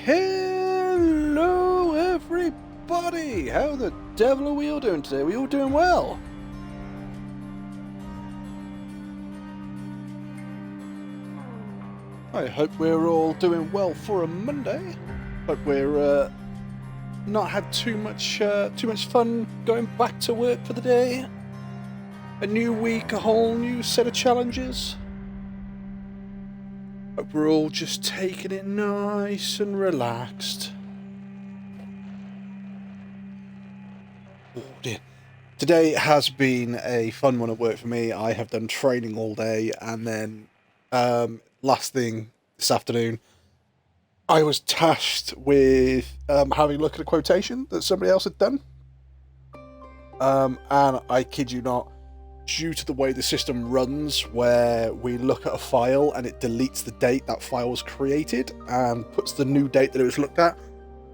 Hello, everybody! How the devil are we all doing today? We all doing well? I hope we're all doing well for a Monday. Hope we're not had too much fun going back to work for the day. A new week, a whole new set of challenges. Hope we're all just taking it nice and relaxed. Oh dear. Today has been a fun one at work for me. I have done training all day, and then last thing this afternoon, I was tasked with having a look at a quotation that somebody else had done. And I kid you not, due to the way the system runs, where we look at a file and it deletes the date that file was created and puts the new date that it was looked at,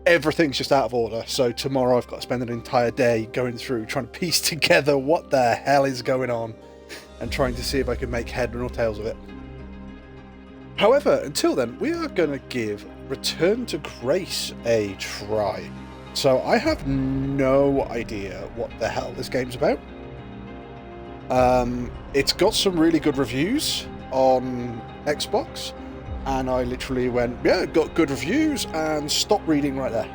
everything's just out of order. So tomorrow I've got to spend an entire day going through trying to piece together what the hell is going on and trying to see if I can make head or tails of it. However, until then, we are going to give Return to Grace a try. So I have no idea what the hell this game's about. It's got some really good reviews on Xbox, and I literally went, yeah, it got good reviews, and stopped reading right there.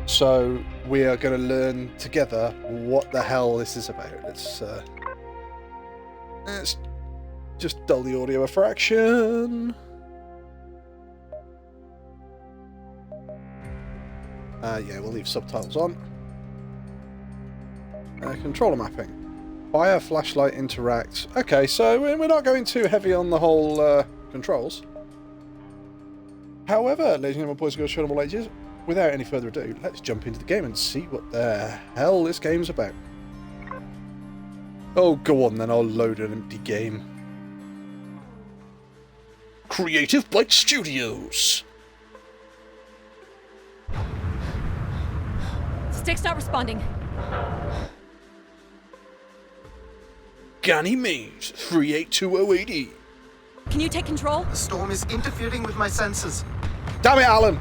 So we are going to learn together what the hell this is about. Let's just dull the audio a fraction. Yeah, we'll leave subtitles on. Controller mapping. Fire, flashlight, interact. Okay, so we're not going too heavy on the whole controls. However, ladies and gentlemen, boys and girls, children of all ages, without any further ado, let's jump into the game and see what the hell this game's about. Oh, go on then, I'll load an empty game. Creative Blight Studios. Stick's not responding. Ganymede 382080. Can you take control? The storm is interfering with my senses. Damn it, Alan!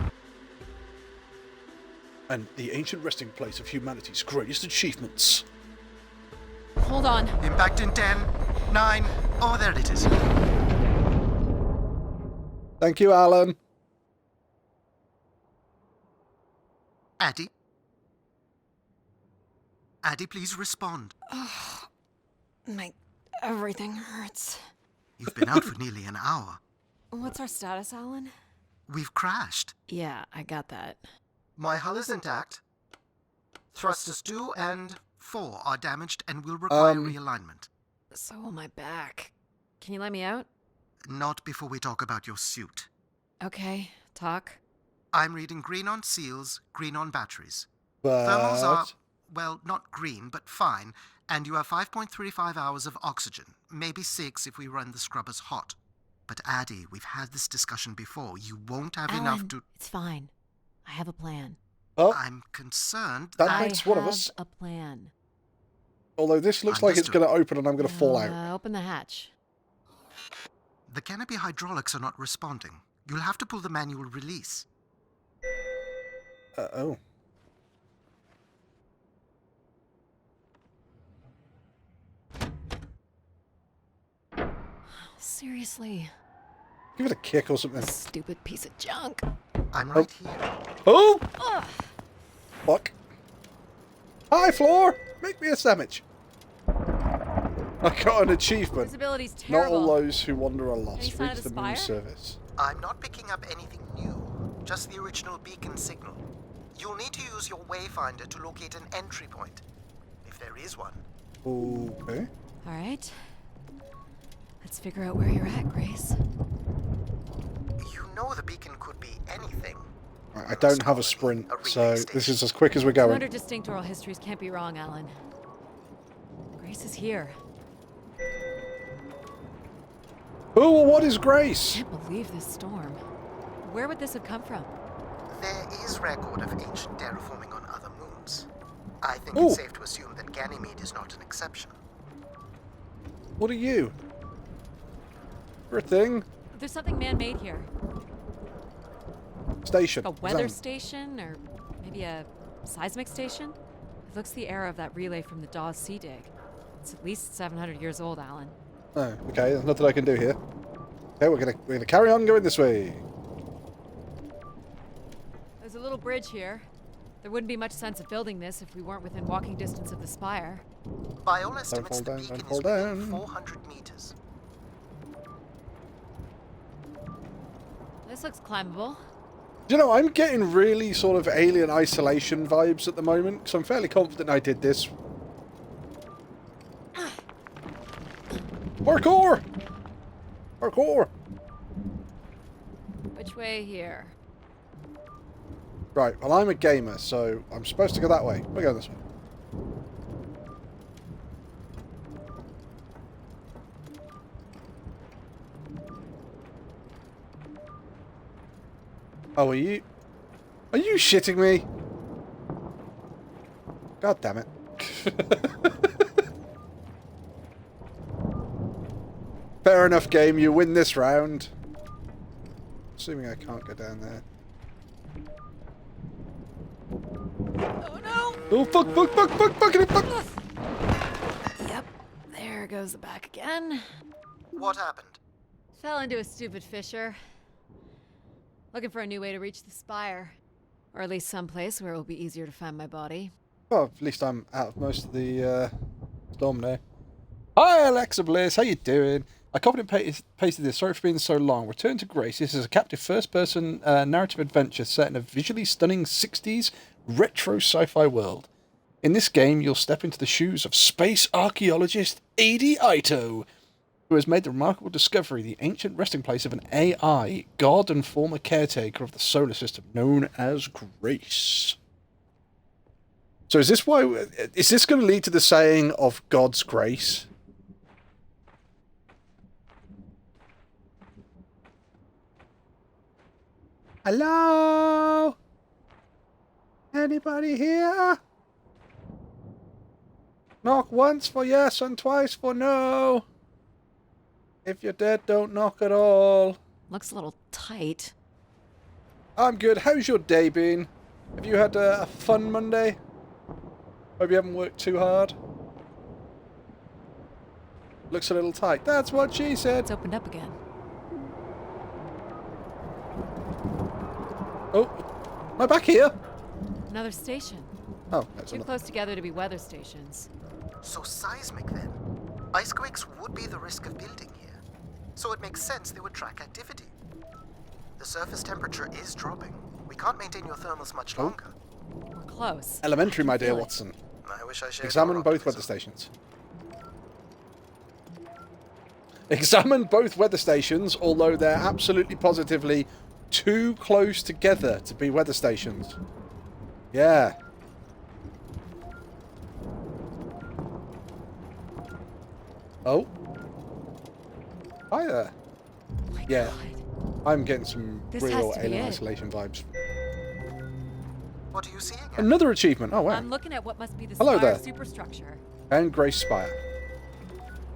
And the ancient resting place of humanity's greatest achievements. Hold on. Impact in 10, 9, oh, there it is. Thank you, Alan. Addie? Addie, please respond. Everything hurts. You've been out for nearly an hour. What's our status, Alan? We've crashed. Yeah, I got that. My hull is intact. Thrusters 2 and 4 are damaged and will require realignment. So will my back. Can you let me out? Not before we talk about your suit. Okay, talk. I'm reading green on seals, green on batteries. But Thermals are, well, not green, but fine, and you have 5.35 hours of oxygen, maybe 6 if we run the scrubbers hot. But Addie, we've had this discussion before. You won't have enough Alan, to... It's fine. I have a plan. oh, I'm concerned that that... makes one of us. a plan. Although this looks like it's Understood. going to open and I'm going to fall out. Open the hatch. The canopy hydraulics are not responding. You'll have to pull the manual release. Oh. Seriously. Give it a kick or something. Stupid piece of junk. I'm right here. Oh! Ugh. Fuck. Hi, Floor! Make me a sandwich. I got an achievement. Visibility's Not terrible. all those who wander are Any lost. sign Reach of the the moon spire? service. I'm not picking up anything new, just the original beacon signal. You'll need to use your wayfinder to locate an entry point, if there is one. Okay. All right. Let's figure out where you're at, Grace. You know the beacon could be anything. Right, I don't have a sprint, so this is as quick as we're going. 200 distinct oral histories can't be wrong, Alan. Grace is here. Oh, well, what is Grace? Can't believe this storm. Where would this have come from? There is record of ancient terraforming on other moons. I think Ooh. it's safe to assume that Ganymede is not an exception. What are you? You're a thing. There's something man-made here. Station. A weather Zone. station, or maybe a seismic station? It looks the era of that relay from the Dawes Sea Dig. It's at least 700 years old, Alan. Oh, okay. There's nothing I can do here. Okay, we're gonna carry on going this way. There's a little bridge here. There wouldn't be much sense of building this if we weren't within walking distance of the spire. By all estimates, fall the down, beacon don't is fall within down. 400 meters. This looks climbable. You know, I'm getting really sort of Alien Isolation vibes at the moment, because I'm fairly confident I did this. Parkour! Parkour! Which way here? Right, well, I'm a gamer, so I'm supposed to go that way. We're going this way. Oh, are you shitting me? God damn it. Fair enough, game. You win this round. Assuming I can't go down there. Oh no! Oh, fuck, fuckity fuck! Yep, there goes the back again. What happened? Fell into a stupid fissure. Looking for a new way to reach the spire. Or at least someplace where it will be easier to find my body. Well, at least I'm out of most of the storm now. Hi, Alexa Bliss. How you doing? I copied and pasted this. Sorry for being so long. Return to Grace. This is a captive first-person narrative adventure set in a visually stunning 60s retro sci-fi world. In this game, you'll step into the shoes of space archaeologist Adi Ito, who has made the remarkable discovery, the ancient resting place of an AI, god and former caretaker of the solar system, known as Grace. So is this going to lead to the saying of God's grace? Hello? Anybody here? Knock once for yes and twice for no. If you're dead, don't knock at all. Looks a little tight. I'm good. How's your day been? Have you had a fun Monday? Hope you haven't worked too hard. Looks a little tight. That's what she said. It's opened up again. Oh, am I back here? Another station. Oh, that's Too another. close together to be weather stations. So seismic then. Icequakes would be the risk of building here. So it makes sense they would track activity. The surface temperature is dropping. We can't maintain your thermals much longer. We're close. Elementary, my dear Feel it. Watson. I wish I shared Examine your both weather optimism. stations. Examine both weather stations, although they're absolutely positively too close together to be weather stations. Yeah. Oh. Hi there. Oh my Yeah. God. I'm getting some This real has to be Alien it. Isolation vibes. What do you see again? Another achievement. Oh, wow. I'm looking at what must be the Hello spire there. superstructure. And Grace Spire.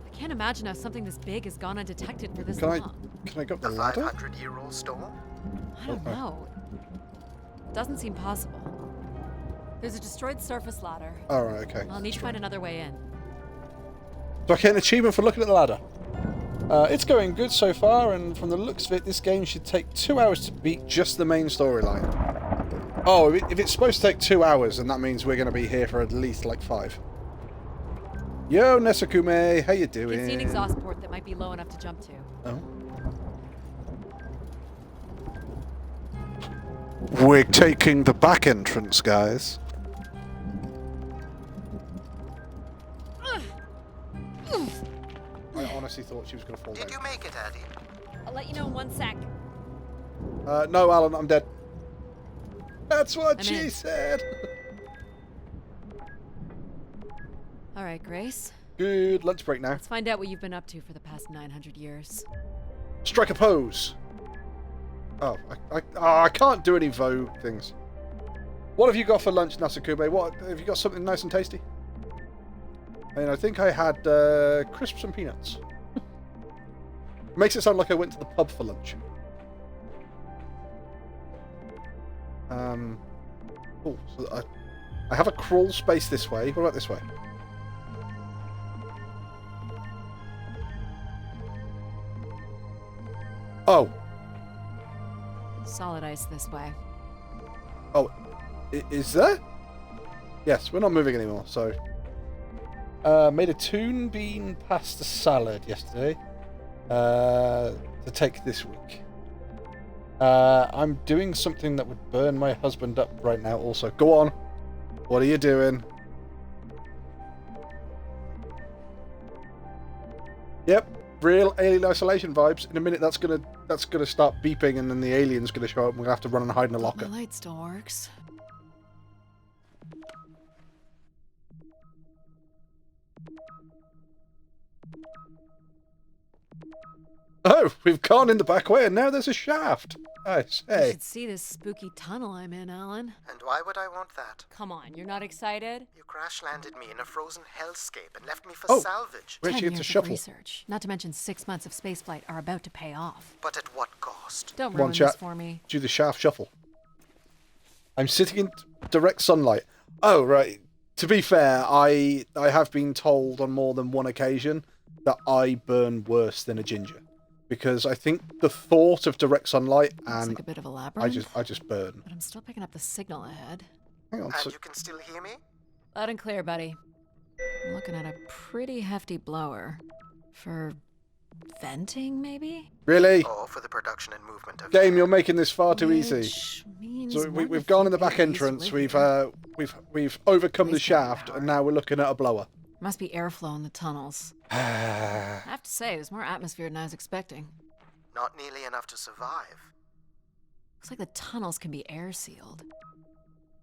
I can't imagine how something this big has gone undetected for this Can long. I go up The the ladder? 500-year-old storm? I don't Okay. know. Doesn't seem possible. There's a destroyed surface ladder. Oh, right, okay. I'll need to find another way in. So I get an achievement for looking at the ladder. It's going good so far, and from the looks of it, this game should take 2 hours to beat just the main storyline. Oh, if it's supposed to take 2 hours, then that means we're going to be here for at least, like, 5. Yo, Nesakume, how you I doing? can see an exhaust port that might be low enough to jump to. Oh. We're taking the back entrance, guys. I honestly thought she was going to fall Did down. you make it, Addy? I'll let you know in 1 sec. No, Alan, I'm dead. That's what I'm she in. said. All right, Grace. Good lunch break now. Let's find out what you've been up to for the past 900 years. Strike a pose. Oh, I can't do any Vogue things. What have you got for lunch, Nasakube? What have you got? Something nice and tasty? I mean, I think I had crisps and peanuts. Makes it sound like I went to the pub for lunch. Oh, so I have a crawl space this way. What about this way? Oh. Solid ice this way. Oh, is there? Yes, we're not moving anymore, so... made a toon bean pasta salad yesterday. To take this week. I'm doing something that would burn my husband up right now also. Go on. What are you doing? Yep, real Alien Isolation vibes. In a minute that's gonna start beeping and then the alien's gonna show up and we're gonna have to run and hide in a locker. The light still works. Oh, we've gone in the back way and now there's a shaft. I You say. should see this spooky tunnel I'm in, Alan. And why would I want that? Come on, you're not excited? You crash-landed me in a frozen hellscape and left me for Oh. salvage. Where'd 10 you get years to of shuffle? research, not to mention 6 months of spaceflight, are about to pay off. But at what cost? Don't Come on, ruin chat. this for me. Do the shaft shuffle. I'm sitting in direct sunlight. Oh, right. To be fair, I have been told on more than one occasion that I burn worse than a ginger. Because I think the thought of direct sunlight Looks and like a bit of a labyrinth. I just burn. But I'm still picking up the signal ahead. Hang on. And So, you can still hear me? Loud and clear, buddy. I'm looking at a pretty hefty blower. For venting, maybe? really? Or for the production and movement of... Game, you're making this far too easy. Which means So more we've of gone you in the back babies entrance. live We've here. overcome the Waste shaft, power. and now we're looking at a blower. Must be airflow in the tunnels. I have to say, there's more atmosphere than I was expecting. Not nearly enough to survive. Looks like the tunnels can be air sealed.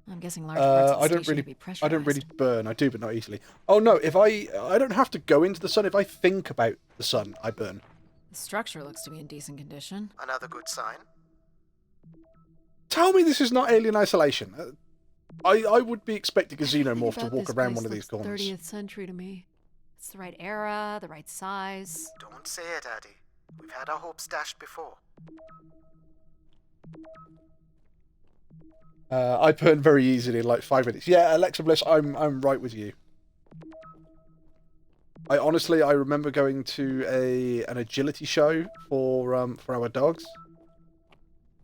I'm guessing large parts of the I don't station really, can be I pressurized. don't really burn. I do, but not easily. Oh no! If I don't have to go into the sun. If I think about the sun, I burn. The structure looks to be in decent condition. Another good sign. Tell me this is not Alien Isolation. I would be expecting a Everything xenomorph to about walk this around place one of these looks corners. 30th century to me. It's the right era, the right size. Don't say it, Addy. We've had our hopes dashed before. I burn very easily in like 5 minutes. Yeah, Alexa Bliss, I'm right with you. I honestly remember going to an agility show for our dogs,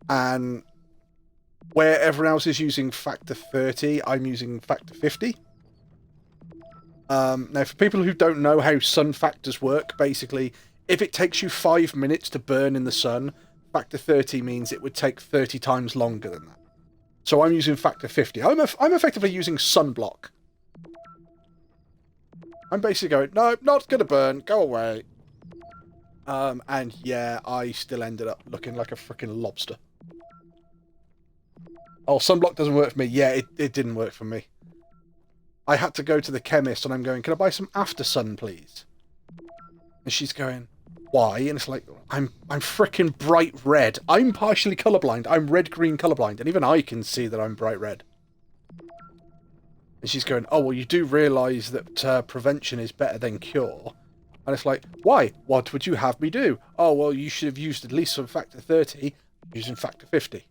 and where everyone else is using factor 30, I'm using factor 50. Now, for people who don't know how sun factors work, basically, if it takes you 5 minutes to burn in the sun, factor 30 means it would take 30 times longer than that. So I'm using factor 50. I'm effectively using sunblock. I'm basically going, no, not going to burn, go away. And yeah, I still ended up looking like a freaking lobster. Oh, sunblock doesn't work for me. Yeah, it didn't work for me. I had to go to the chemist and I'm going, can I buy some after sun, please? And she's going, why? And it's like, I'm freaking bright red. I'm partially colorblind. I'm red-green colorblind. And even I can see that I'm bright red. And she's going, oh, well, you do realise that prevention is better than cure. And it's like, why? What would you have me do? Oh, well, you should have used at least some factor 30 using factor 50.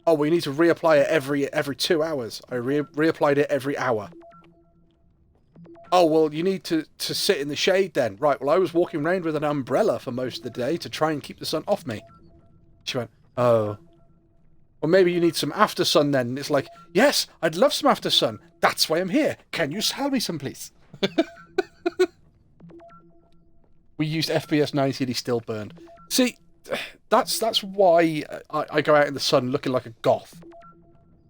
Oh, well, you need to reapply it every 2 hours. I reapplied it every hour. Oh, well, you need to sit in the shade then. Right, well, I was walking around with an umbrella for most of the day to try and keep the sun off me. She went, oh. Or maybe you need some after sun then. And it's like, yes, I'd love some after sun. That's why I'm here. Can you sell me some, please? We used FPS 90 and he still burned. See, that's why I go out in the sun looking like a goth.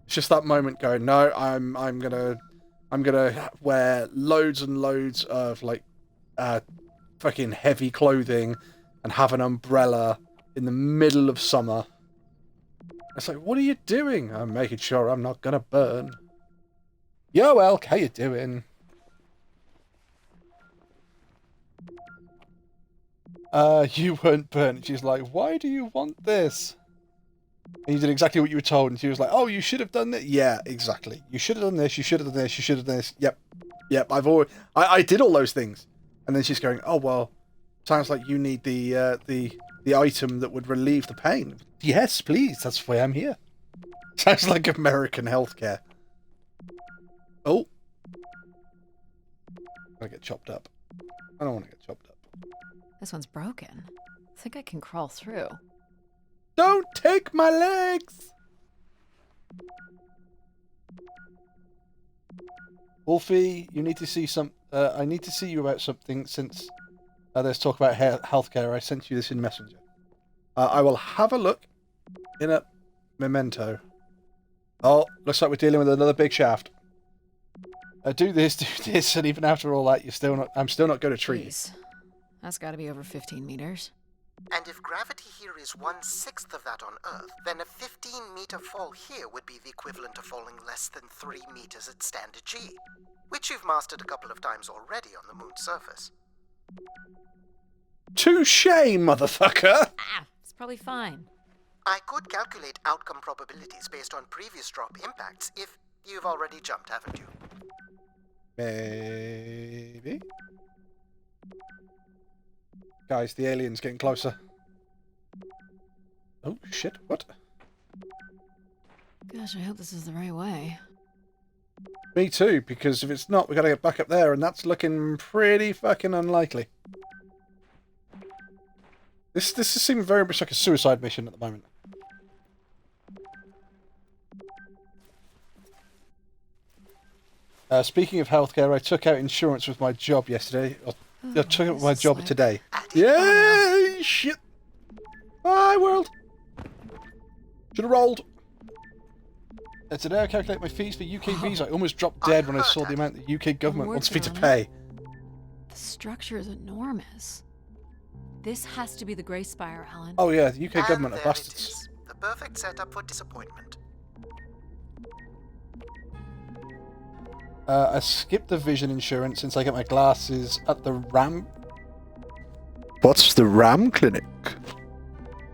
It's just that moment going, no, I'm gonna wear loads and loads of like fucking heavy clothing and have an umbrella in the middle of summer. It's like, what are you doing? I'm making sure I'm not gonna burn. Yo, Elk, how you doing? You weren't burnt. She's like, why do you want this? And you did exactly what you were told. And she was like, oh, you should have done this. Yeah, exactly. You should have done this. You should have done this. You should have done this. Yep. I did all those things. And then she's going, oh, well, sounds like you need the item that would relieve the pain. Yes, please. That's why I'm here. Sounds like American healthcare. Oh. I get chopped up. I don't want to get chopped up. This one's broken. I think I can crawl through. Don't take my legs! Wolfie, you need to see some... I need to see you about something since there's talk about healthcare. I sent you this in Messenger. I will have a look in a memento. Oh, looks like we're dealing with another big shaft. Do this, and even after all that, I'm still not going to treat you. Jeez. That's got to be over 15 meters. And if gravity here is 1/6 of that on Earth, then a 15-meter fall here would be the equivalent of falling less than 3 meters at standard G, which you've mastered a couple of times already on the moon's surface. Touché, motherfucker! Ah, it's probably fine. I could calculate outcome probabilities based on previous drop impacts if you've already jumped, haven't you? Maybe. Guys, the alien's getting closer. Oh, shit, what? Gosh, I hope this is the right way. Me too, because if it's not, we gotta get back up there, and that's looking pretty fucking unlikely. This is seeming very much like a suicide mission at the moment. Speaking of healthcare, I took out insurance with my job yesterday. I took out my job today. Yay! Shit! Bye, world! Should have rolled. Today I calculate my fees for UK visa. I almost dropped dead when I saw the amount the UK government wants me to pay. The structure is enormous. This has to be the Grey Spire, Alan. Oh yeah, the UK And government are there it bastards. is. The perfect setup for disappointment. I skipped the vision insurance since I get my glasses at the RAM. What's the RAM clinic?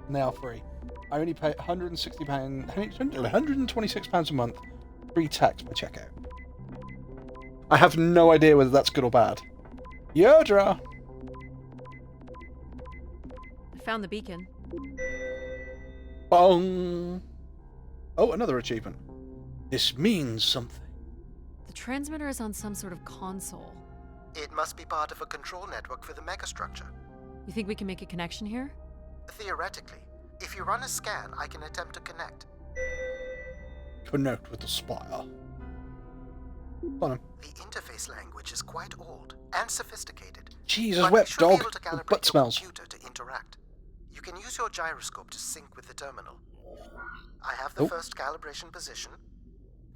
Now free. I only pay £160, £126 a month, pre-tax my checkout. I have no idea whether that's good or bad. Yodra! I found the beacon. Bong! Oh, another achievement. This means something. The transmitter is on some sort of console. It must be part of a control network for the megastructure. You think we can make a connection here? Theoretically, if you run a scan, I can attempt to connect. Connect with the spire. Hold on. The interface language is quite old and sophisticated. Jesus, but wet we should dog. Be able to Your calibrate butt your smells. computer to interact. You can use your gyroscope to sync with the terminal. I have the first calibration position.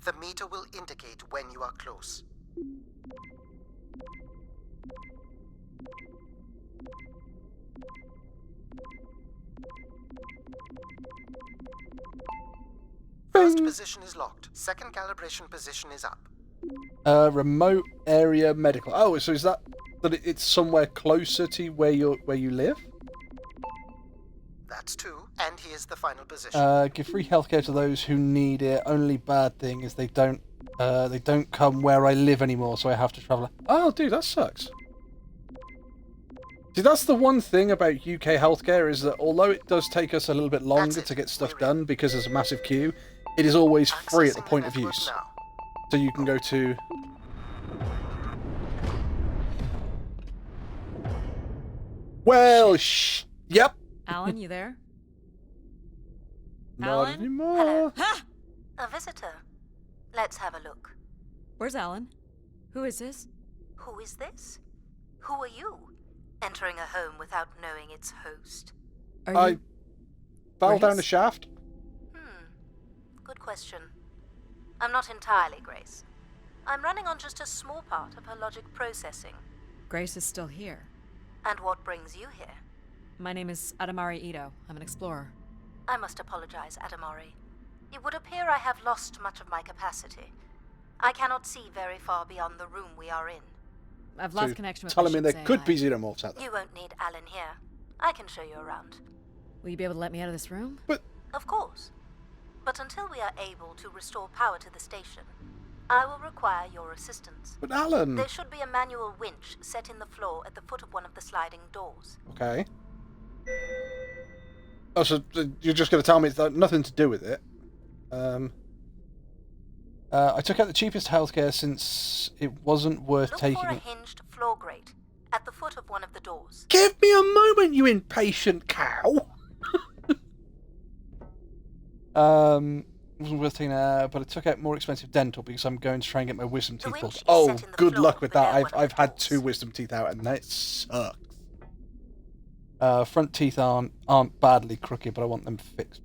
The meter will indicate when you are close. First position is locked. Second calibration position is up. Remote area medical. Oh, so is that it's somewhere closer to where you live? That's two. And here's the final position. Give free healthcare to those who need it. Only bad thing is they don't come where I live anymore, so I have to travel. Oh, dude, that sucks. See, that's the one thing about UK healthcare is that although it does take us a little bit longer to get stuff done because there's a massive queue, it is always free at the point of use. Now. So you can go to... Well, yep. Alan, you there? Not Alan? anymore. Hello. Ha! A visitor. Let's have a look. Where's Alan? Who is this? Who is this? Who are you? Entering a home without knowing its host. Are I you... fell down Grace? the shaft. Good question. I'm not entirely Grace. I'm running on just a small part of her logic processing. Grace is still here. And what brings you here? My name is Adamari Ito. I'm an explorer. I must apologize, Adamari. It would appear I have lost much of my capacity. I cannot see very far beyond the room we are in. I've lost connection with Telling me there ship's could AI. be xenomorphs out there. You won't need Alan here. I can show you around. Will you be able to let me out of this room? But Of course. But until we are able to restore power to the station, I will require your assistance. Alan. There should be a manual winch set in the floor at the foot of one of the sliding doors. Okay. Oh, so you're just going to tell me it's nothing to do with it? I took out the cheapest healthcare since it wasn't worth Look taking. for a hinged floor grate at the foot of one of the doors. Give me a moment, you impatient cow. Wasn't worth taking out, but I took out more expensive dental because I'm going to try and get my wisdom The teeth winch pulled. is Oh, set in the good floor luck with that. below one of I've the had doors. 2 wisdom teeth out, and that sucks. Front teeth aren't badly crooked, but I want them fixed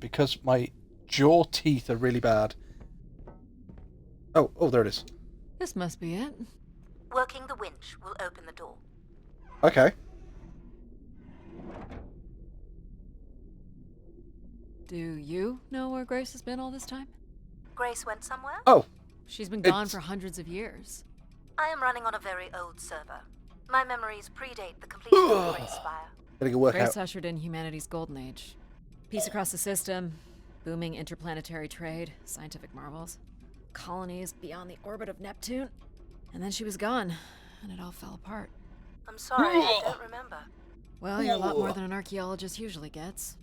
because my jaw teeth are really bad. Oh, there it is. This must be it. Working the winch will open the door. Okay. Do you know where Grace has been all this time? Grace went somewhere? Oh, She's been gone It's- for hundreds of years. I am running on a very old server. My memories predate the completion of the Great Spire. gotta go work Grace out. ushered in humanity's golden age. Peace across the system, booming interplanetary trade, scientific marvels, colonies beyond the orbit of Neptune. And then she was gone, and it all fell apart. I'm sorry, I don't remember. Well, you're a lot more than an archaeologist usually gets.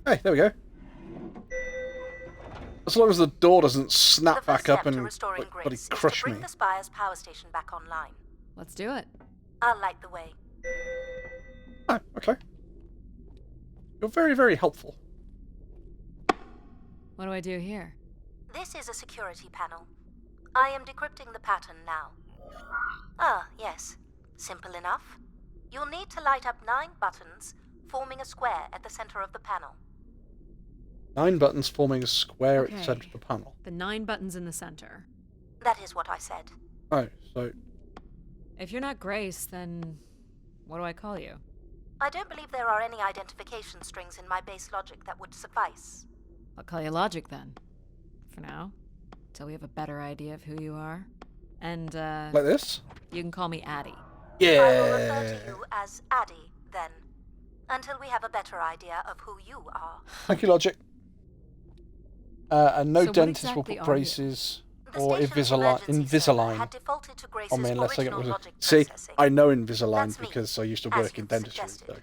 Hey, there we go. As long as the door doesn't snap The first back up step to and restoring bloody Grace is to crush bring me. the Spire's power station back online. Let's do it. I'll light the way. Oh, okay. You're very, very helpful. What do I do here? This is a security panel. I am decrypting the pattern now. Ah, yes. Simple enough. You'll need to light up 9 buttons, forming a square at the center of the panel. 9 buttons forming a square at the Okay. center of the panel. The 9 buttons in the center. That is what I said. Oh, so If you're not Grace, then what do I call you? I don't believe there are any identification strings in my base logic that would suffice. I'll call you Logic then. For now. Till we have a better idea of who you are. And, like this? you can call me Addie. I will refer Yeah. to you as Addie, then. Until we have a better idea of who you are. Thank you, Logic. And no So what dentists exactly will put are you? braces The or station's Invisalign emergency server had Invisalign defaulted to Grace's on me unless I get original wisdom. logic See, processing. I know Invisalign That's me, because I used to as work in you've dentistry. suggested. So.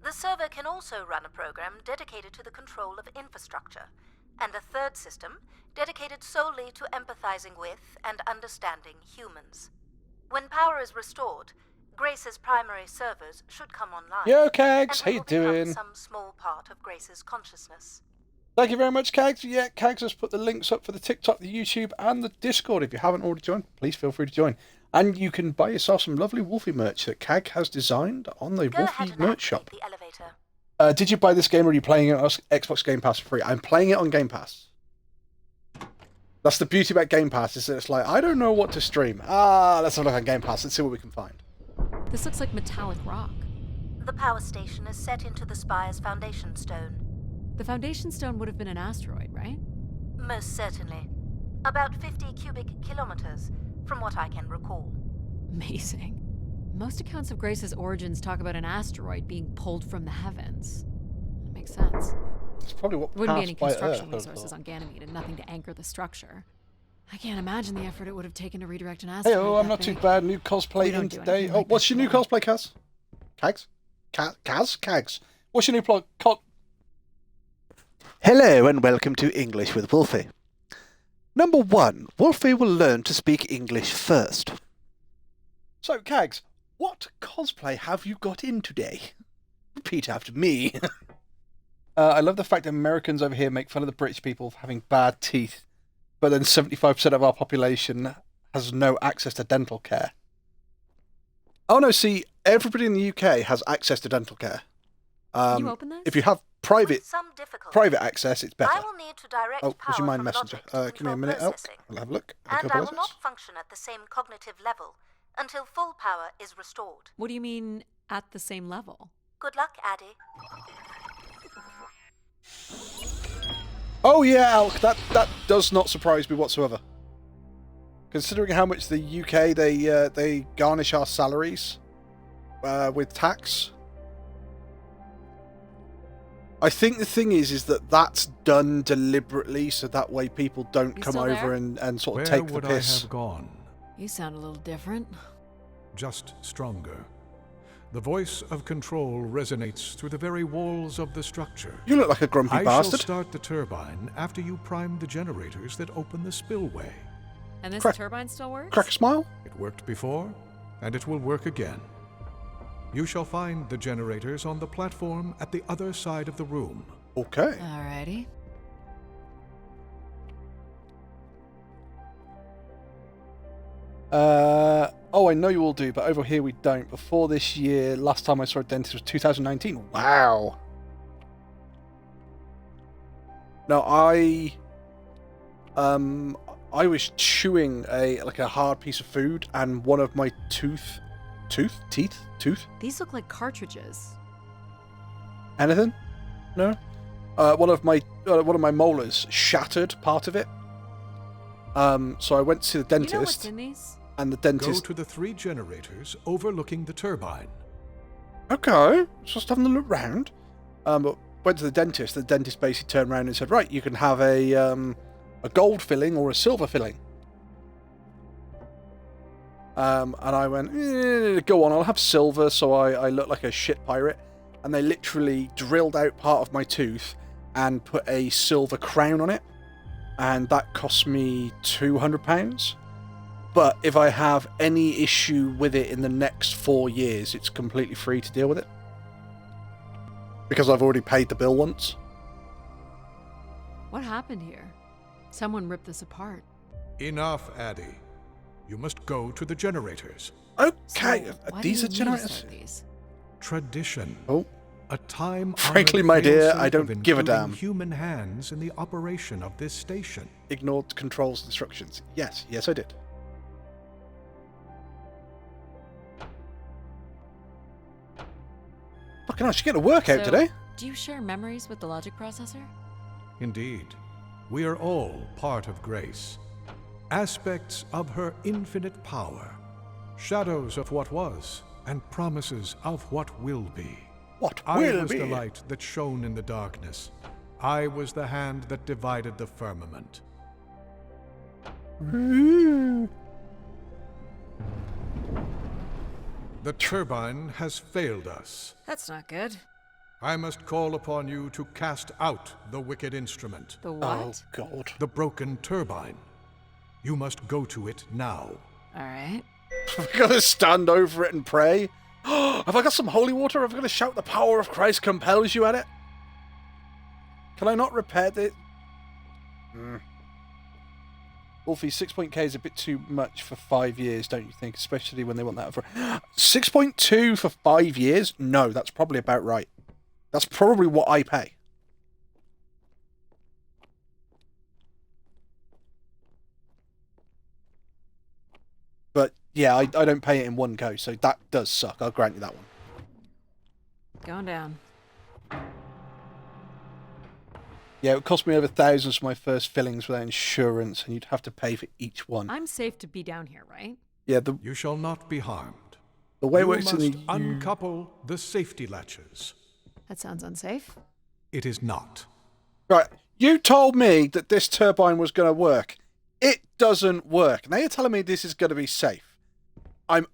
The server can also run a program dedicated to the control of infrastructure, and a third system dedicated solely to empathizing with and understanding humans. When power is restored, Grace's primary servers should come online. Yo, and Kags, how we you will become doing? some small part of Grace's consciousness. Thank you very much, Kags. Yeah, Kags has put the links up for the TikTok, the YouTube, and the Discord. If you haven't already joined, please feel free to join. And you can buy yourself some lovely Wolfie merch that Kag has designed on the Go ahead Wolfie and merch activate shop. the elevator. Did you buy this game or are you playing it on Xbox Game Pass for free? I'm playing it on Game Pass. That's the beauty about Game Pass, is that it's like, I don't know what to stream. Let's have a look on Game Pass. Let's see what we can find. This looks like metallic rock. The power station is set into the spire's foundation stone. The foundation stone would have been an asteroid, right? Most certainly. About 50 cubic kilometers, from what I can recall. Amazing. Most accounts of Grace's origins talk about an asteroid being pulled from the heavens. That makes sense. It's probably what There wouldn't be passed any by construction Earth, I resources thought. on Ganymede and nothing to anchor the structure. I can't imagine the effort it would have taken to redirect an asteroid. Hey, I'm that not too big. bad. New We cosplay don't in do today. anything Oh, like what's that your new today. cosplay, Kaz? Kags? Kaz? Kags? What's your new plot? Hello and welcome to English with Wolfie. Number 1, Wolfie will learn to speak English first. So, Kags, what cosplay have you got in today? Repeat after me. I love the fact that Americans over here make fun of the British people for having bad teeth, but then 75% of our population has no access to dental care. Oh no, see, everybody in the UK has access to dental care. Can you open this? If you have private With some difficulty, access, it's better. I will need to direct Oh, power would you mind from Messenger? logic to Give me a control minute. Oh, processing. I'll have a look. And I will not function at the same cognitive level until full power is restored. What do you mean, at the same level? Good luck, Addie. Oh yeah, Alk, that does not surprise me whatsoever. Considering how much the UK they garnish our salaries with tax. I think the thing is that that's done deliberately so that way people don't You come still over there? and sort of Where take the would I piss. have gone? You sound a little different. Just stronger. The voice of control resonates through the very walls of the structure. You look like a grumpy I bastard. shall start the turbine after you prime the generators that open the spillway. And this Crack- turbine still works? Crack a smile. It worked before, and it will work again. You shall find the generators on the platform at the other side of the room. Okay. Alrighty. Oh, I know you all do, but over here we don't. Before this year, last time I saw a dentist was 2019. Wow. No, I was chewing a hard piece of food, and one of my teeth. These look like cartridges. Anything? No. One of my molars shattered part of it. So I went to the dentist. You know what's in these? And the Go dentist. to the 3 generators overlooking the turbine. Okay, just having a look round. But went to the dentist. The dentist basically turned around and said, "Right, you can have a gold filling or a silver filling." And I went, "Go on, I'll have silver." So I look like a shit pirate. And they literally drilled out part of my tooth and put a silver crown on it, and that cost me £200. But if I have any issue with it in the next 4 years, it's completely free to deal with it. Because I've already paid the bill once. What happened here? Someone ripped this apart. Enough, Addie. You must go to the generators. Okay, So, why these do are you need to generators. start these? Tradition. Oh, A time. Frankly, my dear, I don't give a damn. Human hands in the operation of this station. ignored controls instructions. Yes, I did. Fucking hell, she's getting a workout So, today. Do you share memories with the logic processor? Indeed, we are all part of Grace. Aspects of her infinite power. Shadows of what was, and promises of what will be. What I will was be? the light that shone in the darkness. I was the hand that divided the firmament. The turbine has failed us. That's not good. I must call upon you to cast out the wicked instrument, The Oh, what? God. the broken turbine. You must go to it now. Alright. I've got to stand over it and pray. Have I got some holy water? Have I got to shout the power of Christ compels you at it? Can I not repair this? Wolfie, 6.k is a bit too much for 5 years, don't you think? Especially when they want that for 6.2 for 5 years? No, that's probably about right. That's probably what I pay. But yeah, I don't pay it in one go, so that does suck. I'll grant you that one. Going down. Yeah, it would cost me over thousands for my first fillings without insurance, and you'd have to pay for each one. I'm safe to be down here, right? Yeah, the You shall not be harmed. way it You works in must the uncouple the safety latches. That sounds unsafe. It is not. Right, you told me that this turbine was going to work. It doesn't work. Now you're telling me this is going to be safe. I'm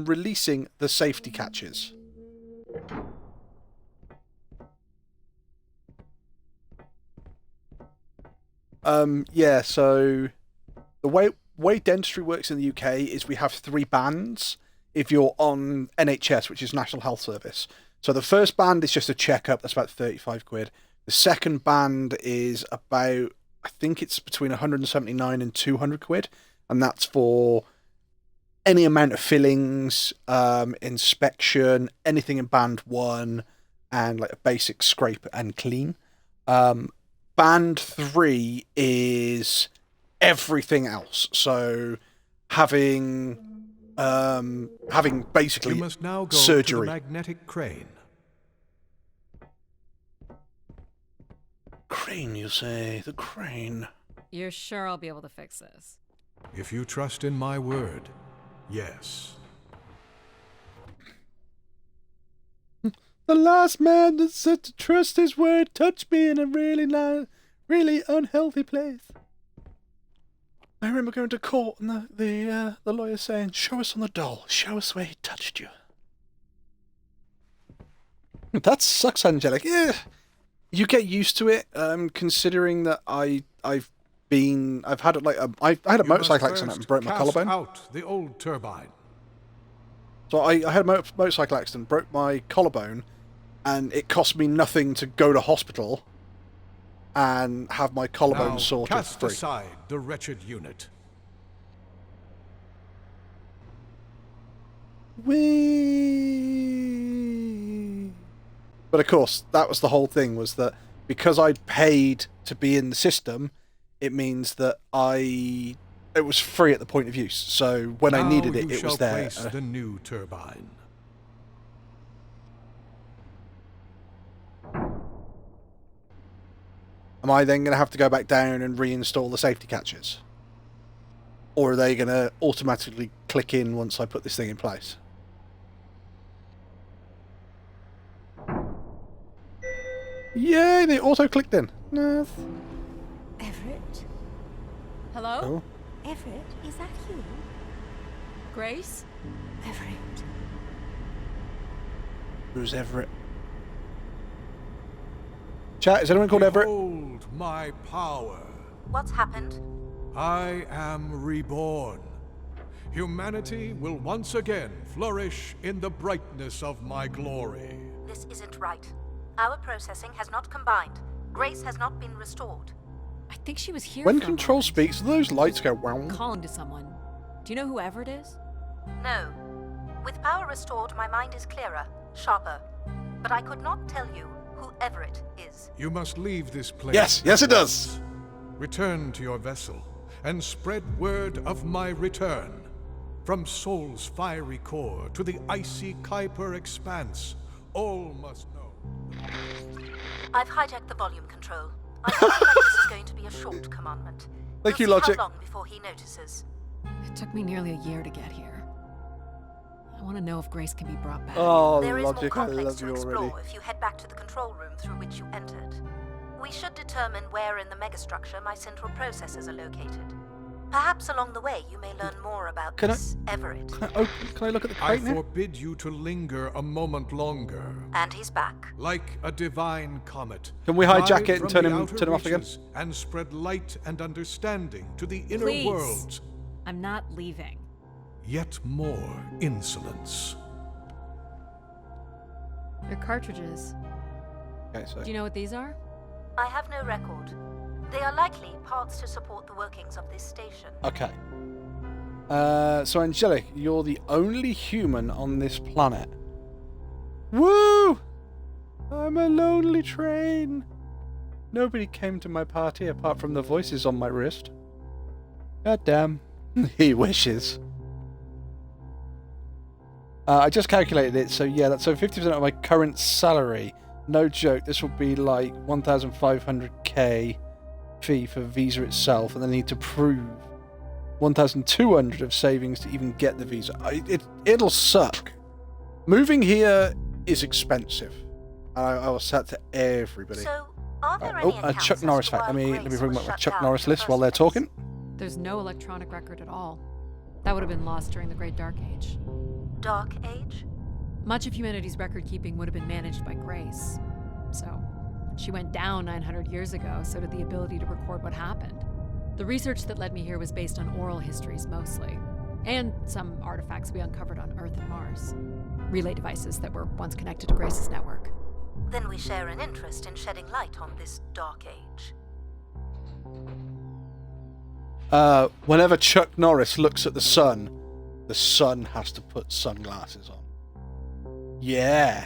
releasing the safety catches. Yeah, so the way dentistry works in the UK is we have 3 bands if you're on NHS, which is National Health Service. So the first band is just a checkup, that's about 35 quid. The second band is about, I think it's between 179 and 200 quid, and that's for any amount of fillings, inspection, anything in band 1, and like a basic scrape and clean. Band 3 is everything else. So having basically You must now go to surgery. the magnetic crane. Crane, you say? The crane. You're sure I'll be able to fix this? If you trust in my word, yes. The last man that said to trust his word touched me in a really unhealthy place. I remember going to court and the lawyer saying, "Show us on the doll. Show us where he touched you." That sucks, Angelic. Yeah, you get used to it. Considering that I've had like I had a You motorcycle must accident and first broke my cast collarbone. out the old turbine. So I had a motorcycle accident, broke my collarbone, and it cost me nothing to go to hospital and have my collarbone Now sorted cast free. aside the wretched unit. Whee! But of course, that was the whole thing, was that because I'd paid to be in the system, it means that it was free at the point of use. So when I needed it, you it shall was there. place the new turbine. Am I then going to have to go back down and reinstall the safety catches? Or are they going to automatically click in once I put this thing in place? Yay, they auto-clicked in. No. Everett? Hello? Oh. Everett, is that you? Grace? Everett. Who's Everett? Chat, is anyone called Everett? Behold my power. What's happened? I am reborn. Humanity will once again flourish in the brightness of my glory. This isn't right. Our processing has not combined. Grace has not been restored. I think she was here When for a Control moment. speaks, those lights go wow. Calling to someone. Do you know who Everett is? No. With power restored, my mind is clearer, sharper. But I could not tell you who Everett is. You must leave this place. Yes, it at does. once. Return to your vessel and spread word of my return. From Sol's fiery core to the icy Kuiper expanse, all must know. I've hijacked the volume control. I feel like this is going to be a short commandment. Thank you, We'll see Logic. How long before he notices? It took me nearly a year to get here. I want to know if Grace can be brought back. Oh, There is more Logic, I complex love to you explore already. if you head back to the control room through which you entered. We should determine where in the megastructure my central processors are located. Perhaps along the way you may learn more about Can I- this Everett. Can I look at the I crate now? forbid you to linger a moment longer. And he's back. Like a divine comet. Can we hijack glide it and from turn the him- outer turn him off again? reaches And spread light and understanding to the inner Please. worlds. I'm not leaving. Yet more insolence. They're cartridges. Okay, so Do you know what these are? I have no record. They are likely parts to support the workings of this station. okay. So Angelic, you're the only human on this planet. Woo! I'm a lonely train. Nobody came to my party apart from the voices on my wrist. God damn. He wishes. I just calculated it, so yeah, that's so 50% of my current salary. No joke, this will be like 1,500k fee for Visa itself, and then I need to prove 1,200 of savings to even get the Visa. It'll suck. Moving here is expensive. I will say that to everybody. So, are there Right. any Oh, accounts Chuck as Norris to fact. why Let me Grace bring was up my shut Chuck down Norris in the list while first they're place? talking. There's no electronic record at all. That would have been lost during the Great Dark Age. Dark Age? Much of humanity's record keeping would have been managed by Grace. So, when she went down 900 years ago, so did the ability to record what happened. The research that led me here was based on oral histories mostly, and some artifacts we uncovered on Earth and Mars. Relay devices that were once connected to Grace's network. Then we share an interest in shedding light on this Dark Age. Whenever Chuck Norris looks at the sun has to put sunglasses on. Yeah.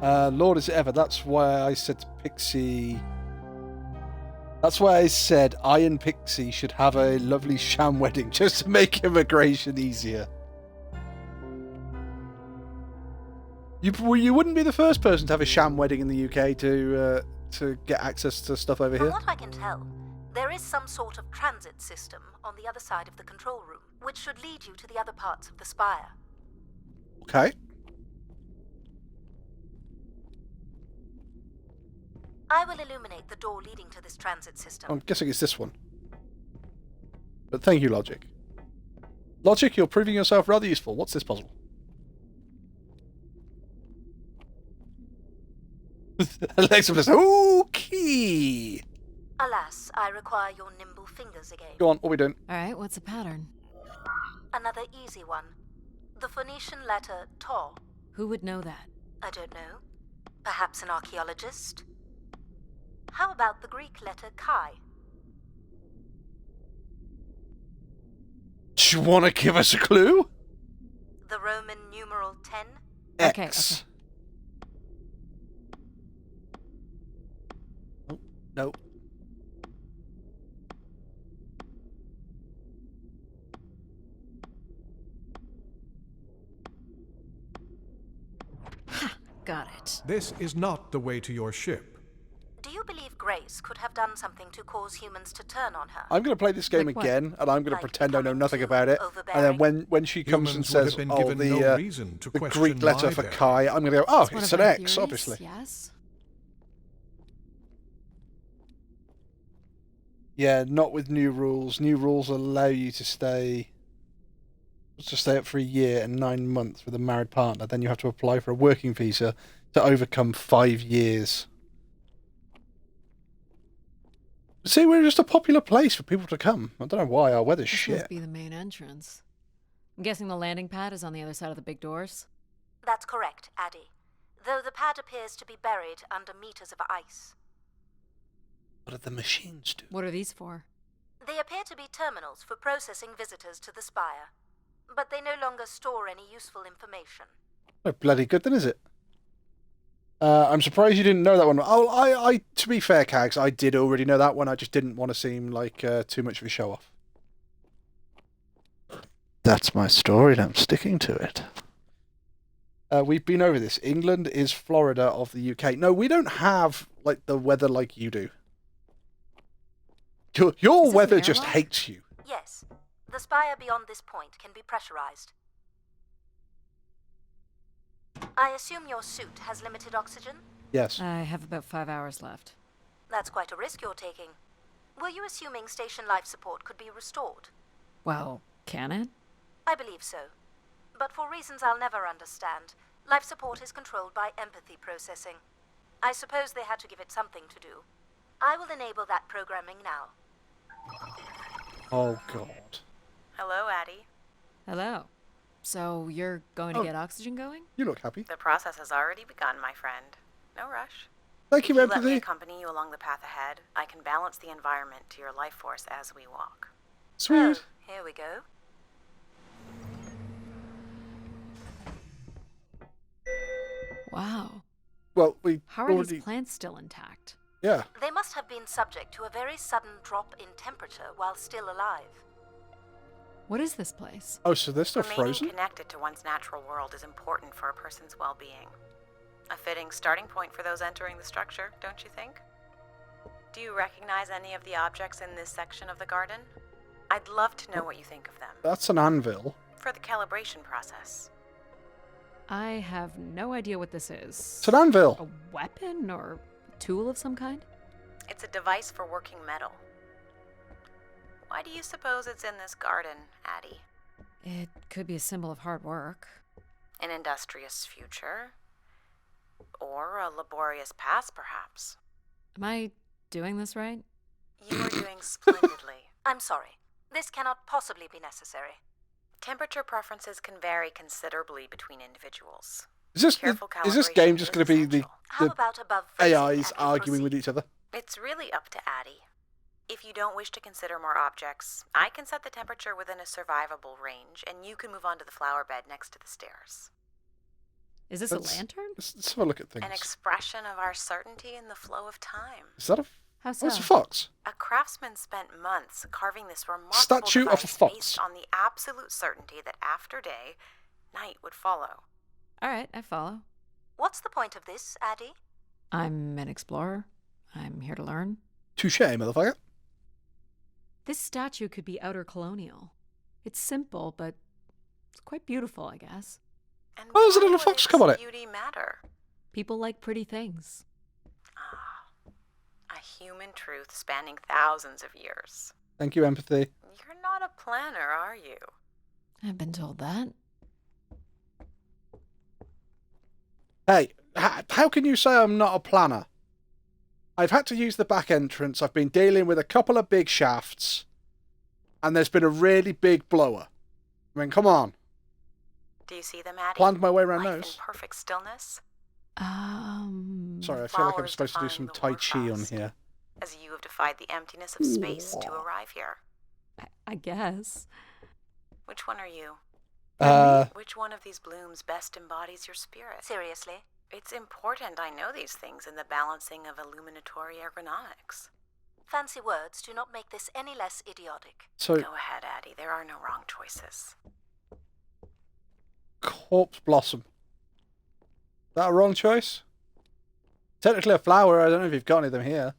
Lord, is it ever? That's why I said to Pixie. That's why I said I and Pixie should have a lovely sham wedding just to make immigration easier. You wouldn't be the first person to have a sham wedding in the UK to get access to stuff over From here. what I can tell, there is some sort of transit system on the other side of the control room, which should lead you to the other parts of the spire. Okay. I will illuminate the door leading to this transit system. I'm guessing it's this one. But thank you, Logic. Logic, you're proving yourself rather useful. What's this puzzle? Alexa says, okay. Alas, I require your nimble fingers again. Go on, what are we doing? Alright, what's the pattern? Another easy one. The Phoenician letter Taw. Who would know that? I don't know. Perhaps an archaeologist? How about the Greek letter Chi? Do you want to give us a clue? The Roman numeral 10? Okay, X. Oh, no. Got it. This is not the way to your ship. Do you believe Grace could have done something to cause humans to turn on her? I'm going to play this game Like what? again, and I'm going to Like pretend I know becoming nothing too about it. And then when she comes and Humans would have says, been "Oh, given the no reason to the question Greek letter my for bearing. Chi," I'm going to go, "Oh, One it's of an our X, theories, obviously." Yes? Yeah, not with new rules. New rules allow you to stay up for a year and 9 months with a married partner. Then you have to apply for a working visa to overcome 5 years. See, we're just a popular place for people to come. I don't know why. Our weather's This shit. must be the main entrance. I'm guessing the landing pad is on the other side of the big doors? That's correct, Addie. Though the pad appears to be buried under meters of ice. What do the machines do? What are these for? They appear to be terminals for processing visitors to the spire. But they no longer store any useful information. Oh, bloody good then, is it? I'm surprised you didn't know that one. Oh, I to be fair, Cags, I did already know that one. I just didn't want to seem like too much of a show-off. That's my story, and I'm sticking to it. We've been over this. England is Florida of the UK. No, we don't have like the weather like you do. Your Is this weather an just airlock? hates you. Yes, the spire beyond this point can be pressurized. I assume your suit has limited oxygen? Yes. I have about 5 hours left. That's quite a risk you're taking. Were you assuming station life support could be restored? Well, can it? I believe so. But for reasons I'll never understand, life support is controlled by empathy processing. I suppose they had to give it something to do. I will enable that programming now. Oh God. Hello, Addie. Hello. So you're going to Oh. get oxygen going? You look happy. The process has already begun, my friend. No rush. Thank If you, you let me empathy. accompany you along the path ahead, I can balance the environment to your life force as we walk. Sweet. Oh, here we go. Wow. Well, we How are already. these plants still intact? Yeah. They must have been subject to a very sudden drop in temperature while still alive. What is this place? Oh, so they're still Remaining frozen? connected to one's natural world is important for a person's well-being. A fitting starting point for those entering the structure, don't you think? Do you recognize any of the objects in this section of the garden? I'd love to know what you think of them. That's an anvil. For the calibration process. I have no idea what this is. It's an anvil. A weapon or tool of some kind? It's a device for working metal. Why do you suppose it's in this garden, Addie? It could be a symbol of hard work. An industrious future? Or a laborious past, perhaps? Am I doing this right? You are doing splendidly. I'm sorry. This cannot possibly be necessary. Temperature preferences can vary considerably between individuals. Is this Careful is this calibration game just is going to be essential. How the about above freezing AIs and we arguing with proceed? each other? It's really up to Addie. If you don't wish to consider more objects, I can set the temperature within a survivable range, and you can move on to the flower bed next to the stairs. Is this Let's- a lantern? Let's have a look at things. An expression of our certainty in the flow of time. Is that a? How so? What's a fox? A craftsman spent months carving this remarkable Statue of a device fox. based on the absolute certainty that after day, night would follow. Alright, I follow. What's the point of this, Addie? I'm an explorer. I'm here to learn. Touche, motherfucker. This statue could be outer colonial. It's simple, but it's quite beautiful, I guess. And Why does a why little would fox its come on it? beauty matter? People like pretty things. Ah, a human truth spanning thousands of years. Thank you, empathy. You're not a planner, are you? I've been told that. Hey, how can you say I'm not a planner? I've had to use the back entrance. I've been dealing with a couple of big shafts, and there's been a really big blower. I mean, come on. Do you see them, Addie? Planned my way around Life those. in perfect stillness, Sorry, I feel like I'm flowers supposed to do defying some the Tai Chi on warfrost. here. as you have defied the emptiness of space to arrive here. I guess. Which one are you? Uh, Which one of these blooms best embodies your spirit? Seriously? It's important I know these things in the balancing of illuminatory ergonomics. Fancy words do not make this any less idiotic. so, Go ahead, Addie. There are no wrong choices. Corpse Blossom. Is that a wrong choice? Technically a flower. I don't know if you've got any of them here.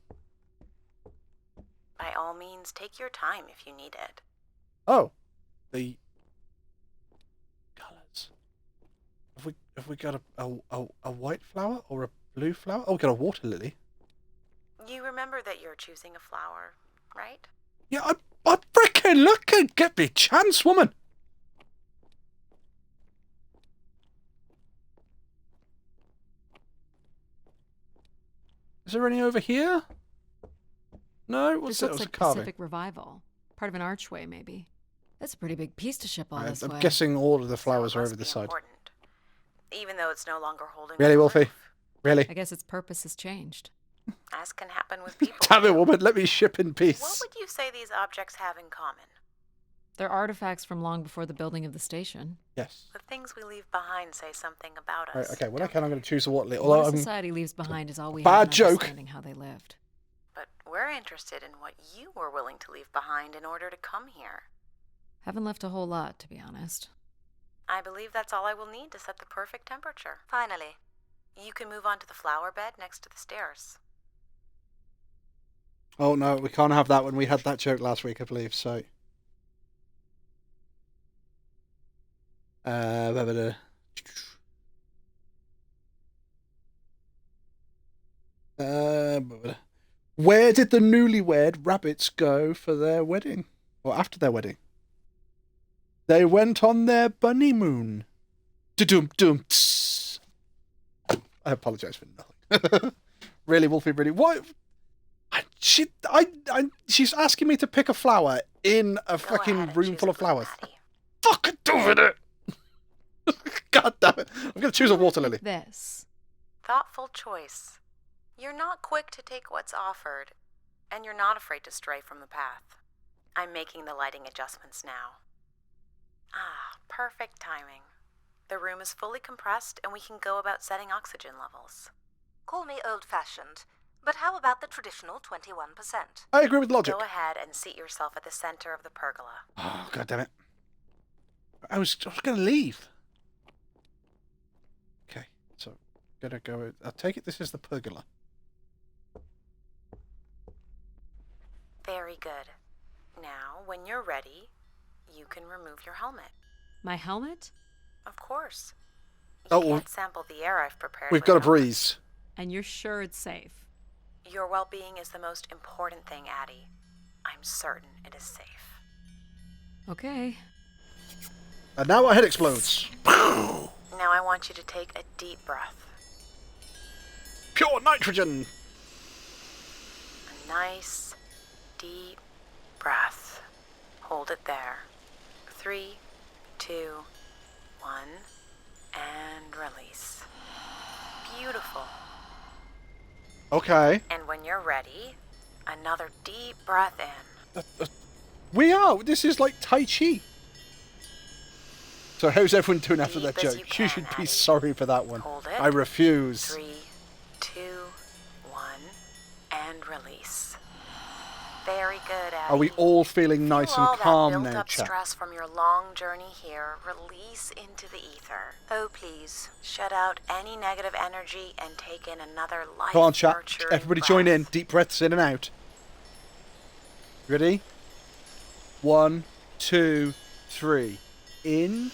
By all means, take your time if you need it. Oh, the colours. Have we got a white flower or a blue flower? Oh, we got a water lily. You remember that you're choosing a flower, right? Yeah, I freaking look and get me chance, woman. Is there any over here? No, what's This that? looks It was a like carving. Pacific Revival. Part of an archway, maybe. That's a pretty big piece to ship all I'm this way. guessing all of the flowers So it are must over the be side. important, even though it's no longer holding. Really, on the Wolfie? roof, Really? I guess its purpose has changed. as can happen with people. Damn it, woman! Let me ship in What peace. would you say these objects have in common? They're artifacts from long before the building of the station. Yes. The things we leave behind say something about us. Right. Okay. When I don't can, I'm they? going to choose a water lily. What Although a I'm society leaves behind is all we Bad have in joke. understanding how they lived. But we're interested in what you were willing to leave behind in order to come here. Haven't left a whole lot, to be honest. I believe that's all I will need to set the perfect temperature. Finally. You can move on to the flower bed next to the stairs. Oh no, we can't have that when we had that joke last week, I believe. So, blah, blah, blah. Blah, blah. Where did the newlywed rabbits go for their wedding, or after their wedding? They went on their bunnymoon. Dum dum. I apologise for nothing. Really, Wolfie? Really? What? She's asking me to pick a flower in a Go fucking ahead and room choose full a of bloom, flowers. Addie. Fucking doing it! God damn it! I'm gonna choose a water lily. This. Thoughtful choice. You're not quick to take what's offered, and you're not afraid to stray from the path. I'm making the lighting adjustments now. Ah, perfect timing. The room is fully compressed, and we can go about setting oxygen levels. Call me old-fashioned, but how about the traditional 21%? I agree with logic. Go ahead and seat yourself at the center of the pergola. Oh, God damn it. I was going to leave. Okay, so gonna go. I'll take it this is the pergola. Very good. Now, when you're ready, you can remove your helmet. My helmet? Of course. You Oh, well, can't sample the air I've prepared. We've got to without it. breeze. And you're sure it's safe? Your well-being is the most important thing, Addie. I'm certain it is safe. Okay. And now our head explodes. Now I want you to take a deep breath. Pure nitrogen. A nice, deep breath. Hold it there. 3, 2, 1, and release. Beautiful. Okay. And when you're ready, another deep breath in. We are. This is like Tai Chi. So how's everyone doing after Deep that as joke? you You can, should be Addie. sorry for that one. Hold it. I refuse. 3, 2, 1, and release. Very good, Addie. Are we all feeling nice Feel all and that calm built now, up chap? stress from your long journey here release into the ether. Oh, please. Shut out any negative energy and take in another life. Come on, chap. nurturing Everybody breath. join in. Deep breaths in and out. Ready? 1, 2, 3. In.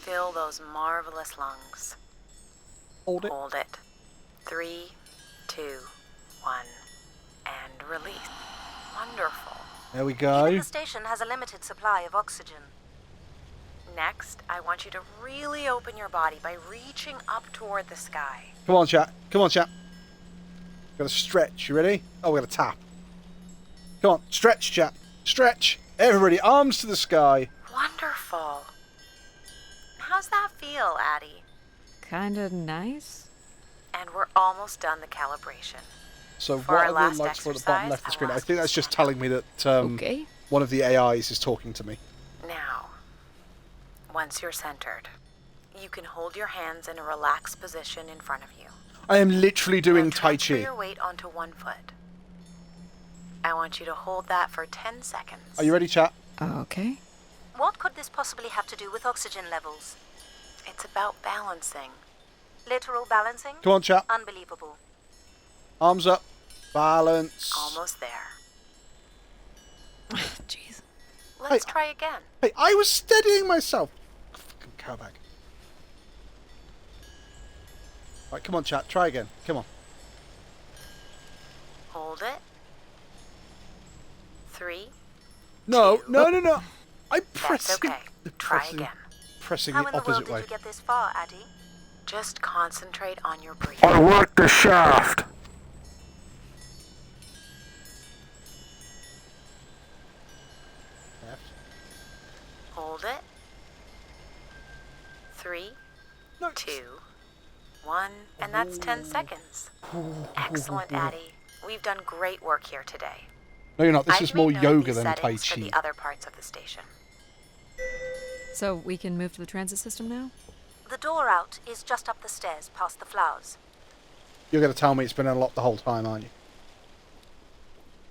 Fill those marvelous lungs. Hold it. Hold it. 3, 2, 1, and release. Wonderful. There we Even go. the station has a limited supply of oxygen. Next, I want you to really open your body by reaching up toward the sky. Come on, chat. Come on, chat. Gotta stretch. You ready? Oh, we gotta tap. Come on, stretch, chat. Stretch. Everybody, arms to the sky. Wonderful. How's that feel, Addie? Kinda nice? And we're almost done the calibration. So For what our are the last lights for at the bottom exercise, left of the screen? I'll I ask think you that's to just stand telling me that Okay. one of the AIs is talking to me. Now, once you're centered, you can hold your hands in a relaxed position in front of you. I am literally doing And Tai transfer Chi. your weight onto one foot. I want you to hold that for 10 seconds. Are you ready, chat? Okay. What could this possibly have to do with oxygen levels? It's about balancing. Literal balancing? Come on, chat. Unbelievable. Arms up. Balance. Almost there. Jeez. Let's try again. Hey, I was steadying myself. Fucking cowbag. Right, come on, chat. Try again. Come on. Hold it. 3. No, Two. no, no, no. I'm That's pressing. okay. Try again. Pressing How the in the world opposite did way. you get this far, Addie? Just concentrate on your breathing. work the shaft. Left. Hold it. 3, No. 2, 1, and that's 10 seconds. Excellent, Addie. We've done great work here today. No, you're not. This I've is more made note of yoga these than Tai settings for Chi. the other parts of the station. So we can move to the transit system now? The door out is just up the stairs past the flowers. You're going to tell me it's been unlocked the whole time, aren't you?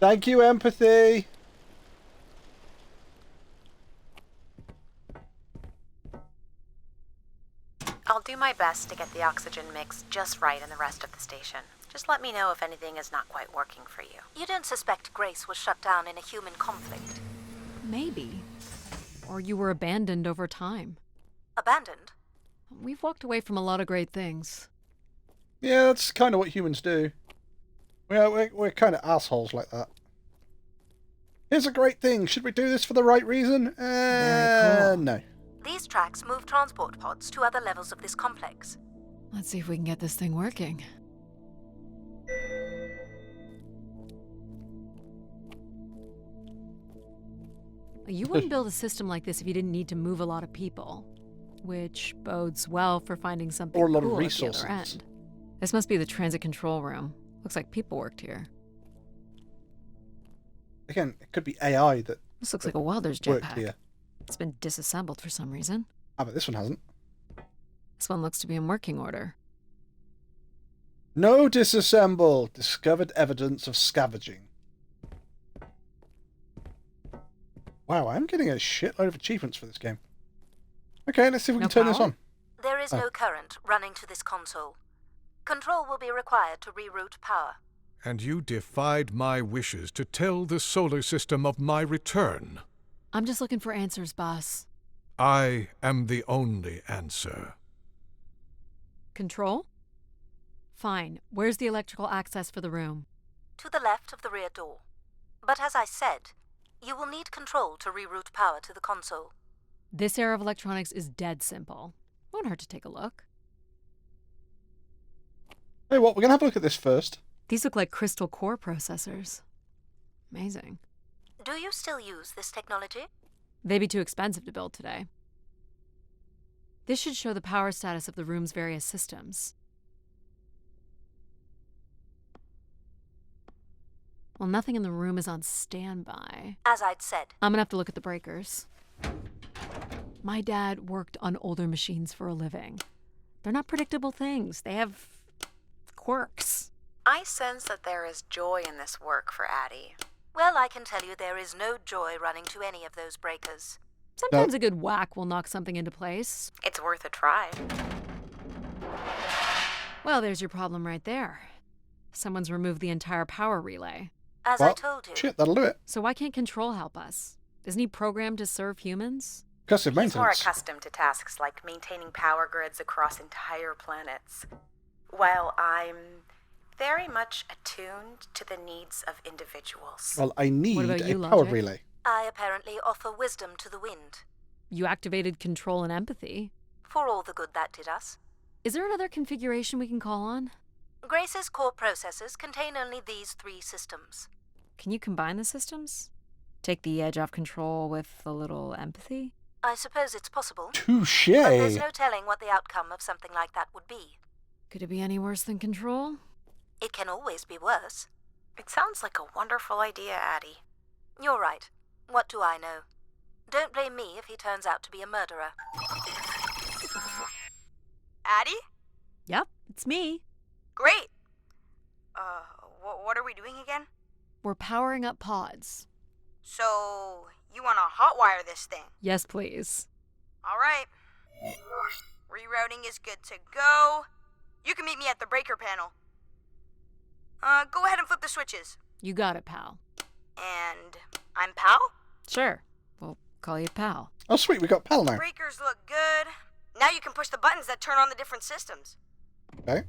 Thank you, empathy. I'll do my best to get the oxygen mix just right in the rest of the station. Just let me know if anything is not quite working for you. You don't suspect Grace was shut down in a human conflict? Maybe. Or you were abandoned over time. Abandoned? We've walked away from a lot of great things. Yeah, that's kind of what humans do. We're kind of assholes like that. Here's a great thing. Should we do this for the right reason? Very cool. No. These tracks move transport pods to other levels of this complex. Let's see if we can get this thing working. You wouldn't build a system like this if you didn't need to move a lot of people, which bodes well for finding something Or a lot of cool at the resources. other end. This must be the transit control room. Looks like people worked here. Again, it could be AI that This looks like a welder's worked jetpack. here. It's been disassembled for some reason. Ah, but this one hasn't. This one looks to be in working order. No disassemble. Discovered evidence of scavenging. Wow, I'm getting a shitload of achievements for this game. Okay, let's see if we No can turn this power? on. There is no current running to this console. Control will be required to reroute power. And you defied my wishes to tell the solar system of my return. I'm just looking for answers, boss. I am the only answer. Control? Fine. Where's the electrical access for the room? To the left of the rear door. But as I said, you will need control to reroute power to the console. This era of electronics is dead simple. Won't hurt to take a look. Hey, what? We're going to have a look at this first. These look like crystal core processors. Amazing. Do you still use this technology? They'd be too expensive to build today. This should show the power status of the room's various systems. Well, nothing in the room is on standby. As I'd said, I'm gonna have to look at the breakers. My dad worked on older machines for a living. They're not predictable things. They have quirks. I sense that there is joy in this work for Addie. well, I can tell you there is no joy running to any of those breakers. Sometimes a good whack will knock something into place. It's worth a try. Well, there's your problem right there. Someone's removed the entire power relay. As Well, I told you, shit, that'll do it. So why can't Control help us? Isn't he programmed to serve humans? Aggressive He's more maintenance. accustomed to tasks like maintaining power grids across entire planets, while I'm very much attuned to the needs of individuals. Well, I need about a you, power Logic? relay. I apparently offer wisdom to the wind. you activated control and empathy. For all the good that did us. Is there another configuration we can call on? Grace's core processors contain only these 3 systems. Can you combine the systems? Take the edge off control with a little empathy? I suppose it's possible. Touche. But there's no telling what the outcome of something like that would be. Could it be any worse than control? It can always be worse. It sounds like a wonderful idea, Addie. You're right. What do I know? Don't blame me if he turns out to be a murderer. Addie? Yep, it's me. Great. What are we doing again? We're powering up pods. So, you want to hotwire this thing? Yes, please. All right. Rerouting is good to go. You can meet me at the breaker panel. Go ahead and flip the switches. You got it, pal. And I'm Pal? Sure. We'll call you pal. Oh, sweet, we got Pal now. Breakers look good. Now you can push the buttons that turn on the different systems. Okay.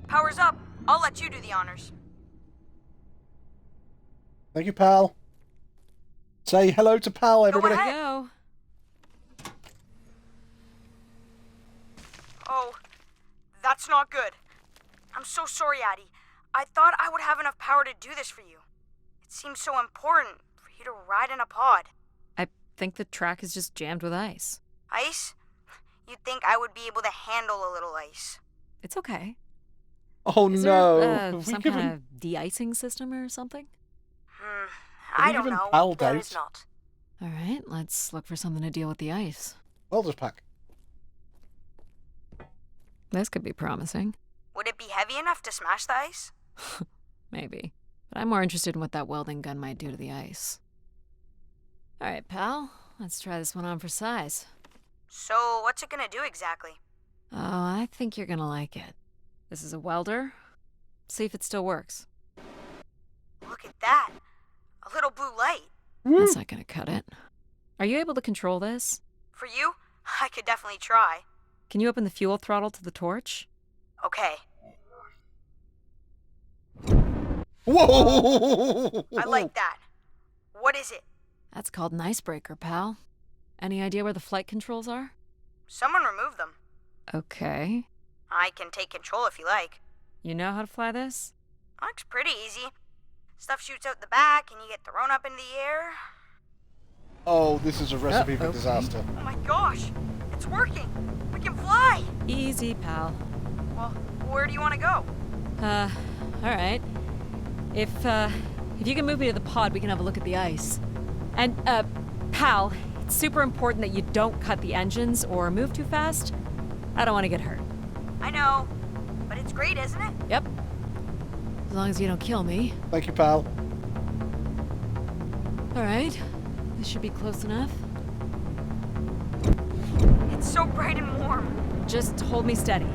Power's up. I'll let you do the honors. Thank you, Pal. Say hello to Pal, everybody. ahead. Go. Oh, that's not good. I'm so sorry, Addie. I thought I would have enough power to do this for you. It seems so important for you to ride in a pod. I think the track is just jammed with ice. Ice? You'd think I would be able to handle a little ice. It's okay. Oh Is no. there Have we some given- kind of de-icing system or something? have I we don't given know. Pal There doubts? is not. All right, let's look for something to deal with the ice. Welder's pack. This could be promising. Would it be heavy enough to smash the ice? Maybe. But I'm more interested in what that welding gun might do to the ice. All right, pal. Let's try this one on for size. So, what's it gonna do exactly? Oh, I think you're gonna like it. This is a welder. See if it still works. Look at that. A little blue light. That's not gonna cut it. Are you able to control this? For you, I could definitely try. Can you open the fuel throttle to the torch? Okay. Whoa! I like that. What is it? That's called an icebreaker, pal. Any idea where the flight controls are? Someone removed them. Okay. I can take control if you like. You know how to fly this? Looks pretty easy. Stuff shoots out the back and you get thrown up in the air. Oh, this is a recipe for okay. disaster. Oh my gosh! It's working! We can fly! Easy, pal. Well, where do you want to go? Alright. If you can move me to the pod, we can have a look at the ice. And, pal, it's super important that you don't cut the engines or move too fast. I don't want to get hurt. I know, but it's great, isn't it? Yep. As long as you don't kill me. Thank you, Pal. Alright. This should be close enough. It's so bright and warm. Just hold me steady.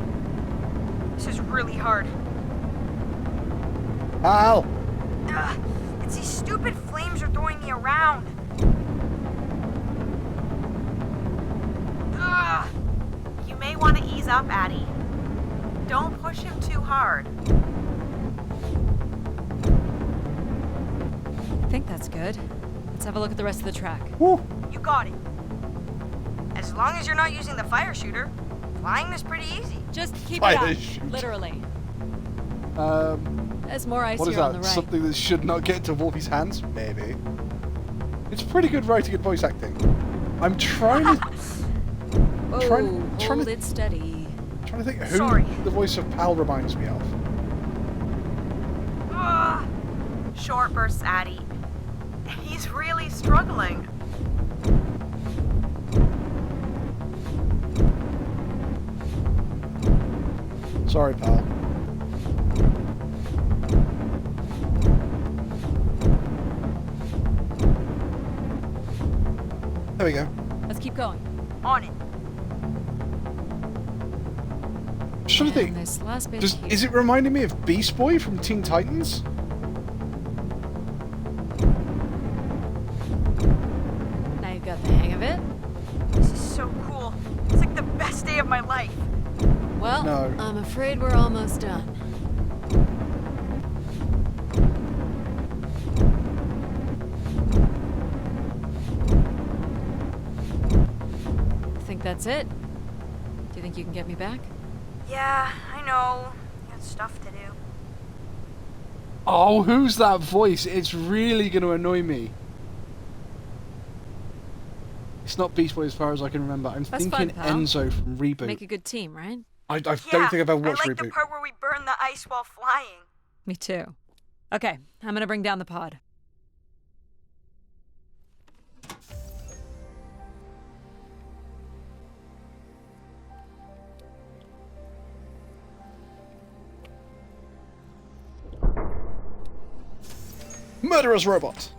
This is really hard. Pal! Ugh, it's these stupid flames are throwing me around. Ugh. You may want to ease up, Addie. Don't push him too hard. I think that's good. Let's have a look at the rest of the track. Woo! You got it. As long as you're not using the fire shooter, flying is pretty easy. Just keep Fire it up. shoot. Literally. Um, There's more ice what is here on the that? right. Something that should not get into Wolfie's hands? Maybe. It's pretty good writing and voice acting. I'm trying to Whoa, trying to- hold it steady. think who Sorry. the voice of Pal reminds me of. Ugh. Short bursts, Addie. He's really struggling. Sorry, Pal. There we go. Let's keep going. On it. Just trying to think. And this last bit Does, here. is it reminding me of Beast Boy from Teen Titans? Now you've got the hang of it. This is so cool. It's like the best day of my life. Well, No. I'm afraid we're almost done. that's it? Do you think you can get me back? Yeah, I know. You got stuff to do. Oh, who's that voice? It's really going to annoy me. It's not Beast Boy as far as I can remember. I'm That's thinking fun, pal. Enzo from Reboot. Make a good team, right? I don't Yeah, think I've ever watched I like Reboot. the part where we burn the ice while flying. Me too. Okay, I'm gonna bring down the pod. Murderous robot.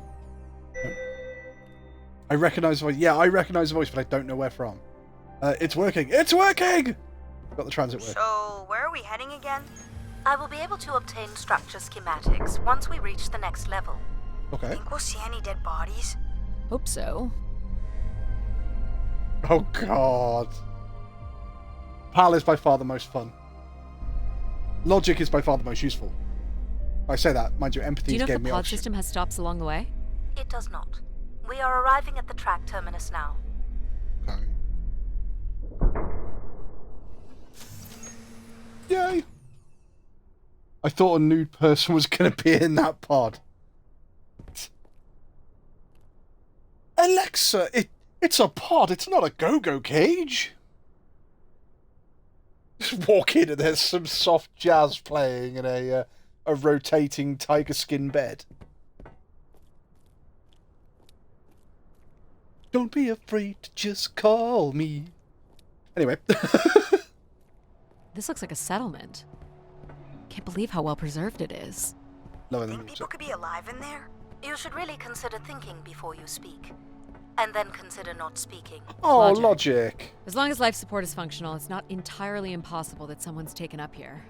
I recognise the voice. Yeah, I recognise the voice, but I don't know where from. It's working. It's working! Got the transit work. So, where are we heading again? I will be able to obtain structure schematics once we reach the next level. Okay. Think we'll see any dead bodies? Hope so. Oh, God. PAL is by far the most fun. Logic is by far the most useful. I say that, mind you, empathy Do you know if gave the me pod option. system has stops along the way? It does not. We are arriving at the track terminus now. Okay. Yay! I thought a nude person was going to be in that pod. Alexa, it's a pod, it's not a go-go cage. Just walk in and there's some soft jazz playing in a rotating tiger skin bed. Don't be afraid to just call me. Anyway. This looks like a settlement. Can't believe how well preserved it is. Lower than Think people could be alive in there? You should really consider thinking before you speak. And then consider not speaking. Oh, Logic. logic. As long as life support is functional, it's not entirely impossible that someone's taken up here.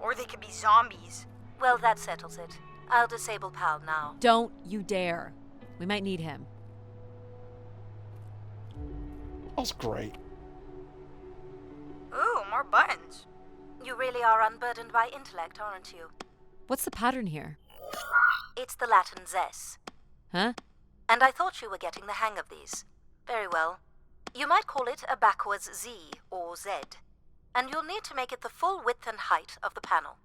Or they could be zombies. Well, that settles it. I'll disable PAL now. Don't you dare. We might need him. That's great. Ooh, more buttons. You really are unburdened by intellect, aren't you? What's the pattern here? It's the Latin zes. Huh? And I thought you were getting the hang of these. Very well. You might call it a backwards Z or Z. And you'll need to make it the full width and height of the panel.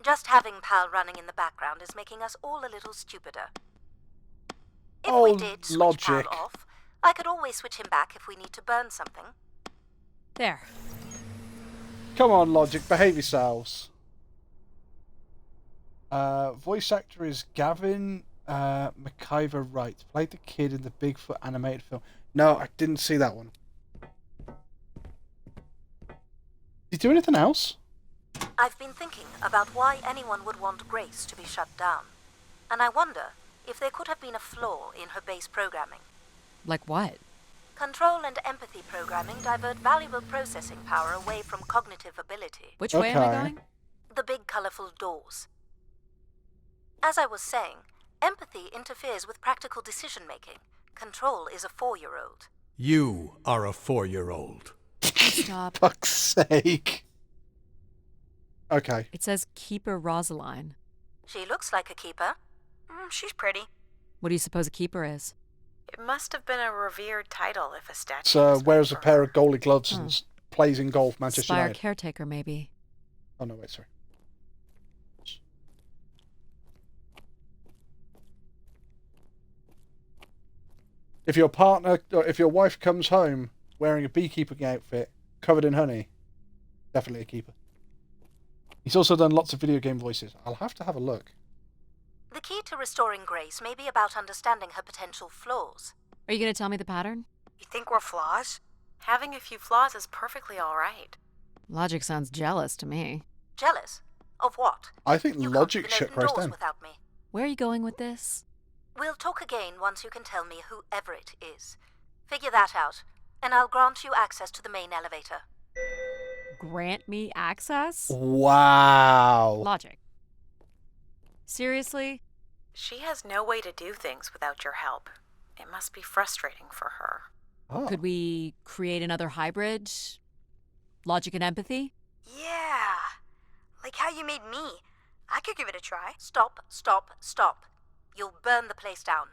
Just having PAL running in the background is making us all a little stupider. If we did switch logic. PAL off, I could always switch him back if we need to burn something. There. Come on, logic, behave yourselves. Voice actor is Gavin McIver Wright. Played the kid in the Bigfoot animated film. No, I didn't see that one. Did he do anything else? I've been thinking about why anyone would want Grace to be shut down. And I wonder if there could have been a flaw in her base programming. Like what? Control and empathy programming divert valuable processing power away from cognitive ability. Which way am I Okay. going? The big colorful doors. As I was saying, empathy interferes with practical decision-making. Control is a 4-year-old. You are a 4-year-old. Stop. Fuck's sake. Okay. It says Keeper Rosaline. She looks like a keeper. She's pretty. What do you suppose a keeper is? It must have been a revered title if a statue So was made wears a for pair her. of goalie gloves and plays in golf, Manchester Spire United. caretaker, maybe. Oh no, wait, sorry. If your partner, or if your wife comes home wearing a beekeeping outfit covered in honey, definitely a keeper. He's also done lots of video game voices. I'll have to have a look. The key to restoring Grace may be about understanding her potential flaws. Are you going to tell me the pattern? You think we're flaws? Having a few flaws is perfectly all right. Logic sounds jealous to me. Jealous? Of what? I think You logic can't shut even Grace open doors down. without me. Where are you going with this? We'll talk again once you can tell me who Everett is. Figure that out, and I'll grant you access to the main elevator. Grant me access? Wow. Logic. Seriously? She has no way to do things without your help. It must be frustrating for her. Oh. Could we create another hybrid? Logic and empathy? Yeah. Like how you made me. I could give it a try. Stop, stop, stop. You'll burn the place down.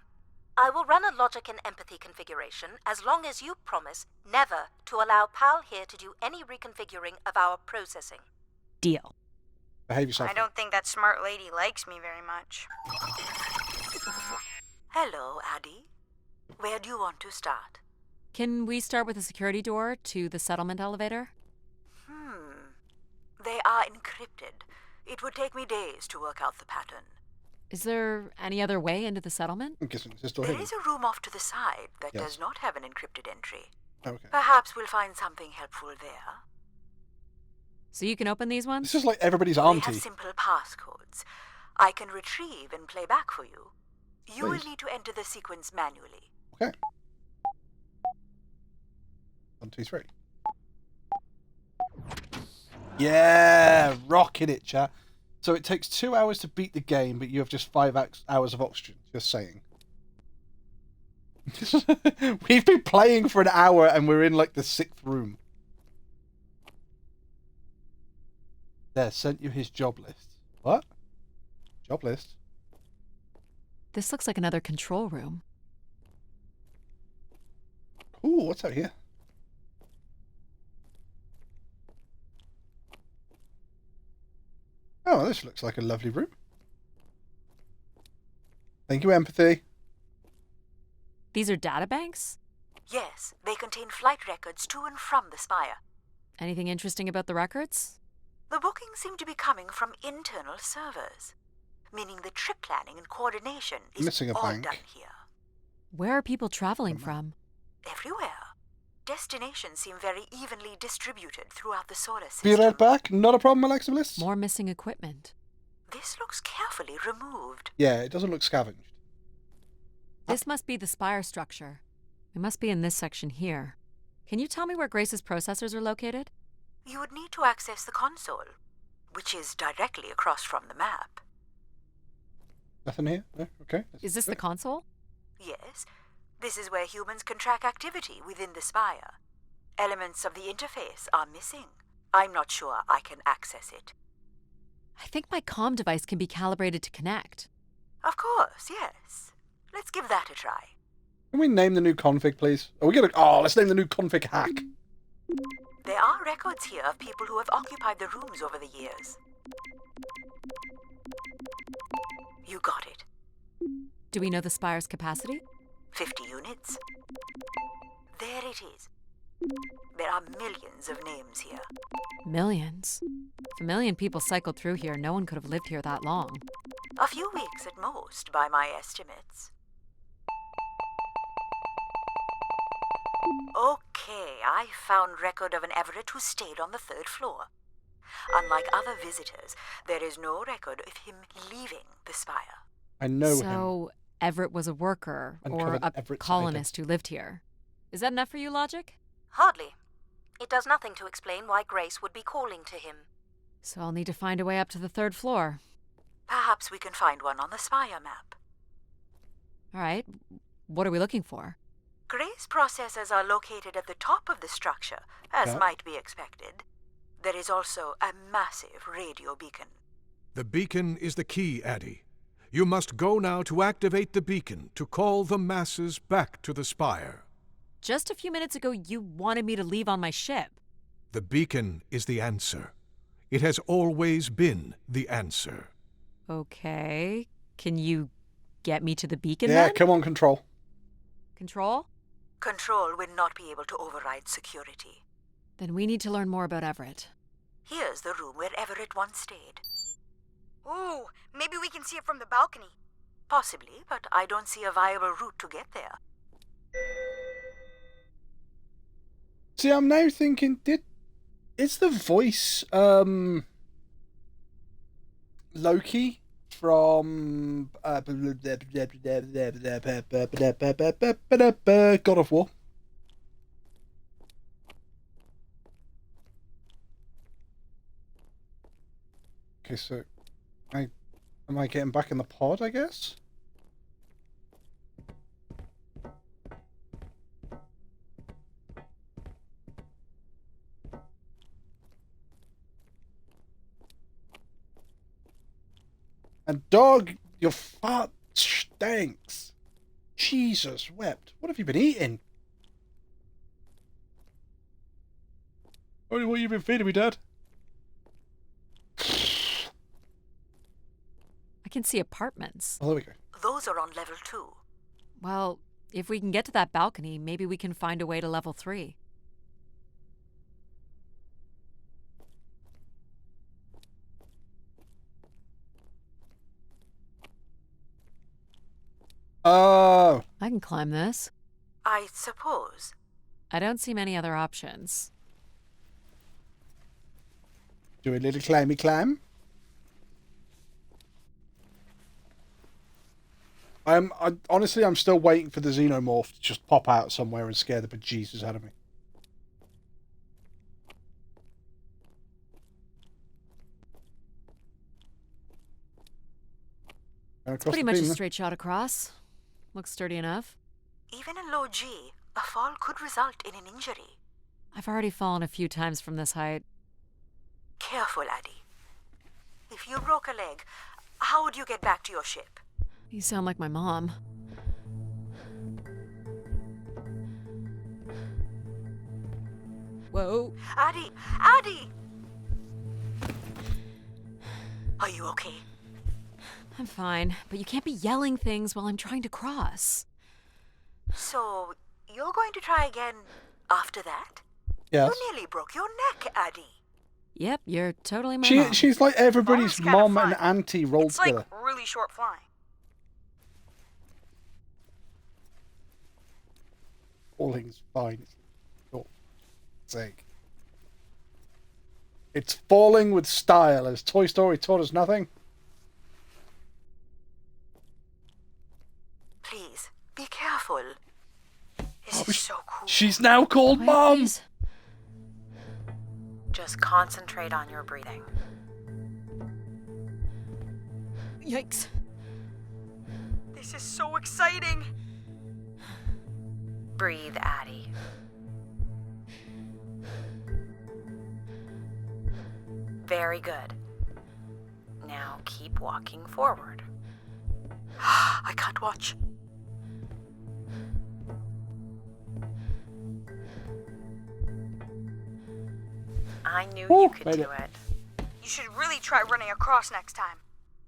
I will run a logic and empathy configuration as long as you promise never to allow Pal here to do any reconfiguring of our processing. Deal. Behave yourself. I don't think that smart lady likes me very much. Hello, Addie. Where do you want to start? Can we start with the security door to the settlement elevator? They are encrypted. It would take me days to work out the pattern. Is there any other way into the settlement? I'm guessing it's just door There hidden. is a room off to the side that Yes. does not have an encrypted entry. Okay. Perhaps we'll find something helpful there. So you can open these ones? This is like everybody's They auntie. have simple passcodes. I can retrieve and play back for you. You will Please. need to enter the sequence manually. Okay. 1, 2, 3. Yeah, rocking it, chat. So it takes 2 hours to beat the game, but you have just 5 hours of oxygen. Just saying. We've been playing for an hour and we're in like the 6th room. There, sent you his job list. What? Job list? This looks like another control room. Ooh, what's out here? Oh, this looks like a lovely room. Thank you, empathy. These are data banks? Yes, they contain flight records to and from the Spire. Anything interesting about the records? The bookings seem to be coming from internal servers, meaning the trip planning and coordination is Missing a all bank. done here. Where are people traveling from? Everywhere. Destinations seem very evenly distributed throughout the solar Be system. right back. Not a problem, Alexa Bliss. More missing equipment. This looks carefully removed. Yeah, it doesn't look scavenged. This must be the Spire structure. We must be in this section here. Can you tell me where Grace's processors are located? You would need to access the console, which is directly across from the map. Nothing here? No? Okay. Is this the console? Yes, this is where humans can track activity within the Spire. Elements of the interface are missing. I'm not sure I can access it. I think my comm device can be calibrated to connect. Of course, yes. Let's give that a try. Can we name the new config, please? Are we gonna? Oh, let's name the new config hack. There are records here of people who have occupied the rooms over the years. You got it. Do we know the Spire's capacity? 50 units. There it is. There are millions of names here. Millions. If a million people cycled through here, no one could have lived here that long. A few weeks at most, by my estimates. Okay, I found record of an Everett who stayed on the 3rd floor. Unlike other visitors, there is no record of him leaving the Spire. I know him. So, Everett was a worker, or Uncovered a Everett colonist who lived here. Is that enough for you, Logic? Hardly. It does nothing to explain why Grace would be calling to him. So I'll need to find a way up to the 3rd floor. Perhaps we can find one on the Spire map. All right. What are we looking for? Grace processors are located at the top of the structure, as Yeah. might be expected. There is also a massive radio beacon. The beacon is the key, Addie. You must go now to activate the beacon to call the masses back to the Spire. Just a few minutes ago, you wanted me to leave on my ship. The beacon is the answer. It has always been the answer. Okay. Can you get me to the beacon Yeah, then? come on, control. Control? Control will not be able to override security. Then we need to learn more about Everett. Here's the room where Everett once stayed. Ooh, maybe we can see it from the balcony. Possibly, but I don't see a viable route to get there. See, I'm now thinking, is the voice Loki from God of War? Okay, so am I getting back in the pod, I guess? And dog, your fart stinks. Jesus wept. What have you been eating? Only what you've been feeding me, Dad. I can see apartments. Oh, there we go. Those are on level 2. Well, if we can get to that balcony, maybe we can find a way to level 3. Oh. I can climb this. I suppose. I don't see many other options. Do a little climby climb. Honestly, I'm still waiting for the xenomorph to just pop out somewhere and scare the bejesus out of me. It's pretty much a straight shot across. Looks sturdy enough. Even in low G, a fall could result in an injury. I've already fallen a few times from this height. Careful, Addie. If you broke a leg, how would you get back to your ship? You sound like my mom. Whoa. Addie! Addie! Are you okay? I'm fine, but you can't be yelling things while I'm trying to cross. So, you're going to try again after that? Yes. You nearly broke your neck, Addie. Yep, you're totally my mom. She's like everybody's Flying's kinda mom fun. and auntie rolled It's like together. really short flying. Falling's fine. For sake. It's falling with style. Has Toy Story taught us nothing? Please, be careful. This is so cool. She's now called Quiet, Mom! please. Just concentrate on your breathing. Yikes. This is so exciting. Breathe, Addie. Very good. Now keep walking forward. I can't watch. I knew Woo, you could made do it. it. You should really try running across next time.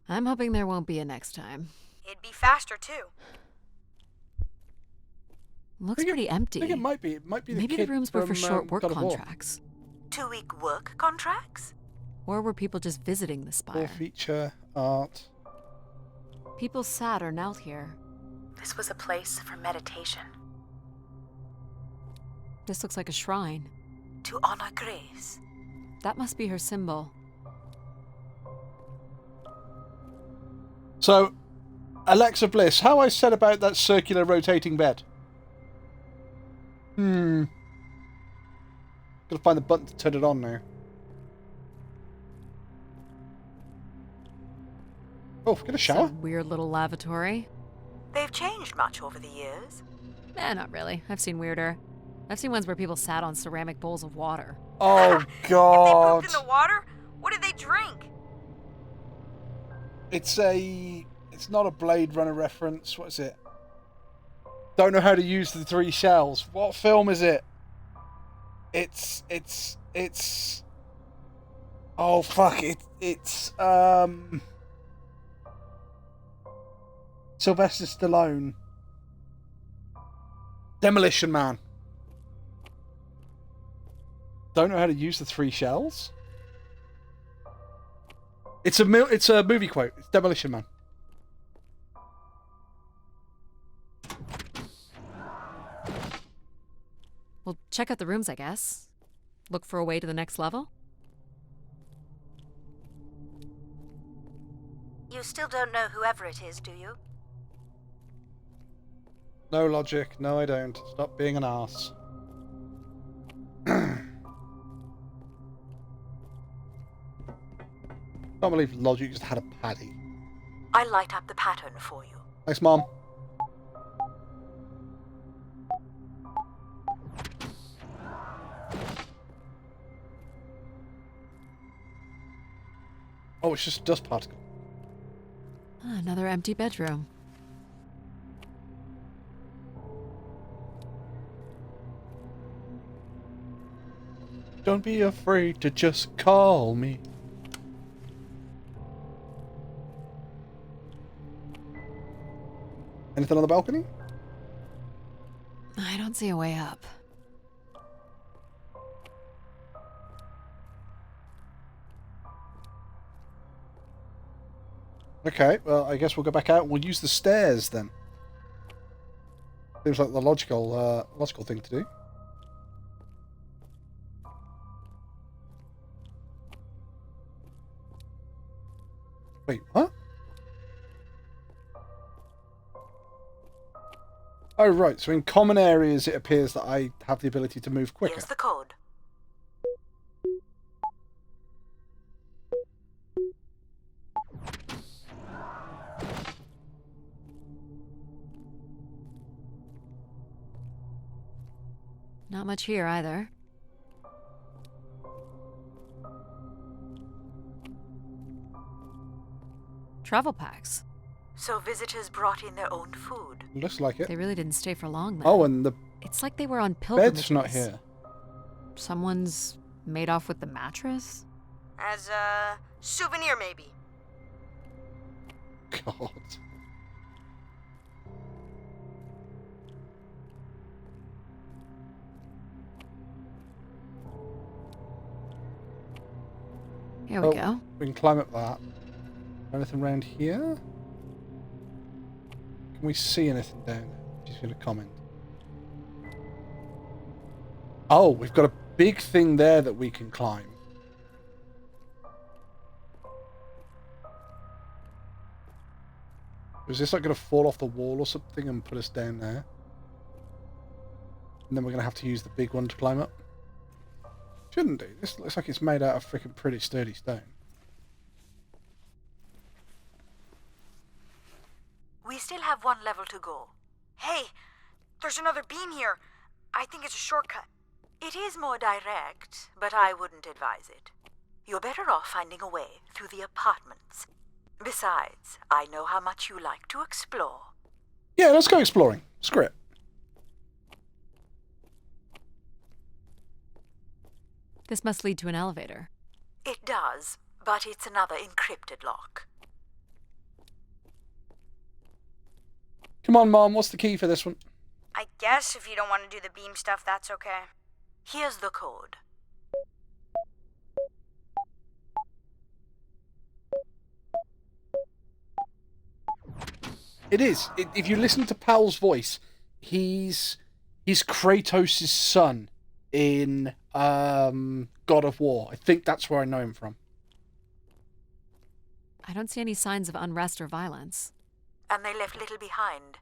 I'm hoping there won't be a next time. It'd be faster too. Looks pretty empty. I think it might be. It might be the Maybe kid the rooms were for from, short work God of War. contracts. 2-week work contracts? Or were people just visiting the Full spire? feature, art. People sat or knelt here. This was a place for meditation. This looks like a shrine. To honor Grace. That must be her symbol. So, Alexa Bliss, how I said about that circular rotating bed? Gotta find the button to turn it on now. Oh, get a It's shower? weird little lavatory. They've changed much over the years. Not really. I've seen weirder. I've seen ones where people sat on ceramic bowls of water. Oh, If they God. pooped in the water, what did they drink? It's not a Blade Runner reference. What is it? Don't know how to use the 3 shells. What film is it? It's oh fuck it. It's Sylvester Stallone. Demolition Man. Don't know how to use the 3 shells? It's a movie quote. It's Demolition Man. Well, check out the rooms, I guess. Look for a way to the next level? You still don't know whoever it is, do you? No logic. No, I don't. Stop being an arse. Can't believe Logic just had a paddy. I'll light up the pattern for you. Thanks, Mom. Oh, it's just a dust particle. Another empty bedroom. Don't be afraid to just call me. Anything on the balcony? I don't see a way up. Okay, well, I guess we'll go back out and we'll use the stairs then. Seems like the logical thing to do. Wait, what? Oh, right, so in common areas it appears that I have the ability to move quicker. Here's the code. Not much here either. Travel packs. So visitors brought in their own food. Looks like it. They really didn't stay for long then. Oh, and the It's like they were on pilgrimages. bed's not here. Someone's made off with the mattress? As a souvenir, maybe. God. Here we Oh, go. We can climb up that. Anything around here? Can we see anything down there? She's going to comment. Oh, we've got a big thing there that we can climb. Is this like going to fall off the wall or something and put us down there? And then we're going to have to use the big one to climb up? Shouldn't do. This looks like it's made out of freaking pretty sturdy stone. We still have one level to go. Hey, there's another beam here. I think it's a shortcut. It is more direct, but I wouldn't advise it. You're better off finding a way through the apartments. Besides, I know how much you like to explore. Yeah, let's go exploring. Screw it. This must lead to an elevator. It does, but it's another encrypted lock. Come on, Mom, what's the key for this one? I guess if you don't want to do the beam stuff, that's okay. Here's the code. It is. If you listen to Pal's voice, he's Kratos' son in God of War. I think that's where I know him from. I don't see any signs of unrest or violence. And they left little behind.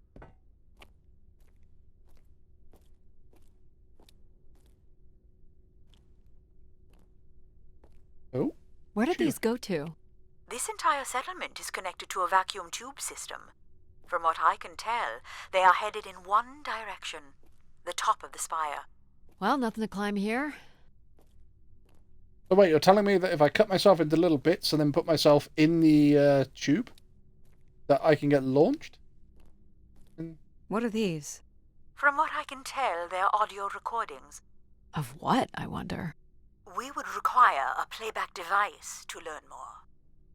Oh? Where did these go to? This entire settlement is connected to a vacuum tube system. From what I can tell, they are headed in one direction. The top of the spire. Well, nothing to climb here. So wait, you're telling me that if I cut myself into little bits and then put myself in the tube, that I can get launched? What are these? From what I can tell, they're audio recordings. Of what, I wonder? We would require a playback device to learn more.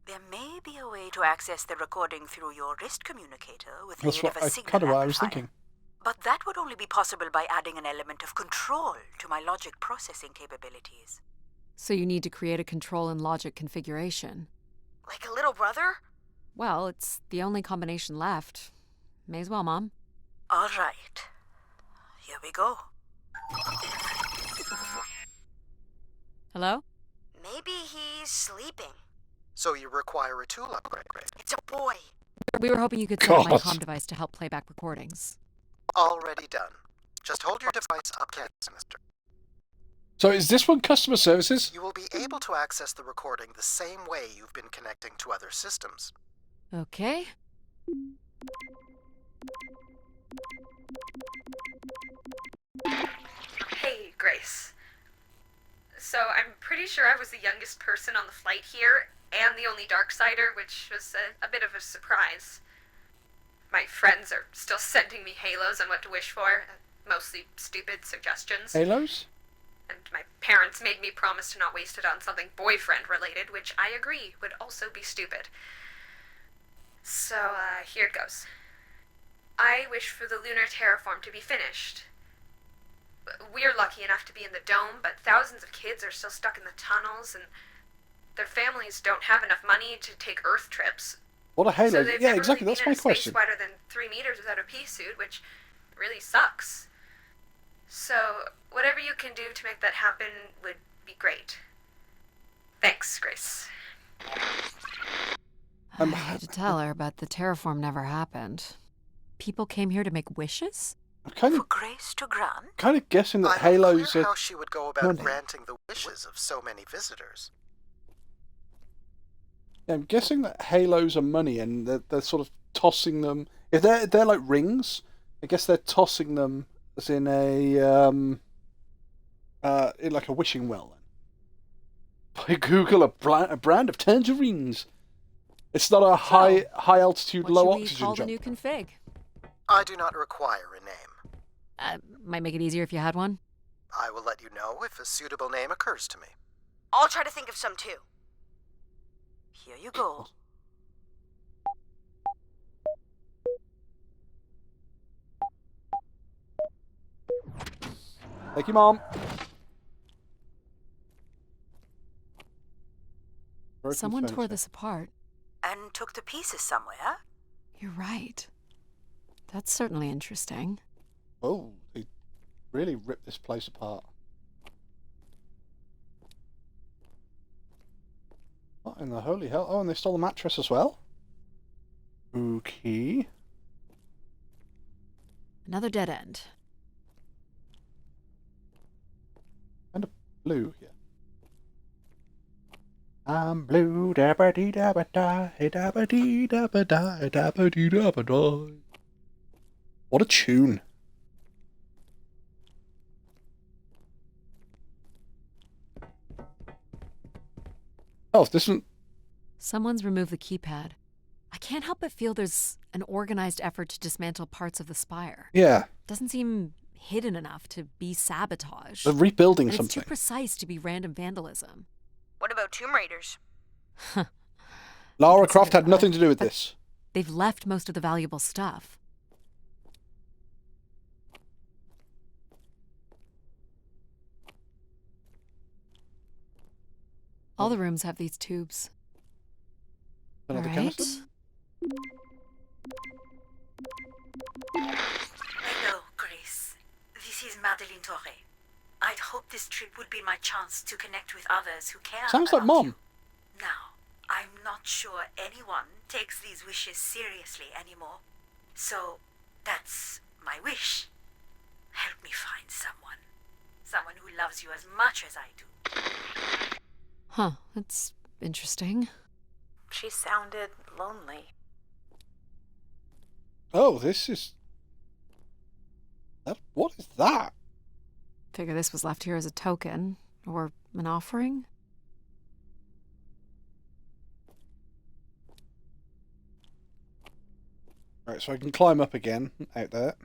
There may be a way to access the recording through your wrist communicator with the That's aid what of a I signal kind of what I was amplifier. thinking. But that would only be possible by adding an element of control to my logic processing capabilities. So you need to create a control and logic configuration. Like a little brother? Well, it's the only combination left. May as well, Mom. All right. Here we go. Hello? Maybe he's sleeping. So you require a tool upgrade. It's a boy. We were hoping you could set up my God. comm device to help playback recordings. Already done. Just hold your device up, Sinister. So is this one customer services? You will be able to access the recording the same way you've been connecting to other systems. Okay. Hey, Grace. So I'm pretty sure I was the youngest person on the flight here, and the only Darksider, which was a bit of a surprise. My friends are still sending me halos on what to wish for, mostly stupid suggestions. Halos? And my parents made me promise to not waste it on something boyfriend-related, which I agree would also be stupid. So, here it goes. I wish for the lunar terraform to be finished. We're lucky enough to be in the dome, but thousands of kids are still stuck in the tunnels, and their families don't have enough money to take Earth trips. What a Halo. So they've Yeah, never exactly. really That's been my in a question. space wider than 3 meters without a pea suit, which really sucks. So, whatever you can do to make that happen would be great. Thanks, Grace. I hate to tell her, but the terraform never happened. People came here to make wishes? I'm kind For of, grace to grant? kind of guessing that I'm Halo's unclear a... how she would go about money. granting the wishes of so many visitors. Yeah, I'm guessing that Halos are money, and they're sort of tossing them. If they're like rings, I guess they're tossing them as in in like a wishing well. By Google, a brand of tangerines. It's not a high altitude, What low should we oxygen call the jump. new config? I do not require a name. Might make it easier if you had one. I will let you know if a suitable name occurs to me. I'll try to think of some too. Here you go. Thank you, Mom. Broken Someone tore furniture. this apart. And took the pieces somewhere? You're right. That's certainly interesting. Oh, they really ripped this place apart. What in the holy hell? Oh, and they stole the mattress as well? Okay. Another dead end. And a blue here. I'm blue, dabba dee dabba die, dabba dee dabba die, dabba dee dabba die. What a tune. Oh, this isn't... Someone's removed the keypad. I can't help but feel there's an organized effort to dismantle parts of the spire. Yeah, Doesn't seem hidden enough to be sabotage. they're rebuilding And it's too something. precise to be random vandalism. What about Tomb Raiders? Lara Croft consider had nothing that, to do with but- this. They've left most of the valuable stuff. All the rooms have these tubes. Another All canister? Hello, Grace. This is Madeline Torre. I'd hoped this trip would be my chance to connect with others who care Sounds like about Mom. you. Now, I'm not sure anyone takes these wishes seriously anymore. So, that's my wish. Help me find someone. Someone who loves you as much as I do. Huh, that's interesting. She sounded lonely. Oh, this is... What is that? Figure this was left here as a token, or an offering? Right, so I can climb up again, out there.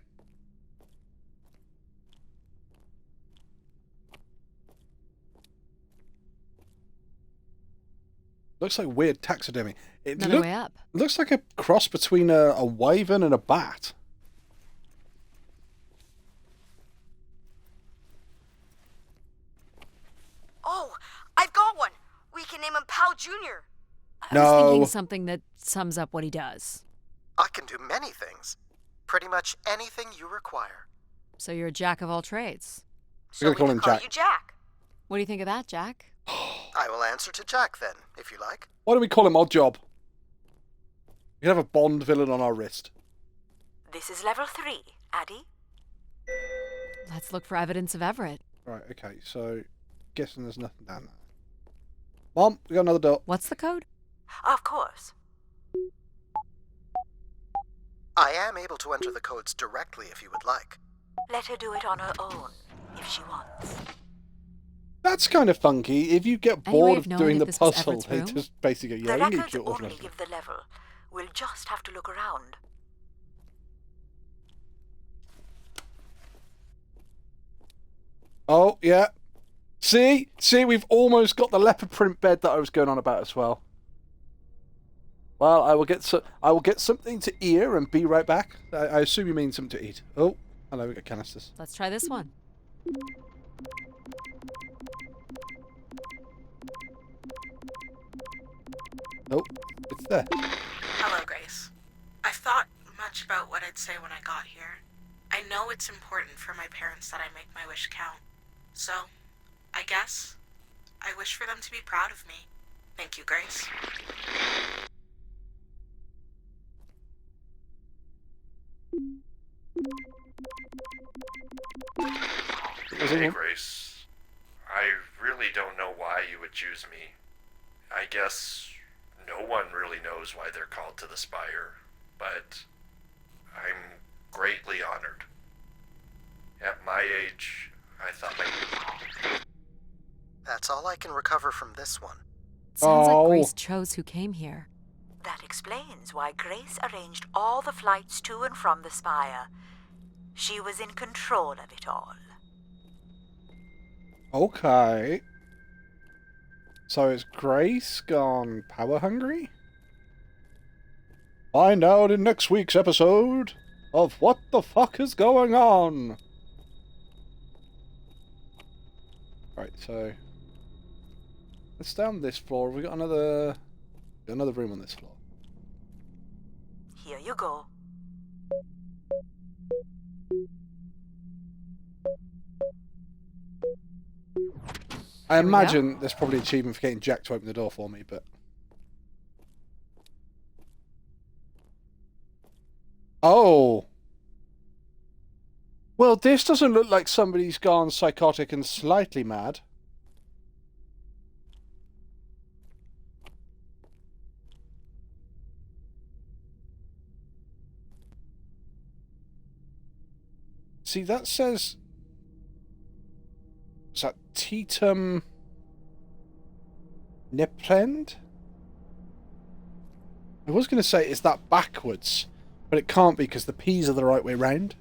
Looks like weird taxidermy. It Another way up. looks like a cross between a wyvern and a bat. Oh, I've got one. We can name him Pal Jr. I was thinking No. something that sums up what he does. I can do many things. Pretty much anything you require. So you're a jack of all trades. We're gonna call can him call Jack. you Jack. What do you think of that, Jack? I will answer to Jack then, if you like. Why don't we call him Oddjob? We can have a Bond villain on our wrist. This is level 3, Addie. Let's look for evidence of Everett. Right, okay, so guessing there's nothing down there. Mom, we got another door. What's the code? Of course. I am able to enter the codes directly if you would like. Let her do it on her own, if she wants. That's kind of funky. If you get Any way bored of of knowing doing if the this was puzzle, Everett's they room? just basically go, yeah, The you need records to do it only automatically. give the level. We'll just have to look around. Oh, yeah. See, we've almost got the leopard print bed that I was going on about as well. Well, I will get something to eat and be right back. I assume you mean something to eat. Oh, hello, we got canisters. Let's try this one. Oh, it's there. Hello, Grace. I've thought much about what I'd say when I got here. I know it's important for my parents that I make my wish count. So, I guess I wish for them to be proud of me. Thank you, Grace. Hey, Grace. I really don't know why you would choose me. I guess no one really knows why they're called to the Spire, but I'm greatly honored. At my age, I thought That's all I can recover from this one. Sounds like Grace chose who came here. That explains why Grace arranged all the flights to and from the Spire. She was in control of it all. Okay. So is Grace gone power hungry? Find out in next week's episode of What the Fuck is Going On. Right, so let's stay on this floor. We got another room on this floor. Here you go. I imagine there's probably an achievement for getting Jack to open the door for me, but... Oh! Well, this doesn't look like somebody's gone psychotic and slightly mad. See, that says... Is that Titum Neprend? I was going to say, is that backwards? But it can't be, because the P's are the right way round.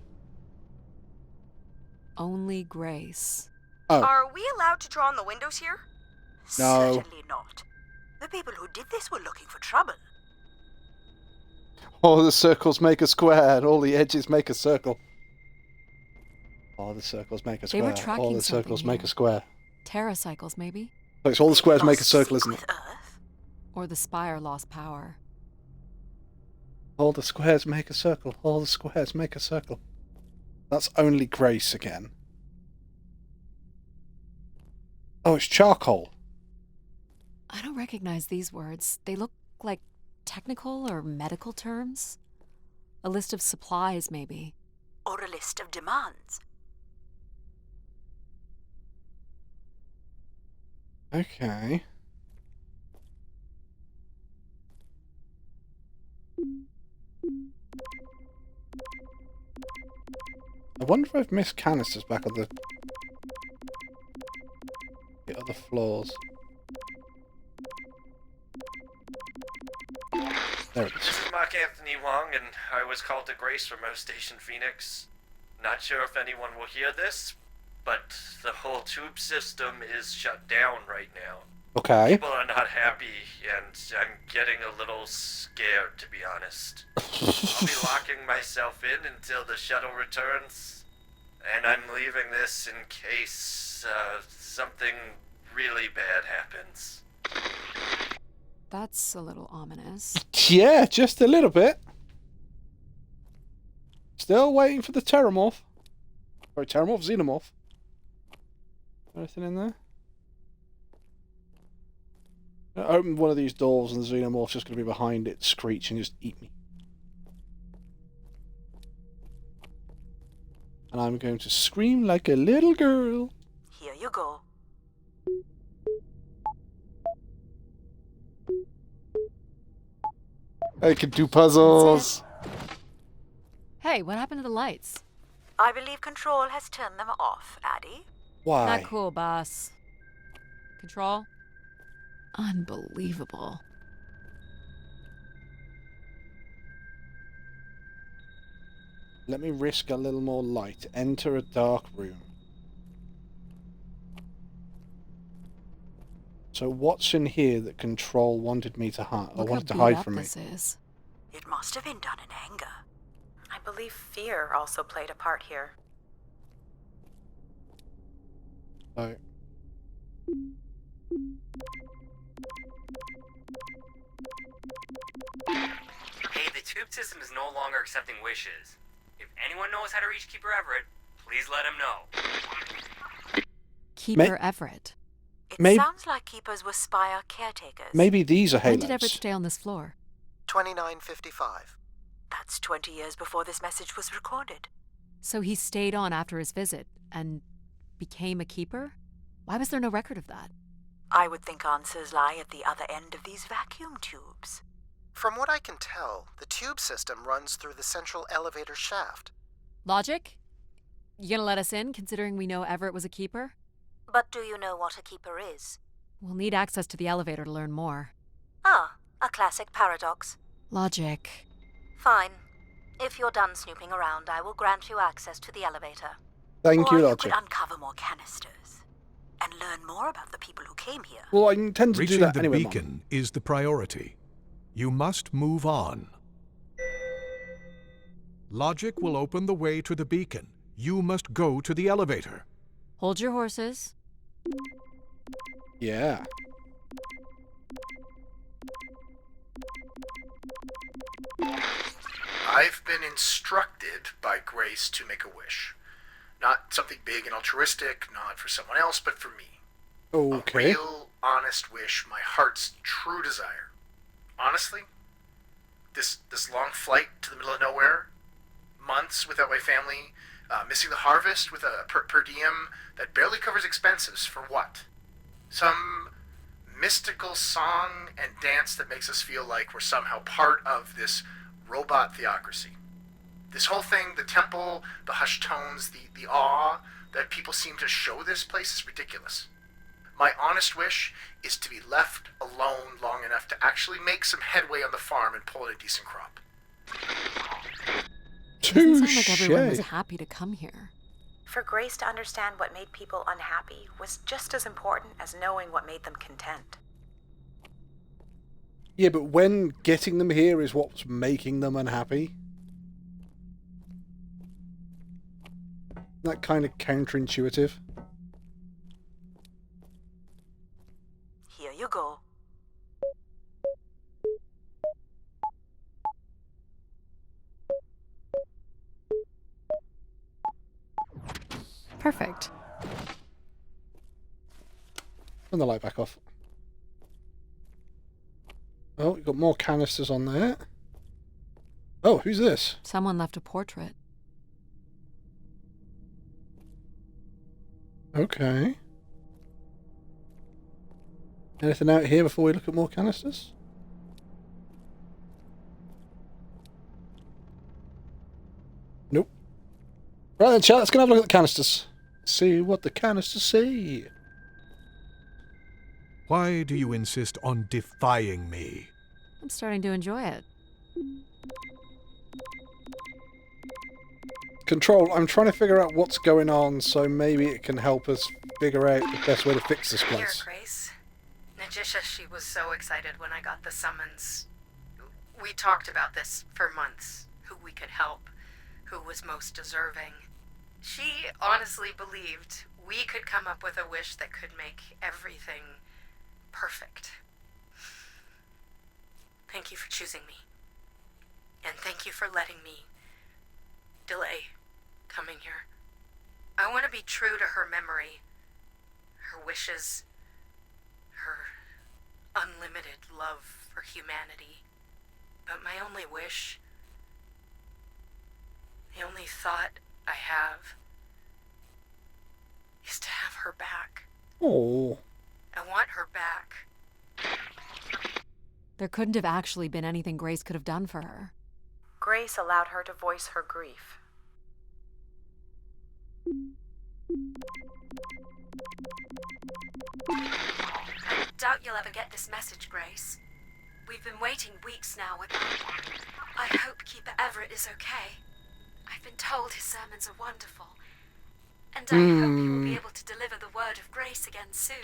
Only Grace. Oh. Are we allowed to draw on the windows here? No. Certainly not. The people who did this were looking for trouble. All the circles make a square, and all the edges make a circle. All the circles make a They were square. tracking All the circles something make here. a square. Terracycles, maybe? So it's all the squares make a circle, isn't it? Or the Spire lost power. All the squares make a circle. All the squares make a circle. That's only Grace again. Oh, it's charcoal. I don't recognize these words. They look like technical or medical terms. A list of supplies, maybe. Or a list of demands. Okay. I wonder if I've missed canisters back on the other floors. There it is. This is Mark Anthony Wong, and I was called to Grace from Earth Station Phoenix. Not sure if anyone will hear this, but the whole tube system is shut down right now. Okay. People are not happy, and I'm getting a little scared, to be honest. I'll be locking myself in until the shuttle returns, and I'm leaving this in case something really bad happens. That's a little ominous. Yeah, just a little bit. Still waiting for the Terramorph. Sorry, Terramorph, Xenomorph. Anything in there? I open one of these doors and the Xenomorph's just going to be behind it, screech, and just eat me. And I'm going to scream like a little girl. Here you go. I can do puzzles. Hey, what happened to the lights? I believe Control has turned them off, Addie. Why? Not cool, boss. Control? Unbelievable. Let me risk a little more light. Enter a dark room. So what's in here that Control wanted me to hide? Or Look how wanted to beat hide up from me? this is. It must have been done in anger. I believe fear also played a part here. So, Hey, the tube system is no longer accepting wishes. If anyone knows how to reach Keeper Everett, please let him know. Keeper Everett. It Maybe- sounds like keepers were Spire caretakers. maybe these are When halos. did Everett stay on this floor? 2955. That's 20 years before this message was recorded. So he stayed on after his visit and became a keeper? Why was there no record of that? I would think answers lie at the other end of these vacuum tubes. From what I can tell, the tube system runs through the central elevator shaft. Logic? You gonna let us in, considering we know Everett was a keeper? But do you know what a keeper is? We'll need access to the elevator to learn more. Ah, a classic paradox. Logic. Fine. If you're done snooping around, I will grant you access to the elevator. Thank Or you, you Logic. could uncover more canisters and learn more about the people who came here. Well, I intend to do Reaching that the anyway, Mom. beacon is the priority. You must move on. Logic will open the way to the beacon. You must go to the elevator. Hold your horses. Yeah. I've been instructed by Grace to make a wish. Not something big and altruistic, not for someone else, but for me. Okay. A real, honest wish, my heart's true desire. Honestly, this long flight to the middle of nowhere, months without my family, missing the harvest with a per diem that barely covers expenses, for what? Some mystical song and dance that makes us feel like we're somehow part of this robot theocracy. This whole thing, the temple, the hushed tones, the awe that people seem to show this place is ridiculous. My honest wish is to be left alone long enough to actually make some headway on the farm and pull in a decent crop. It doesn't sound like everyone was happy to come here. For Grace to understand what made people unhappy was just as important as knowing what made them content. Yeah, but when getting them here is what's making them unhappy. That kind of counterintuitive. Here you go. Perfect. Turn the light back off. Oh, we've got more canisters on there. Oh, who's this? Someone left a portrait. Okay. Anything out here before we look at more canisters? Nope. Right then, chat, let's go have a look at the canisters. See what the canisters say. Why do you insist on defying me? I'm starting to enjoy it. Control, I'm trying to figure out what's going on, so maybe it can help us figure out the best way to fix this Here, place. Grace. Najisha, she was so excited when I got the summons. We talked about this for months. Who we could help. Who was most deserving. She honestly believed we could come up with a wish that could make everything perfect. Thank you for choosing me. And thank you for letting me delay coming here. I want to be true to her memory, her wishes, her unlimited love for humanity. But my only wish, the only thought I have, is to have her back. Oh. I want her back. There couldn't have actually been anything Grace could have done for her. Grace allowed her to voice her grief. I doubt you'll ever get this message, Grace. We've been waiting weeks now with... I hope Keeper Everett is okay. I've been told his sermons are wonderful. And I hope you will be able to deliver the word of grace again soon.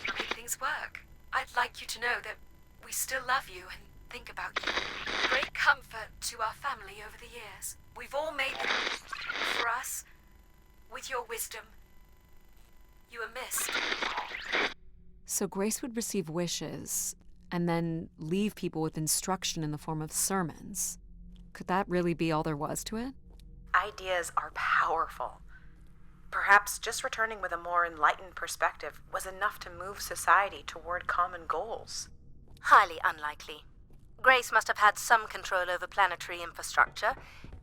Make things work. I'd like you to know that we still love you and think about you. Great comfort to our family over the years. We've all made them for us. With your wisdom, you are missed. So Grace would receive wishes and then leave people with instruction in the form of sermons. Could that really be all there was to it? Ideas are powerful. Perhaps just returning with a more enlightened perspective was enough to move society toward common goals. Highly unlikely. Grace must have had some control over planetary infrastructure,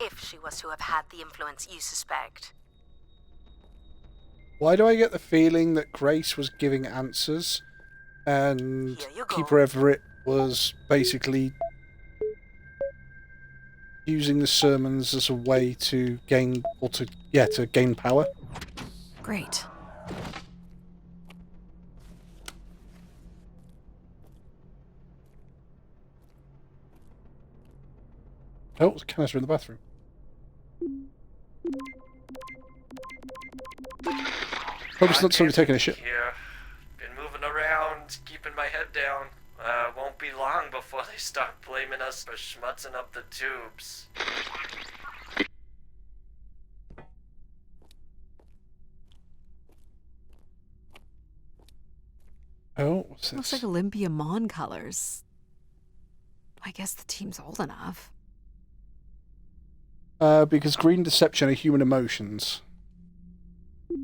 if she was to have had the influence you suspect. Why do I get the feeling that Grace was giving answers and Keeper Everett was basically using the sermons as a way to gain, or to gain power? Great. Oh, there's a canister in the bathroom. Hope it's not somebody taking a shit. Yeah, been moving around, keeping my head down. Won't be long before they start blaming us for schmutzing up the tubes. Oh, what's this? Looks like Olympia Mon colors. I guess the team's old enough. Because green deception are human emotions.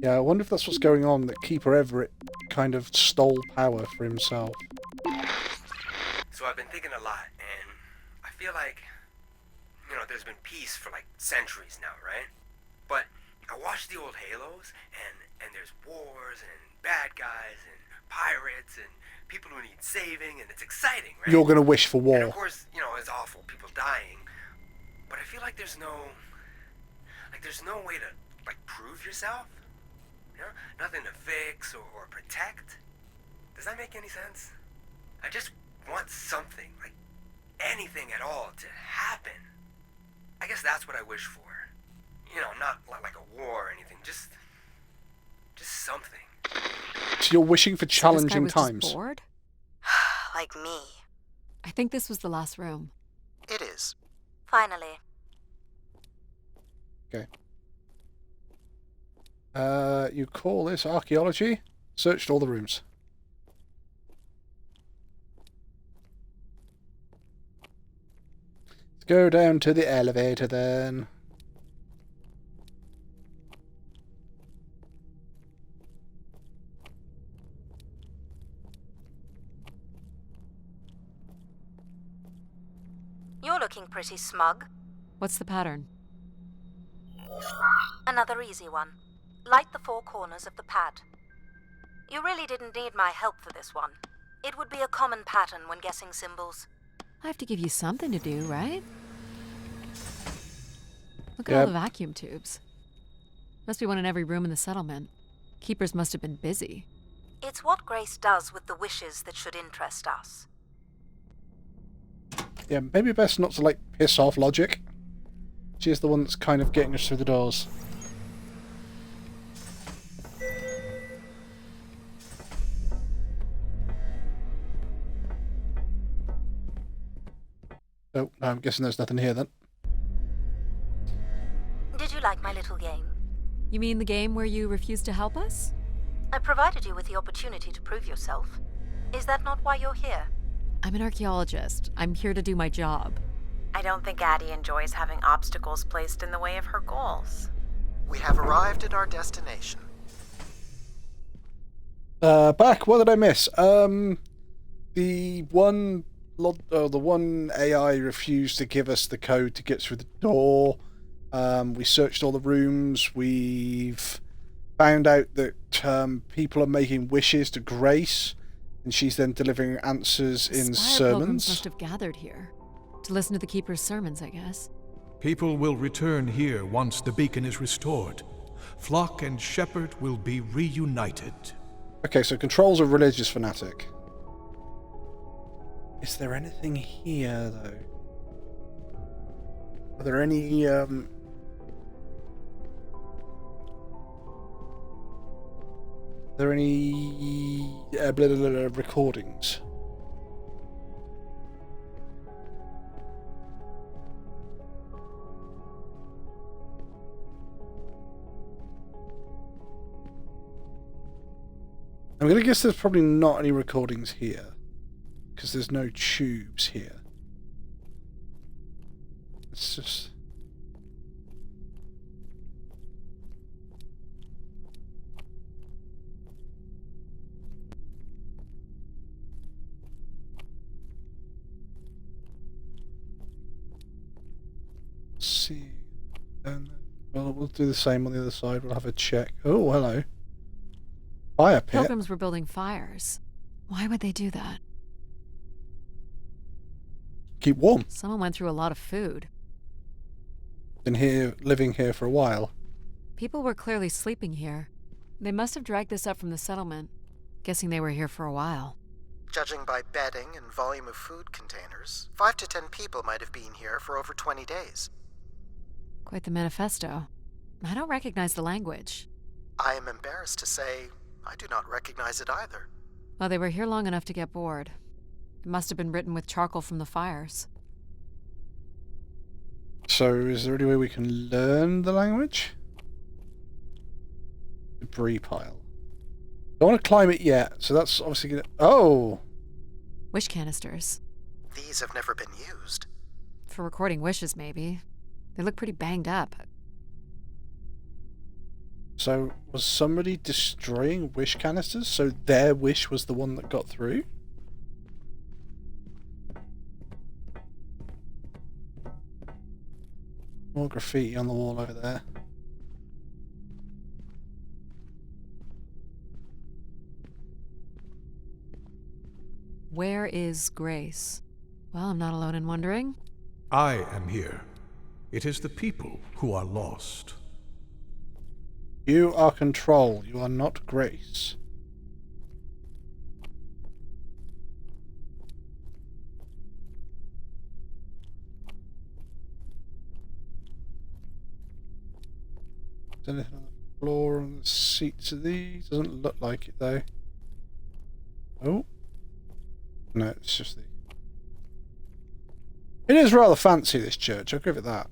Yeah, I wonder if that's what's going on, that Keeper Everett kind of stole power for himself. So I've been thinking a lot, and I feel like, there's been peace for like centuries now, right? But I watch the old Halos, and there's wars, and bad guys, and pirates, and people who need saving, and it's exciting, right? You're gonna wish for war. And of course, it's awful, people dying. But I feel like there's no way to, prove yourself. Nothing to fix or protect. Does that make any sense? I just want something, anything at all to happen. I guess that's what I wish for. Not like a war or anything, just something. So you're wishing for challenging So this guy was times. just bored? Like me. I think this was the last room. It is. Finally. Okay. You call this archaeology? Searched all the rooms. Let's go down to the elevator then. You're looking pretty smug. What's the pattern? Another easy one. Light the four corners of the pad. You really didn't need my help for this one. It would be a common pattern when guessing symbols. I have to give you something to do, right? Look at all the vacuum tubes. Must be one in every room in the settlement. Keepers must have been busy. It's what Grace does with the wishes that should interest us. Yeah, maybe best not to, piss off Logic. She's the one that's kind of getting us through the doors. Oh, I'm guessing there's nothing here then. Did you like my little game? You mean the game where you refused to help us? I provided you with the opportunity to prove yourself. Is that not why you're here? I'm an archaeologist. I'm here to do my job. I don't think Addie enjoys having obstacles placed in the way of her goals. We have arrived at our destination. Back, what did I miss? The one AI refused to give us the code to get through the door. We searched all the rooms. We've found out that people are making wishes to Grace, and she's then delivering answers in Spire pilgrims sermons. must have gathered here to listen to the Keeper's sermons, I guess. People will return here once the beacon is restored. Flock and shepherd will be reunited. Okay, so controls a religious fanatic. Is there anything here, though? Are there any, there any recordings? I'm going to guess there's probably not any recordings here, because there's no tubes here. It's just... Let's see. And, well, we'll do the same on the other side. We'll have a check. Oh, hello. Fire pit. Pilgrims were building fires. Why would they do that? Keep warm. Someone went through a lot of food. Been here, living here for a while. People were clearly sleeping here. They must have dragged this up from the settlement. Guessing they were here for a while. Judging by bedding and volume of food containers, 5 to 10 people might have been here for over 20 days. Quite the manifesto. I don't recognize the language. I am embarrassed to say I do not recognize it either. Well, they were here long enough to get bored. It must have been written with charcoal from the fires. So, is there any way we can learn the language? Debris pile. Don't want to climb it yet, so that's obviously gonna... Oh! Wish canisters. These have never been used. For recording wishes, maybe. They look pretty banged up. So, was somebody destroying wish canisters? So their wish was the one that got through? More graffiti on the wall over there. Where is Grace? Well, I'm not alone in wondering. I am here. It is the people who are lost. You are Control. You are not Grace. Is there anything on the floor and the seats of these? Doesn't look like it though. Oh. No, it's just the... It is rather fancy, this church. I'll give it that.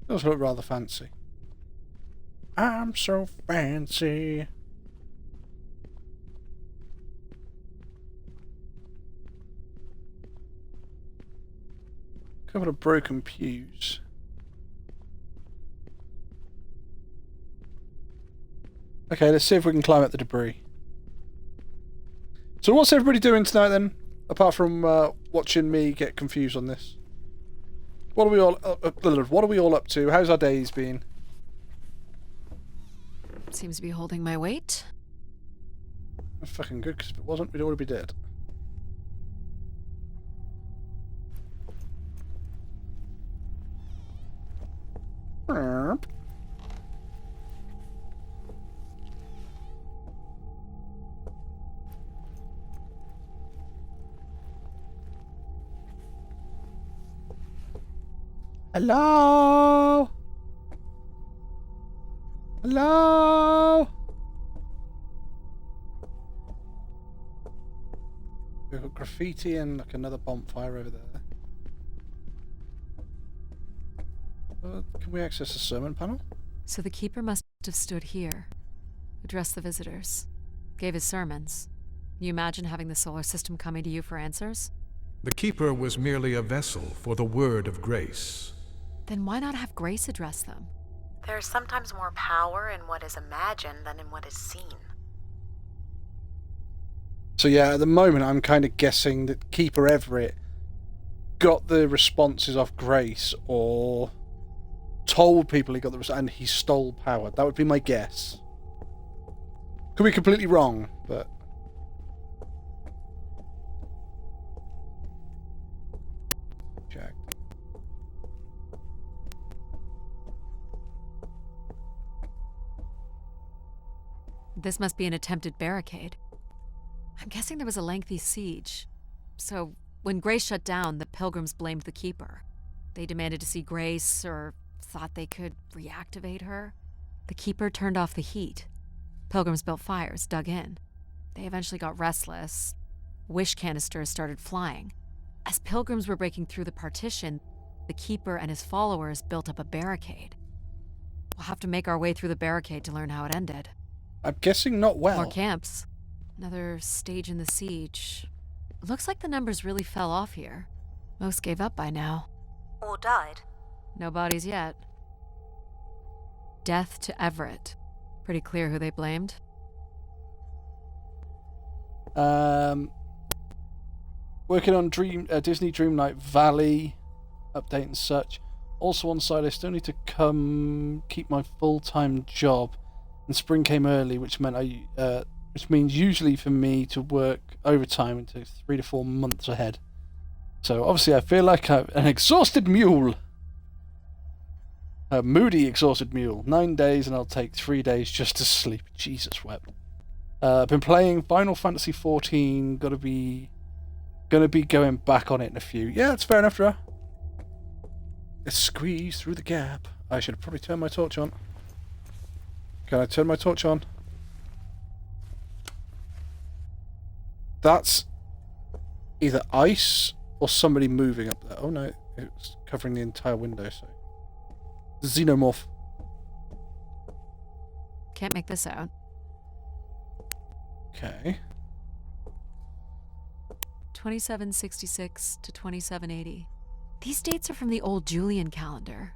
It does look rather fancy. I'm so fancy. Couple of broken pews. Okay, let's see if we can climb up the debris. So what's everybody doing tonight then? Apart from watching me get confused on this. What are we all up to? How's our days been? Seems to be holding my weight. That's fucking good, because if it wasn't, we'd already be dead. Hello? Hello? We've got graffiti and like another bonfire over there. Can we access the sermon panel? So the keeper must have stood here, addressed the visitors, gave his sermons. You imagine having the solar system coming to you for answers? The keeper was merely a vessel for the word of grace. Then why not have Grace address them? There's sometimes more power in what is imagined than in what is seen. So yeah, at the moment I'm kind of guessing that Keeper Everett got the responses off Grace, or told people he got the response and he stole power. That would be my guess. Could be completely wrong, but... Check. This must be an attempted barricade. I'm guessing there was a lengthy siege. So, when Grace shut down, the Pilgrims blamed the Keeper. They demanded to see Grace, or thought they could reactivate her. The Keeper turned off the heat. Pilgrims built fires, dug in. They eventually got restless. Wish canisters started flying. As Pilgrims were breaking through the partition, the Keeper and his followers built up a barricade. We'll have to make our way through the barricade to learn how it ended. I'm guessing not well. More camps. Another stage in the siege. Looks like the numbers really fell off here. Most gave up by now. Or died. No bodies yet. Death to Everett. Pretty clear who they blamed. Working on Disney Dreamlight Valley update and such. Also on side, I still need to keep my full-time job. And spring came early, which means usually for me to work overtime into 3 to 4 months ahead. So obviously I feel like I'm an exhausted mule. A moody, exhausted mule. 9 days and I'll take 3 days just to sleep. Jesus wept. I've been playing Final Fantasy XIV. Gonna be going back on it in a few. Yeah, that's fair enough, Dra. Let's squeeze through the gap. I should probably turn my torch on. Can I turn my torch on? That's either ice or somebody moving up there. Oh no, it's covering the entire window, so... Xenomorph. Can't make this out. Okay. 2766 to 2780. These dates are from the old Julian calendar,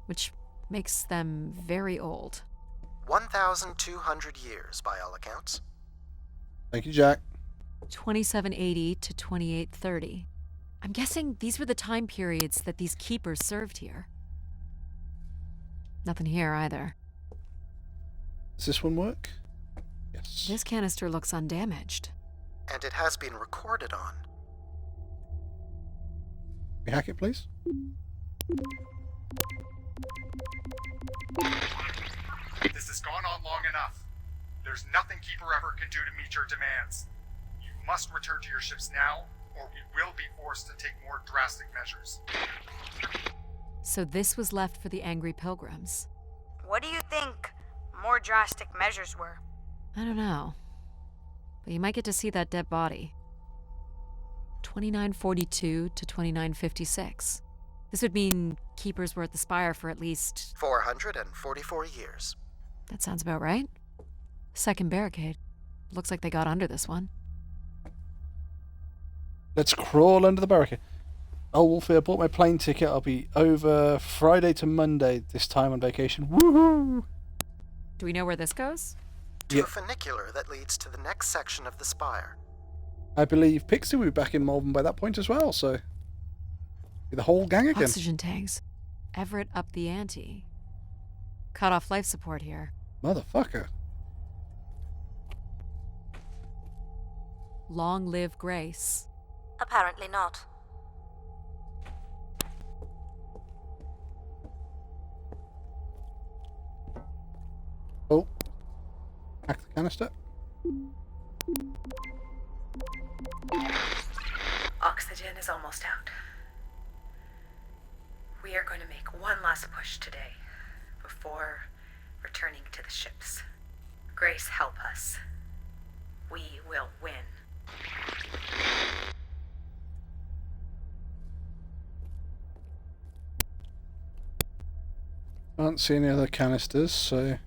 which makes them very old. 1,200 years, by all accounts. Thank you, Jack. 2780 to 2830. I'm guessing these were the time periods that these keepers served here. Nothing here either. Does this one work? Yes. This canister looks undamaged. And it has been recorded on. Can we hack it, please? This has gone on long enough. There's nothing Keeper Everett can do to meet your demands. You must return to your ships now, or we will be forced to take more drastic measures. So this was left for the angry pilgrims. What do you think more drastic measures were? I don't know. But you might get to see that dead body. 2942 to 2956. This would mean keepers were at the spire for at least... 444 years. That sounds about right. Second barricade. Looks like they got under this one. Let's crawl under the barricade. Oh, Wolfie, I bought my plane ticket. I'll be over Friday to Monday this time on vacation. Woohoo! Do we know where this goes? To a funicular that leads to the next section of the spire. I believe Pixie will be back in Malvern by that point as well, so... the whole gang again. Oxygen tanks. Everett upped the ante. Cut off life support here. Motherfucker. Long live Grace. Apparently not. Oh. Hack the canister. Oxygen is almost out. We are going to make one last push today before returning to the ships. Grace, help us. We will win. Can't see any other canisters, so...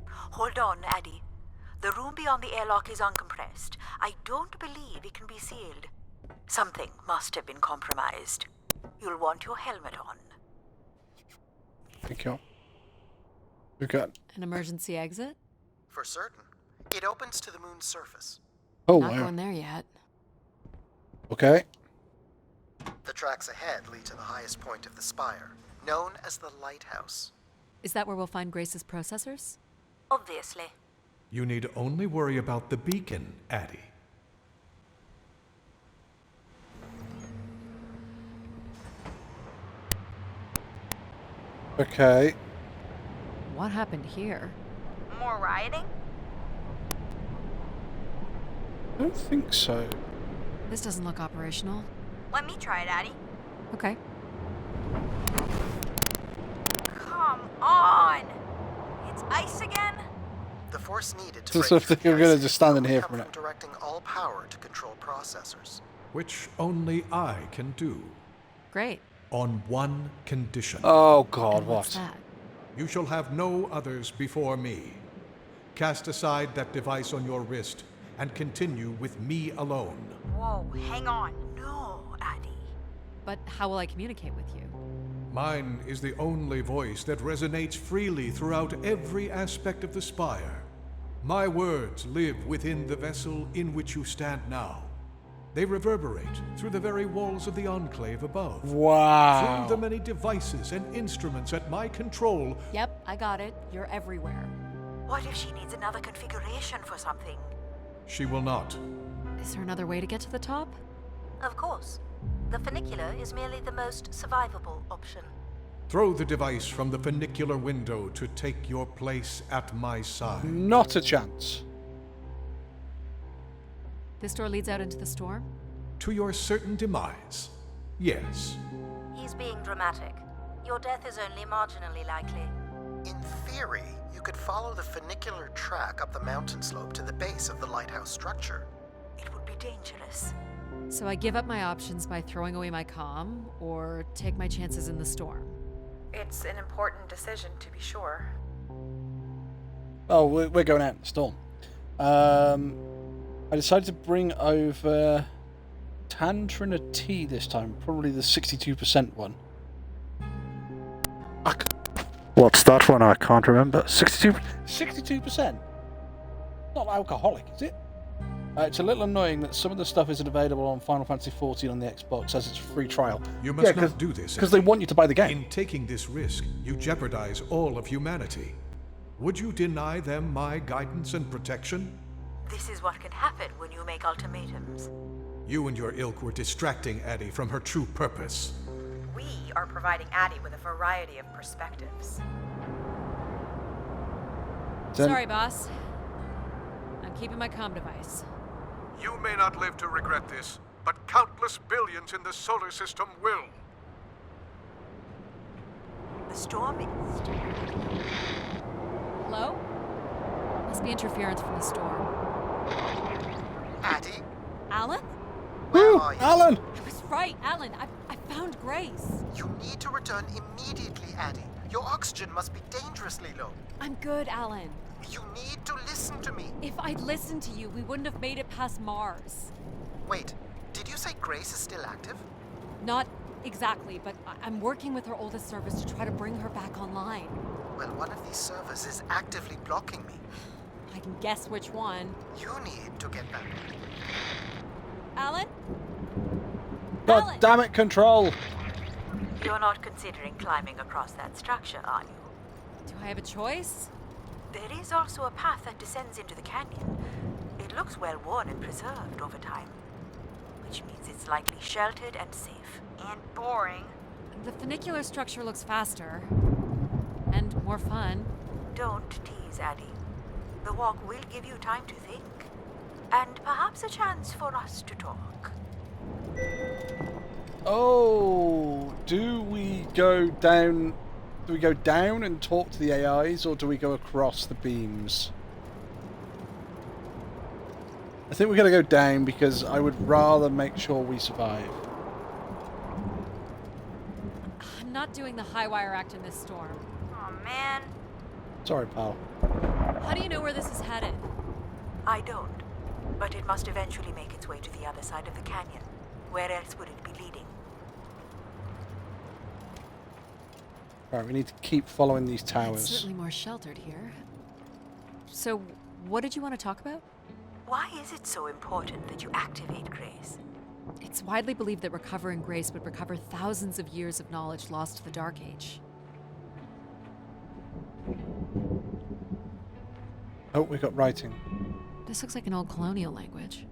Hold on, Addie. The room beyond the airlock is uncompressed. I don't believe it can be sealed. Something must have been compromised. You'll want your helmet on. Thank you. We've got... an emergency exit? For certain. It opens to the moon's surface. Oh, Not wow. going there yet. Okay. The tracks ahead lead to the highest point of the spire, known as the lighthouse. Is that where we'll find Grace's processors? Obviously. You need only worry about the beacon, Addie. Okay. What happened here? More rioting? I don't think so. This doesn't look operational. Let me try it, Addie. Okay. Come on! It's ice again? The force needed to So break if through you're the going to ice just stand in will here come for a from minute. directing all power to control processors. Which only I can do. Great. On one condition. Oh God, And what's what? that? You shall have no others before me. Cast aside that device on your wrist and continue with me alone. Whoa, hang on. No, Addy. But how will I communicate with you? Mine is the only voice that resonates freely throughout every aspect of the spire. My words live within the vessel in which you stand now. They reverberate through the very walls of the Enclave above. Wow. Through the many devices and instruments at my control. Yep, I got it. You're everywhere. What if she needs another configuration for something? She will not. Is there another way to get to the top? Of course. The funicular is merely the most survivable option. Throw the device from the funicular window to take your place at my side. Not a chance. This door leads out into the storm? To your certain demise. Yes. He's being dramatic. Your death is only marginally likely. In theory, you could follow the funicular track up the mountain slope to the base of the lighthouse structure. It would be dangerous. So I give up my options by throwing away my comm, or take my chances in the storm? It's an important decision, to be sure. Oh, we're going out in the storm. I decided to bring over Tantrina T this time, probably the 62% one. What's that one? I can't remember. 62%? Not alcoholic, is it? It's a little annoying that some of the stuff isn't available on Final Fantasy XIV on the Xbox as it's a free trial. You must not do this. Because they want you to buy the game. In taking this risk, you jeopardize all of humanity. Would you deny them my guidance and protection? This is what can happen when you make ultimatums. You and your ilk were distracting Addie from her true purpose. We are providing Addie with a variety of perspectives. Sorry, boss. I'm keeping my comm device. You may not live to regret this, but countless billions in the solar system will. The storm is... Hello? Must be interference from the storm. Addie? Alan? Where are you? Alan! I was right, Alan. I found Grace. You need to return immediately, Addie. Your oxygen must be dangerously low. I'm good, Alan. You need to listen to me. If I'd listened to you, we wouldn't have made it past Mars. Wait, did you say Grace is still active? Not exactly, but I'm working with her oldest service to try to bring her back online. Well, one of these servers is actively blocking me. I can guess which one. You need to get back. Alan? God Alan! damn it, Control! You're not considering climbing across that structure, are you? Do I have a choice? There is also a path that descends into the canyon. It looks well worn and preserved over time, which means it's likely sheltered and safe. And boring. The funicular structure looks faster. And more fun. Don't tease, Addie. The walk will give you time to think. And perhaps a chance for us to talk. Oh, do we go down? Do we go down and talk to the AIs, or do we go across the beams? I think we're going to go down because I would rather make sure we survive. I'm not doing the high wire act in this storm. Oh man. Sorry, pal. How do you know where this is headed? I don't. But it must eventually make its way to the other side of the canyon. Where else would it be leading? Right, we need to keep following these It's towers. certainly more sheltered here. So, what did you want to talk about? Why is it so important that you activate Grace? It's widely believed that recovering Grace would recover thousands of years of knowledge lost to the Dark Age. Oh, we got writing. This looks like an old colonial language.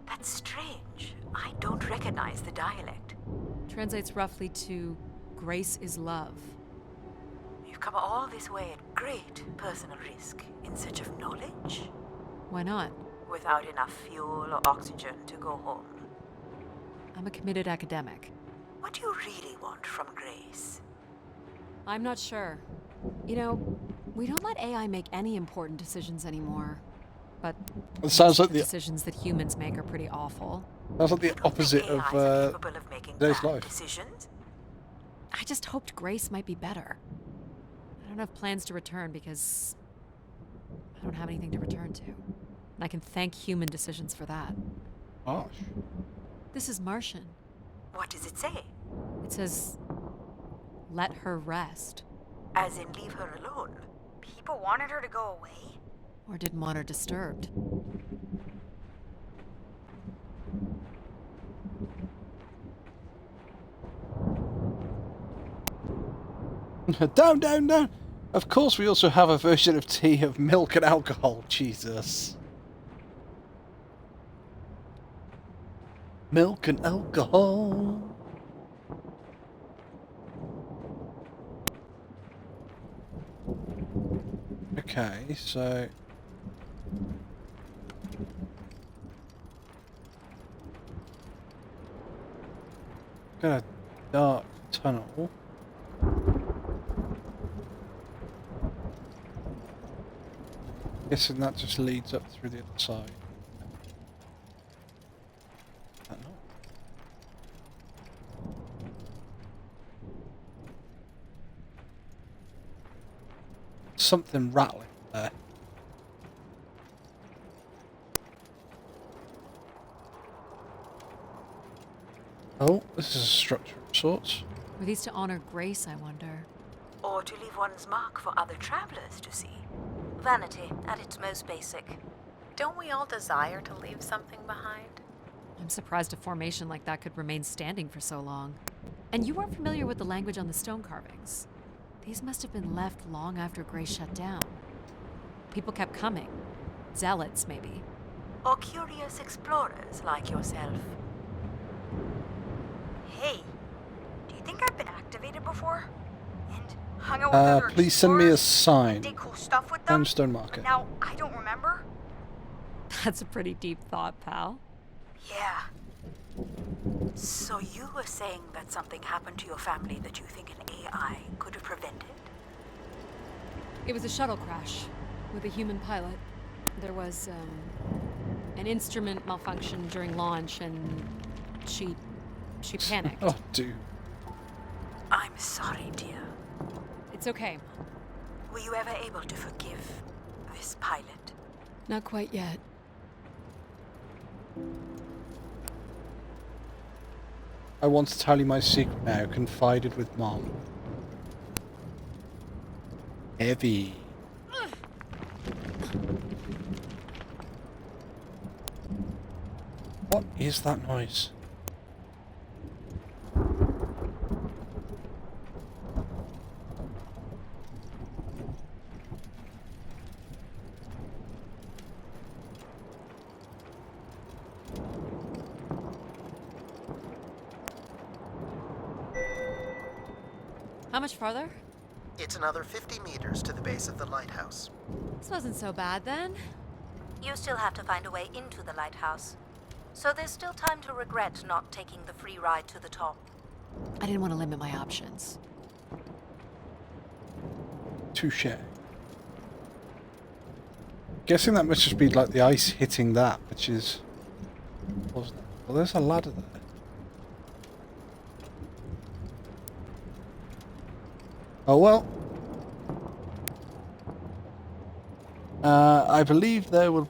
That's strange. I don't recognize the dialect. Translates roughly to Grace is love. You've come all this way at great personal risk in search of knowledge? Why not? Without enough fuel or oxygen to go home. I'm a committed academic. What do you really want from Grace? I'm not sure. You know, we don't let AI make any important decisions anymore. But It sounds like the the decisions that humans make are pretty awful. sounds like the opposite of today's life. Decisions? I just hoped Grace might be better. I don't have plans to return because I don't have anything to return to. And I can thank human decisions for that. Gosh. This is Martian. What does it say? It says, let her rest. As in leave her alone? People wanted her to go away? Or didn't want her disturbed. Down, down, down! Of course we also have a version of tea of milk and alcohol. Jesus. Milk and alcohol. Okay, so... got a dark tunnel. Guessing that just leads up through the other side. I don't know. Something rattling there. Oh, this is a structure of sorts. Were these to honor Grace, I wonder? Or to leave one's mark for other travelers to see? Vanity, at its most basic. Don't we all desire to leave something behind? I'm surprised a formation like that could remain standing for so long. And you weren't familiar with the language on the stone carvings. These must have been left long after Grace shut down. People kept coming. Zealots, maybe. Or curious explorers like yourself? Hey, do you think I've been activated before? And hung out with other Please send me a explorers? sign. Did cool stuff with them? And stone marker. Now I don't remember? That's a pretty deep thought, pal. Yeah. So you were saying that something happened to your family that you think an AI could have prevented? It was a shuttle crash with a human pilot. There was, an instrument malfunction during launch and she panicked. Oh, dude. I'm sorry, dear. It's okay. Were you ever able to forgive this pilot? Not quite yet. I want to tell you my secret now, confided with Mom. Heavy. What is that noise? How much farther? It's another 50 meters to the base of the lighthouse. This wasn't so bad then. You still have to find a way into the lighthouse. So there's still time to regret not taking the free ride to the top. I didn't want to limit my options. Touche. Guessing that must just be like the ice hitting that, which is... wasn't it? Well, there's a ladder there. Oh well. I believe they were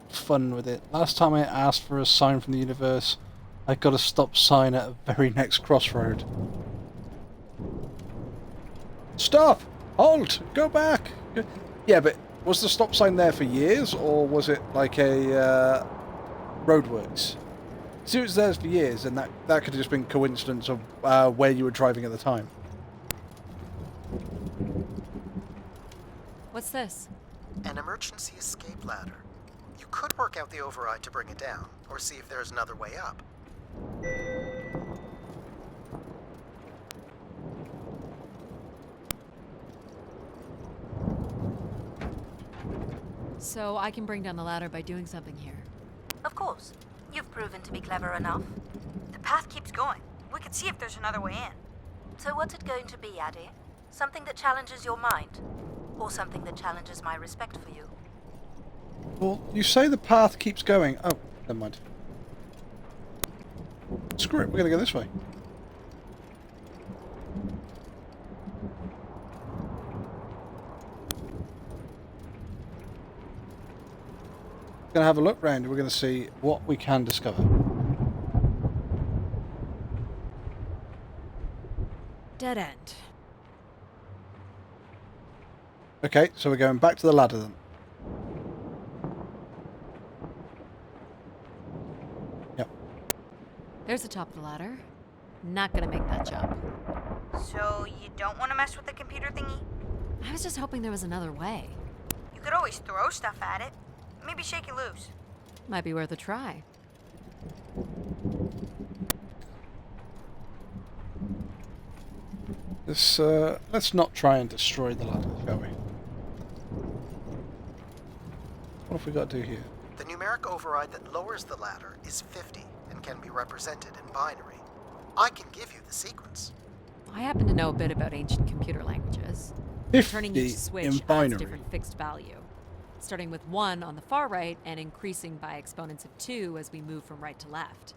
fun with it. Last time I asked for a sign from the universe, I got a stop sign at a very next crossroad. Stop! Halt! Go back! Yeah, but was the stop sign there for years, or was it like a roadworks? See, it was there for years, and that could have just been coincidence of where you were driving at the time. What's this? An emergency escape ladder. You could work out the override to bring it down, or see if there's another way up. So I can bring down the ladder by doing something here. Of course. You've proven to be clever enough. The path keeps going. We could see if there's another way in. So what's it going to be, Addie? Something that challenges your mind? Or something that challenges my respect for you? Well, you say the path keeps going. Oh, never mind. Screw it, we're gonna go this way. We're gonna have a look round and we're gonna see what we can discover. Dead end. Okay, so we're going back to the ladder then. Yep. There's the top of the ladder. Not gonna make that jump. So you don't want to mess with the computer thingy? I was just hoping there was another way. You could always throw stuff at it. Maybe shake it loose. Might be worth a try. Let's not try and destroy the ladder, shall we? What have we got to do here? The numeric override that lowers the ladder is 50 and can be represented in binary. I can give you the sequence. I happen to know a bit about ancient computer languages. 50 Turning each switch in adds binary. different fixed value, starting with 1 on the far right and increasing by exponents of 2 as we move from right to left.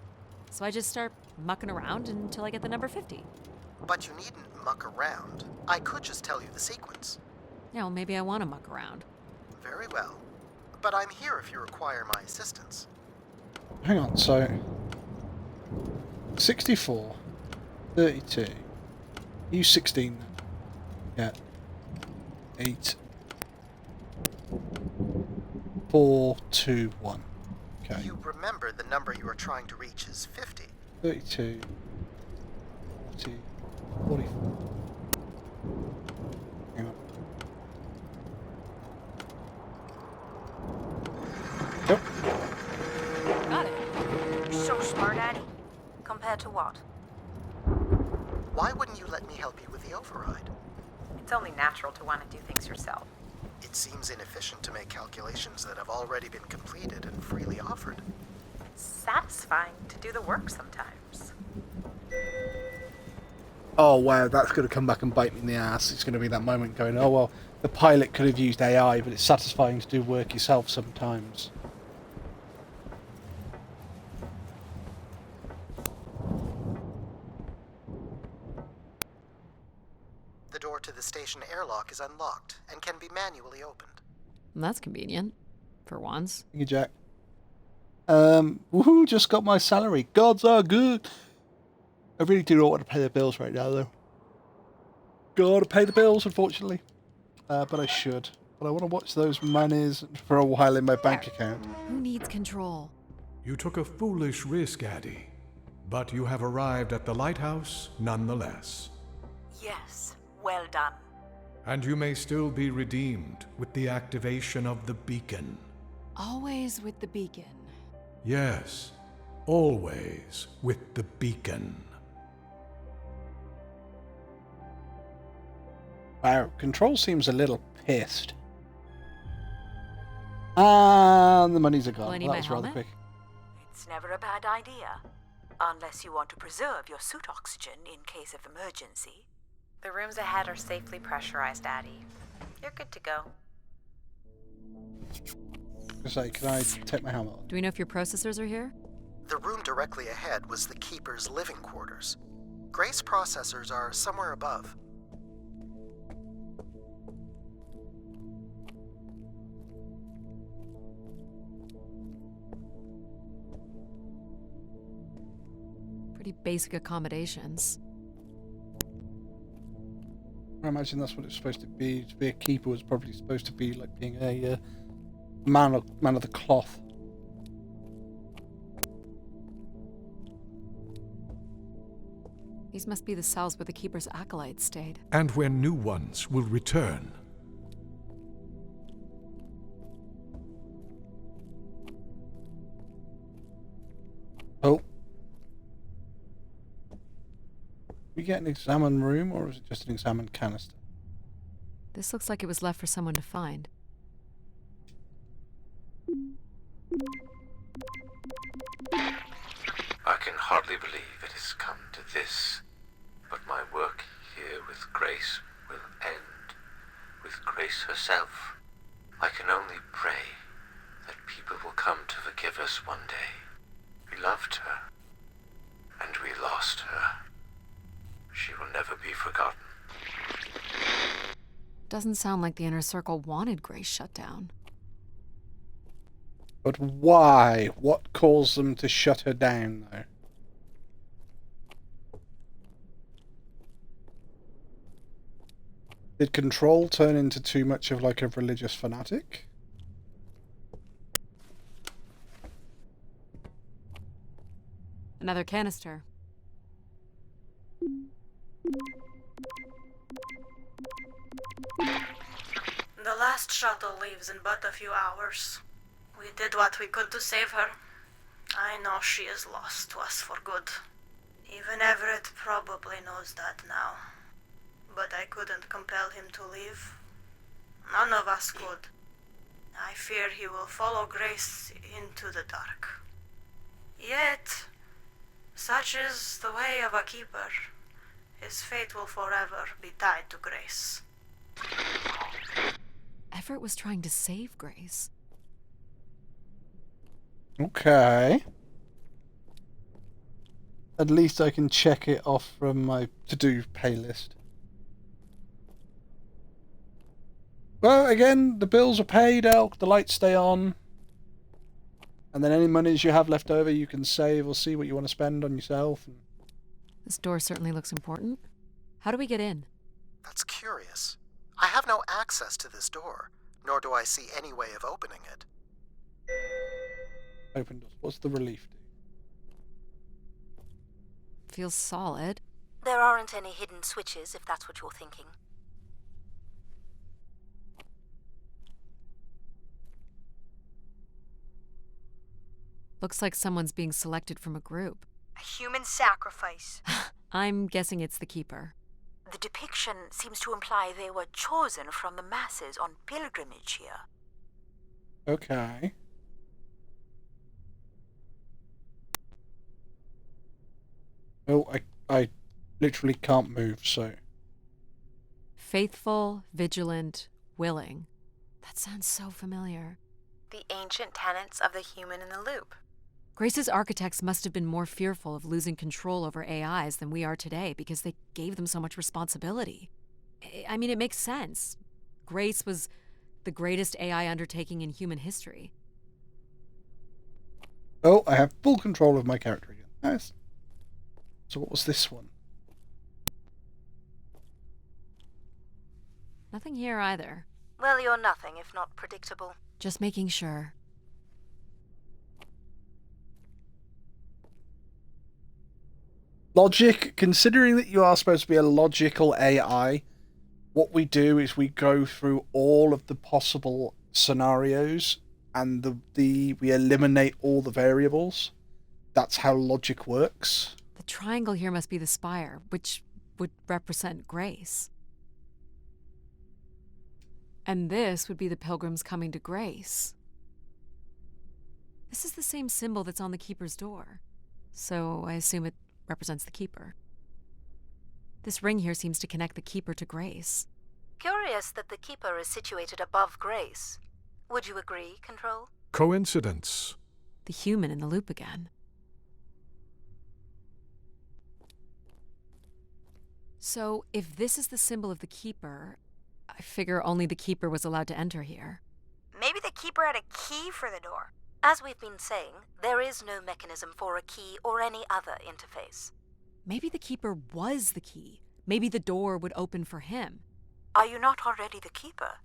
So I just start mucking around until I get the number 50. But you needn't muck around. I could just tell you the sequence. Yeah, well, maybe I want to muck around. Very well. But I'm here if you require my assistance. Hang on, so 64, 32, use 16, yeah, 8, 4, 2, 1. Okay. You remember the number you are trying to reach is 50. 32, 40, 44. Hang on. Yep. Got it. You're so smart, Addie. Compared to what? Why wouldn't you let me help you with the override? It's only natural to want to do things yourself. It seems inefficient to make calculations that have already been completed and freely offered. It's satisfying to do the work sometimes. Oh wow, that's going to come back and bite me in the ass. It's going to be that moment going, oh well, the pilot could have used AI, but it's satisfying to do work yourself sometimes. The door to the station airlock is unlocked and can be manually opened. That's convenient. For once. Thank you, Jack. Woohoo, just got my salary. Gods are good. I really do not want to pay the bills right now, though. Gotta pay the bills, unfortunately. But I should. But I want to watch those monies for a while in my bank account. Who needs control? You took a foolish risk, Addie, but you have arrived at the lighthouse nonetheless. Yes, well done. And you may still be redeemed with the activation of the beacon. Always with the beacon. Yes, always with the beacon. Wow, Control seems a little pissed. And the monies are gone. Well, I need That my was rather helmet. quick. It's never a bad idea. Unless you want to preserve your suit oxygen in case of emergency. The rooms ahead are safely pressurized, Addie. You're good to go. Say, can I take my helmet off? Do we know if your processors are here? The room directly ahead was the Keeper's living quarters. Grace processors are somewhere above. Pretty basic accommodations. I imagine that's what it's supposed to be. To be a keeper was probably supposed to be like being a man of the cloth. These must be the cells where the Keeper's acolytes stayed. And where new ones will return. Oh. We get an examine room, or is it just an examine canister? This looks like it was left for someone to find. I can hardly believe it has come to this, but my work here with Grace will end with Grace herself. I can only pray that people will come to forgive us one day. We loved her, and we lost her. She will never be forgotten. Doesn't sound like the Inner Circle wanted Grace shut down. But why? What caused them to shut her down, though? Did Control turn into too much of like a religious fanatic? Another canister. The last shuttle leaves in but a few hours. We did what we could to save her. I know she is lost to us for good. Even Everett probably knows that now. But I couldn't compel him to leave. None of us could. I fear he will follow Grace into the dark. Yet, such is the way of a keeper. His fate will forever be tied to Grace. Everett was trying to save Grace. Okay. At least I can check it off from my to-do pay list. Well, again, the bills are paid out, the lights stay on. And then any monies you have left over you can save or see what you want to spend on yourself. This door certainly looks important. How do we get in? That's curious. I have no access to this door, nor do I see any way of opening it. Open doors. What's the relief do? Feels solid. There aren't any hidden switches, if that's what you're thinking. Looks like someone's being selected from a group. A human sacrifice. I'm guessing it's the Keeper. The depiction seems to imply they were chosen from the masses on pilgrimage here. Okay. Oh, I literally can't move, so... Faithful, vigilant, willing. That sounds so familiar. The ancient tenets of the human in the loop. Grace's architects must have been more fearful of losing control over AIs than we are today because they gave them so much responsibility. I mean, it makes sense. Grace was the greatest AI undertaking in human history. Oh, I have full control of my character again. Nice. So what was this one? Nothing here either. Well, you're nothing if not predictable. Just making sure. Logic, considering that you are supposed to be a logical AI, what we do is we go through all of the possible scenarios and we eliminate all the variables. That's how logic works. The triangle here must be the spire, which would represent Grace. And this would be the pilgrims coming to Grace. This is the same symbol that's on the Keeper's door, so I assume it represents the Keeper. This ring here seems to connect the Keeper to Grace. Curious that the Keeper is situated above Grace. Would you agree, Control? Coincidence. The human in the loop again. So, if this is the symbol of the Keeper, I figure only the Keeper was allowed to enter here. Maybe the Keeper had a key for the door. As we've been saying, there is no mechanism for a key or any other interface. Maybe the Keeper was the key. Maybe the door would open for him. Are you not already the Keeper?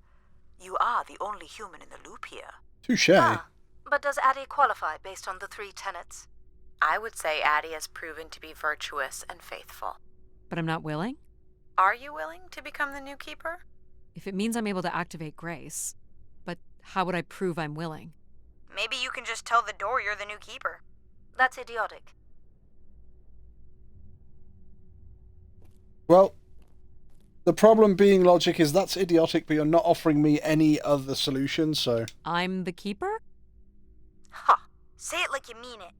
You are the only human in the loop here. Touché. But does Addie qualify based on the 3 tenets? I would say Addie has proven to be virtuous and faithful. But I'm not willing? Are you willing to become the new Keeper? If it means I'm able to activate Grace. But how would I prove I'm willing? Maybe you can just tell the door you're the new Keeper. That's idiotic. Well, the problem being logic is that's idiotic, but you're not offering me any other solution, so... I'm the Keeper? Ha! Say it like you mean it.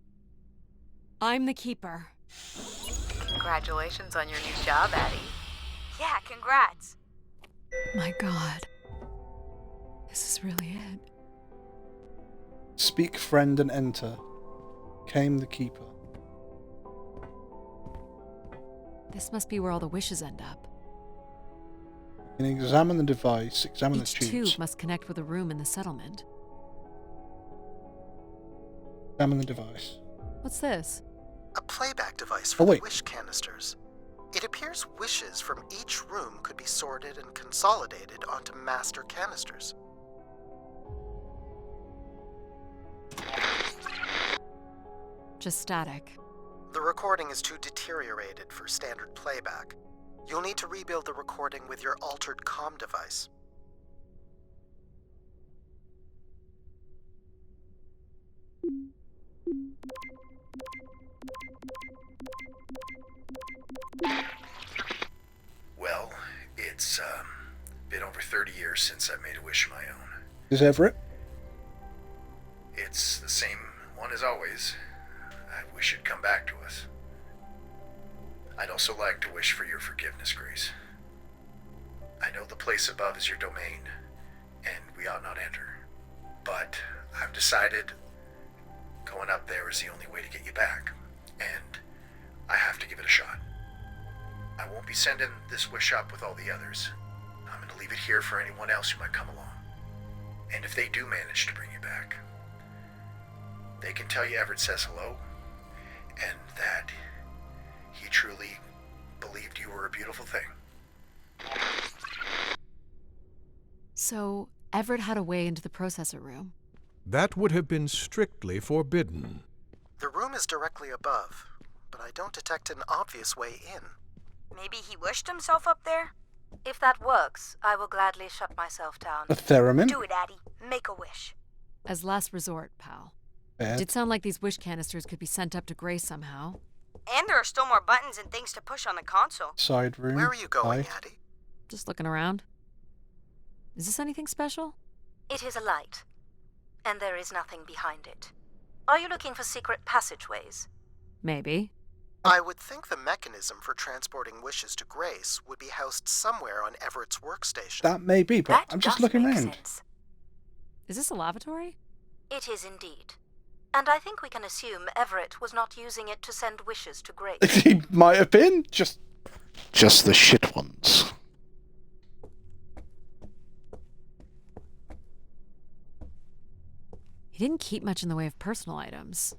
I'm the Keeper. Congratulations on your new job, Addie. Yeah, congrats. My God. This is really it. Speak, friend, and enter. Came the Keeper. This must be where all the wishes end up. You can examine the device, examine Each the tubes. tube must connect with a room in the settlement. Examine the device. What's this? A playback device for Oh, wait. the wish canisters. It appears wishes from each room could be sorted and consolidated onto master canisters. Just static. The recording is too deteriorated for standard playback. You'll need to rebuild the recording with your altered comm device. Well, it's been over 30 years since I made a wish of my own. Is Everett? It's the same one as always. I wish it'd come back to us. I'd also like to wish for your forgiveness, Grace. I know the place above is your domain, and we ought not enter. But I've decided going up there is the only way to get you back, and I have to give it a shot. I won't be sending this wish up with all the others. I'm going to leave it here for anyone else who might come along. And if they do manage to bring you back, they can tell you Everett says hello, and that he truly believed you were a beautiful thing. So, Everett had a way into the processor room. That would have been strictly forbidden. The room is directly above, but I don't detect an obvious way in. Maybe he wished himself up there? If that works, I will gladly shut myself down. A theremin? Do it, Addie. Make a wish. As last resort, pal. Bad. Did sound like these wish canisters could be sent up to Grace somehow. And there are still more buttons and things to push on the console. Side room. Where are you going, Side. Addie? Just looking around. Is this anything special? It is a light, and there is nothing behind it. Are you looking for secret passageways? Maybe. I would think the mechanism for transporting wishes to Grace would be housed somewhere on Everett's workstation. That may be, but That I'm just does looking make around. sense. Is this a lavatory? It is indeed. And I think we can assume Everett was not using it to send wishes to Grace. He might have been. Just the shit ones. He didn't keep much in the way of personal items.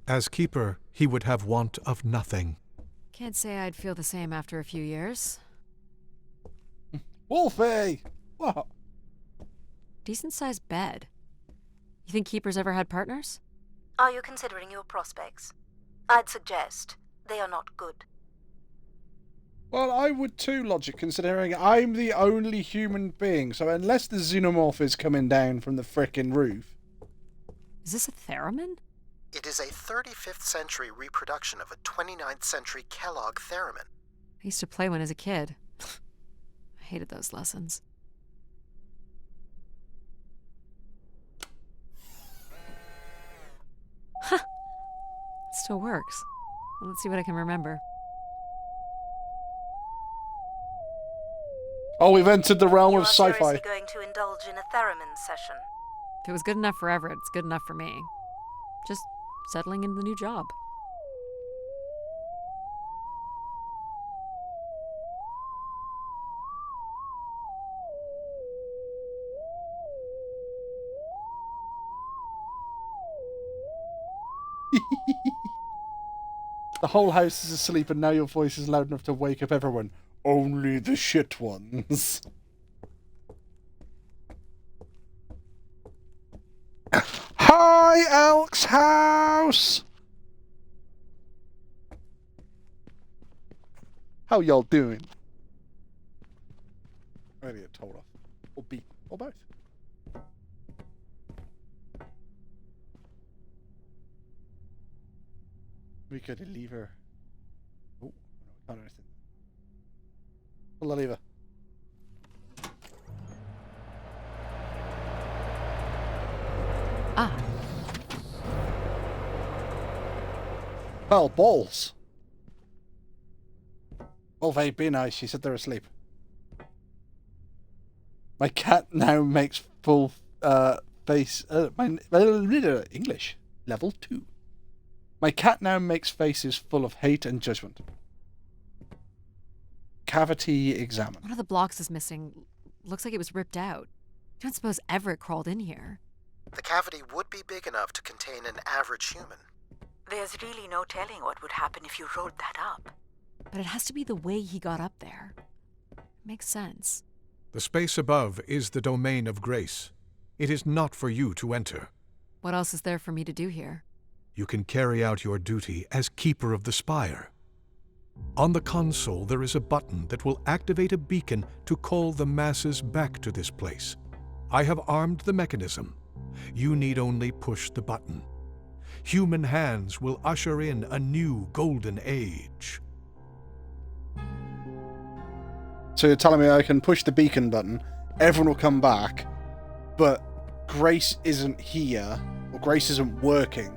As Keeper, he would have want of nothing. Can't say I'd feel the same after a few years. Wolfie! What? Decent-sized bed. You think Keepers ever had partners? Are you considering your prospects? I'd suggest they are not good. Well, I would too, Logic, considering I'm the only human being, so unless the xenomorph is coming down from the frickin' roof... Is this a theremin? It is a 35th century reproduction of a 29th century Kellogg theremin. I used to play one as a kid. I hated those lessons. Huh. It still works. Well, let's see what I can remember. Oh, we've entered the realm You of are sci-fi. seriously going to indulge in a theremin session. If it was good enough for Everett, it's good enough for me. Just settling into the new job. The whole house is asleep and now your voice is loud enough to wake up everyone. Only the shit ones. Hi, Elk's house! How y'all doing? Maybe a told off. Or beat. Or both. We could leave her. Oh, no, we can't do anything. Pull the lever. Ah. Well, balls. Wolfie, be nice. She said they're asleep. My cat now makes full face. English level 2. My cat now makes faces full of hate and judgment. Cavity examined. One of the blocks is missing. Looks like it was ripped out. You don't suppose Everett crawled in here? The cavity would be big enough to contain an average human. There's really no telling what would happen if you rolled that up. But it has to be the way he got up there. Makes sense. The space above is the domain of grace. It is not for you to enter. What else is there for me to do here? You can carry out your duty as Keeper of the Spire. On the console, there is a button that will activate a beacon to call the masses back to this place. I have armed the mechanism. You need only push the button. Human hands will usher in a new golden age. So you're telling me I can push the beacon button, everyone will come back, but Grace isn't here, or Grace isn't working,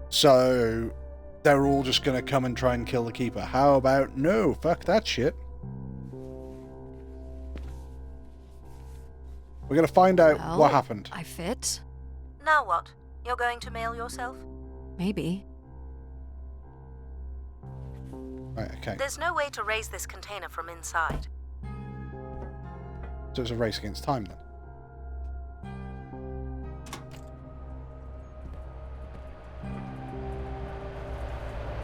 so they're all just going to come and try and kill the Keeper. How about no? Fuck that shit. We're going to find out what happened. I fit? Now what? You're going to mail yourself? Maybe. Right, okay. There's no way to raise this container from inside. So it's a race against time then.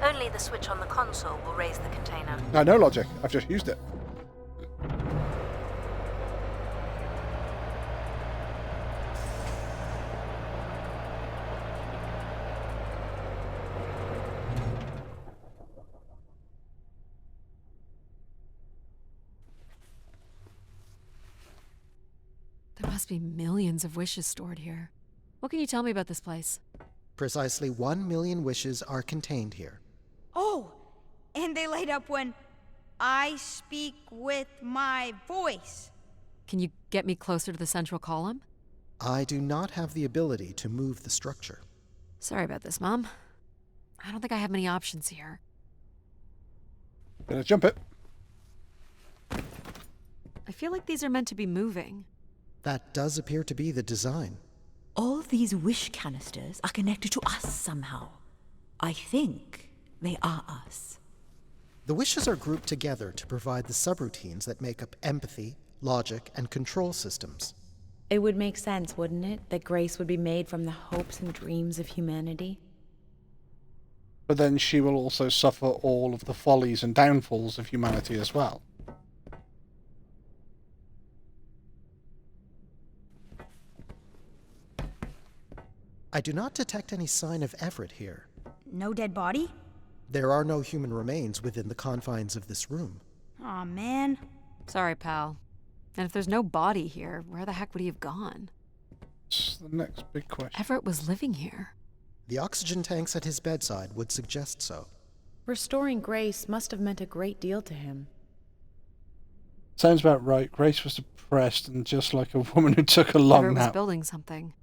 Only the switch on the console will raise the container. No logic. I've just used it. There must be millions of wishes stored here. What can you tell me about this place? Precisely 1 million wishes are contained here. Oh, and they light up when I speak with my voice. Can you get me closer to the central column? I do not have the ability to move the structure. Sorry about this, Mom. I don't think I have many options here. Gonna jump it. I feel like these are meant to be moving. That does appear to be the design. All these wish canisters are connected to us somehow. I think they are us. The wishes are grouped together to provide the subroutines that make up empathy, logic, and control systems. It would make sense, wouldn't it, that grace would be made from the hopes and dreams of humanity? But then she will also suffer all of the follies and downfalls of humanity as well. I do not detect any sign of Everett here. No dead body? There are no human remains within the confines of this room. Aw, man. Sorry, pal. And if there's no body here, where the heck would he have gone? It's the next big question. Everett was living here. The oxygen tanks at his bedside would suggest so. Restoring grace must have meant a great deal to him. Sounds about right. Grace was depressed and just like a woman who took a long Everett was nap. building something.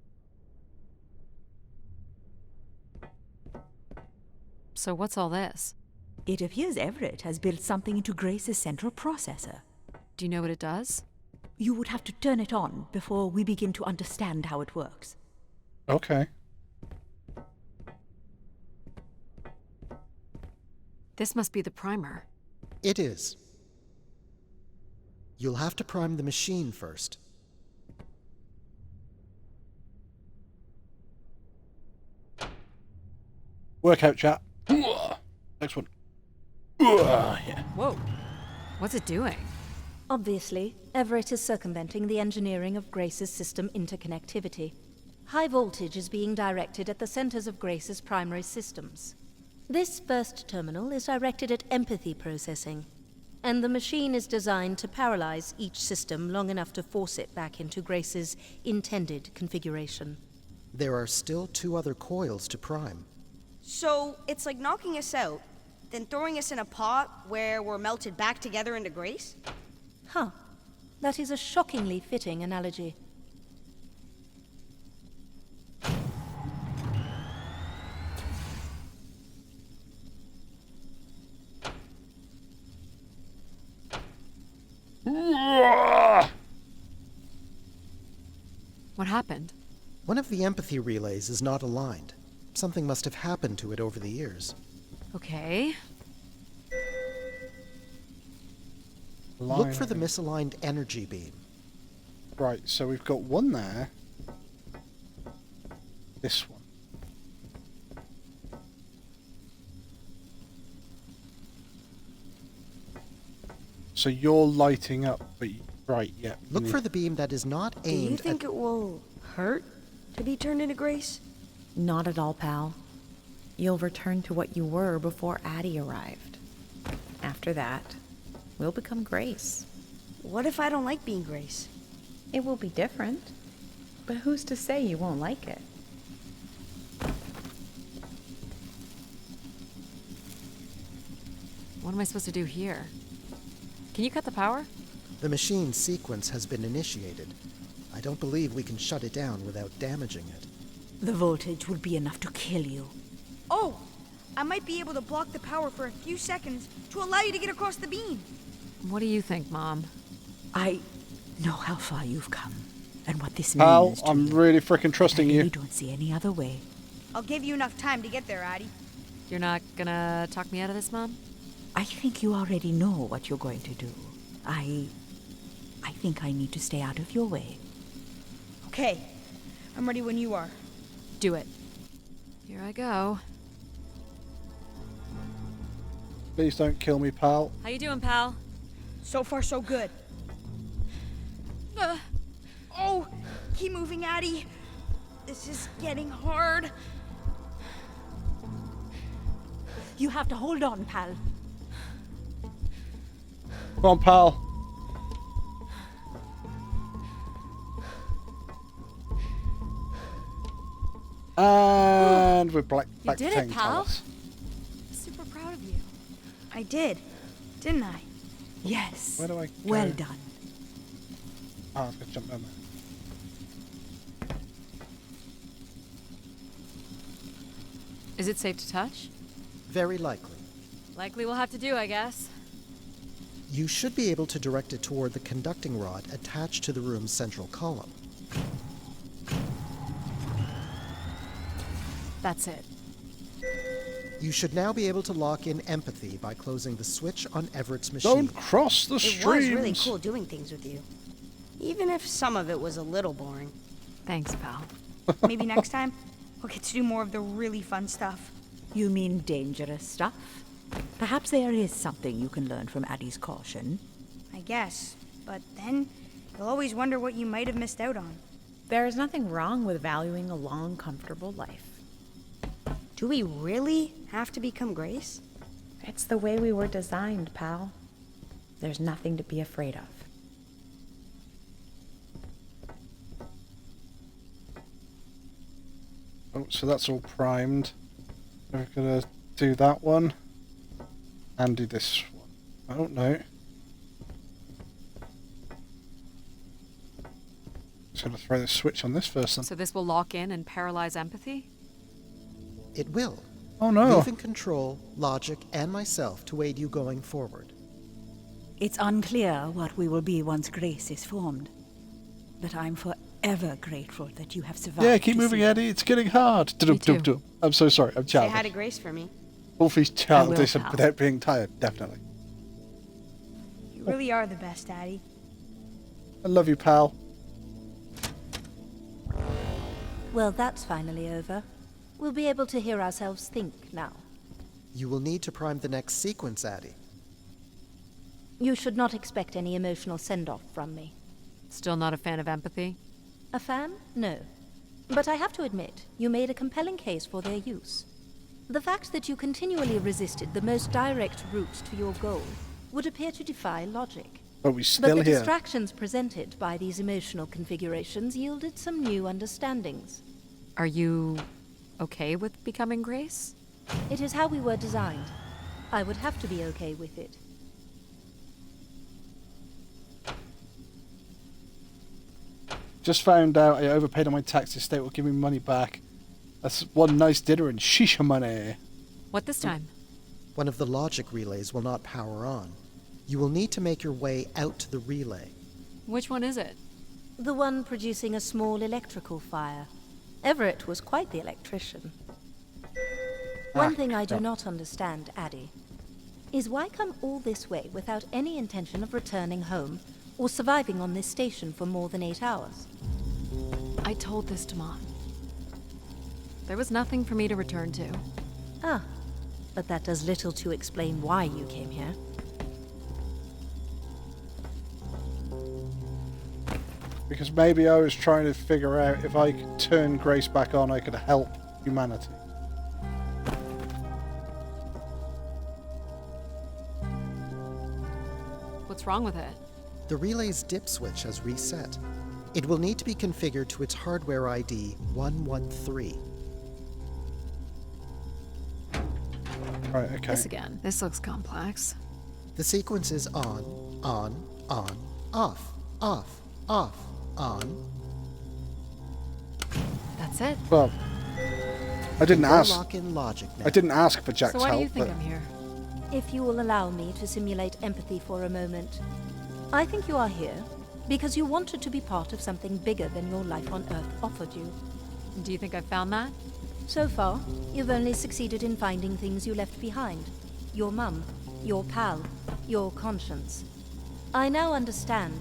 So what's all this? It appears Everett has built something into Grace's central processor. Do you know what it does? You would have to turn it on before we begin to understand how it works. Okay. This must be the primer. It is. You'll have to prime the machine first. Workout chat. Next one. Yeah. Whoa. What's it doing? Obviously, Everett is circumventing the engineering of Grace's system interconnectivity. High voltage is being directed at the centers of Grace's primary systems. This first terminal is directed at empathy processing, and the machine is designed to paralyze each system long enough to force it back into Grace's intended configuration. There are still 2 other coils to prime. So it's like knocking us out, then throwing us in a pot where we're melted back together into Grace? Huh. That is a shockingly fitting analogy. What happened? One of the empathy relays is not aligned. Something must have happened to it over the years. Okay. Look for the misaligned energy beam. Right, so we've got one there. This one. So you're lighting up, but right, yeah. Look for the beam that is not aimed Do you think it will hurt to be turned into Grace? Not at all, pal. You'll return to what you were before Addie arrived. After that, we'll become Grace. What if I don't like being Grace? It will be different, but who's to say you won't like it? What am I supposed to do here? Can you cut the power? The machine sequence has been initiated. I don't believe we can shut it down without damaging it. The voltage will be enough to kill you. Oh! I might be able to block the power for a few seconds to allow you to get across the beam. What do you think, Mom? I know how far you've come, and what this Pal, means to I'm you. really freaking trusting I you. really don't see any other way. I'll give you enough time to get there, Addie. You're not gonna talk me out of this, Mom? I think you already know what you're going to do. I think I need to stay out of your way. Okay. I'm ready when you are. Do it. Here I go. Please don't kill me, pal. How you doing, pal? So far, so good. Oh! Keep moving, Addie. This is getting hard. You have to hold on, pal. Come on, pal. And we're back You to did it, Tang pal. Palace. Super proud of you. I did, didn't I? Yes. Where do I go? Well done. Oh, I've got to jump down there. Is it safe to touch? Very likely. Likely we'll have to do, I guess. You should be able to direct it toward the conducting rod attached to the room's central column. That's it. You should now be able to lock in empathy by closing the switch on Everett's machine. Don't cross the It streams. was really cool doing things with you. Even if some of it was a little boring. Thanks, pal. Maybe next time, we'll get to do more of the really fun stuff. You mean dangerous stuff? Perhaps there is something you can learn from Addie's caution. I guess. But then, you'll always wonder what you might have missed out on. There is nothing wrong with valuing a long, comfortable life. Do we really have to become Grace? It's the way we were designed, pal. There's nothing to be afraid of. Oh, so that's all primed. We're gonna do that one. And do this one. I don't know. Just gonna throw the switch on this first then. So this will lock in and paralyze empathy? It will. Oh no. Leaving control, logic, and myself to aid you going forward. It's unclear what we will be once Grace is formed. But I'm forever grateful that you have survived. Yeah, keep to moving, see Eddie. It's getting hard. Dum-dum-dum-dum. I'm so sorry. I'm Say hi childish. to Grace for me. Wolfie's childish pal. without being tired, definitely. You really are the best, Addie. I love you, pal. Well, that's finally over. We'll be able to hear ourselves think now. You will need to prime the next sequence, Addie. You should not expect any emotional send-off from me. Still not a fan of empathy? A fan? No. But I have to admit, you made a compelling case for their use. The fact that you continually resisted the most direct route to your goal would appear to defy logic. But we're still But the here. distractions presented by these emotional configurations yielded some new understandings. Are you okay with becoming Grace? It is how we were designed. I would have to be okay with it. Just found out I overpaid on my taxes. State will give me money back. That's one nice dinner and shisha money. What this time? One of the logic relays will not power on. You will need to make your way out to the relay. Which one is it? The one producing a small electrical fire. Everett was quite the electrician. One thing I do not understand, Addie, is why come all this way without any intention of returning home or surviving on this station for more than 8 hours? I told this to Mom. There was nothing for me to return to. Ah, but that does little to explain why you came here. Because maybe I was trying to figure out if I could turn Grace back on, I could help humanity. What's wrong with it? The relay's dip switch has reset. It will need to be configured to its hardware ID 113. Right, okay. This again. This looks complex. The sequence is on, off, off, on. That's it. Well, I didn't ask. Lock in logic now. I didn't ask for Jack's So why help. do you think but I'm here? If you will allow me to simulate empathy for a moment, I think you are here because you wanted to be part of something bigger than your life on Earth offered you. Do you think I've found that? So far, you've only succeeded in finding things you left behind. Your mum, your pal, your conscience. I now understand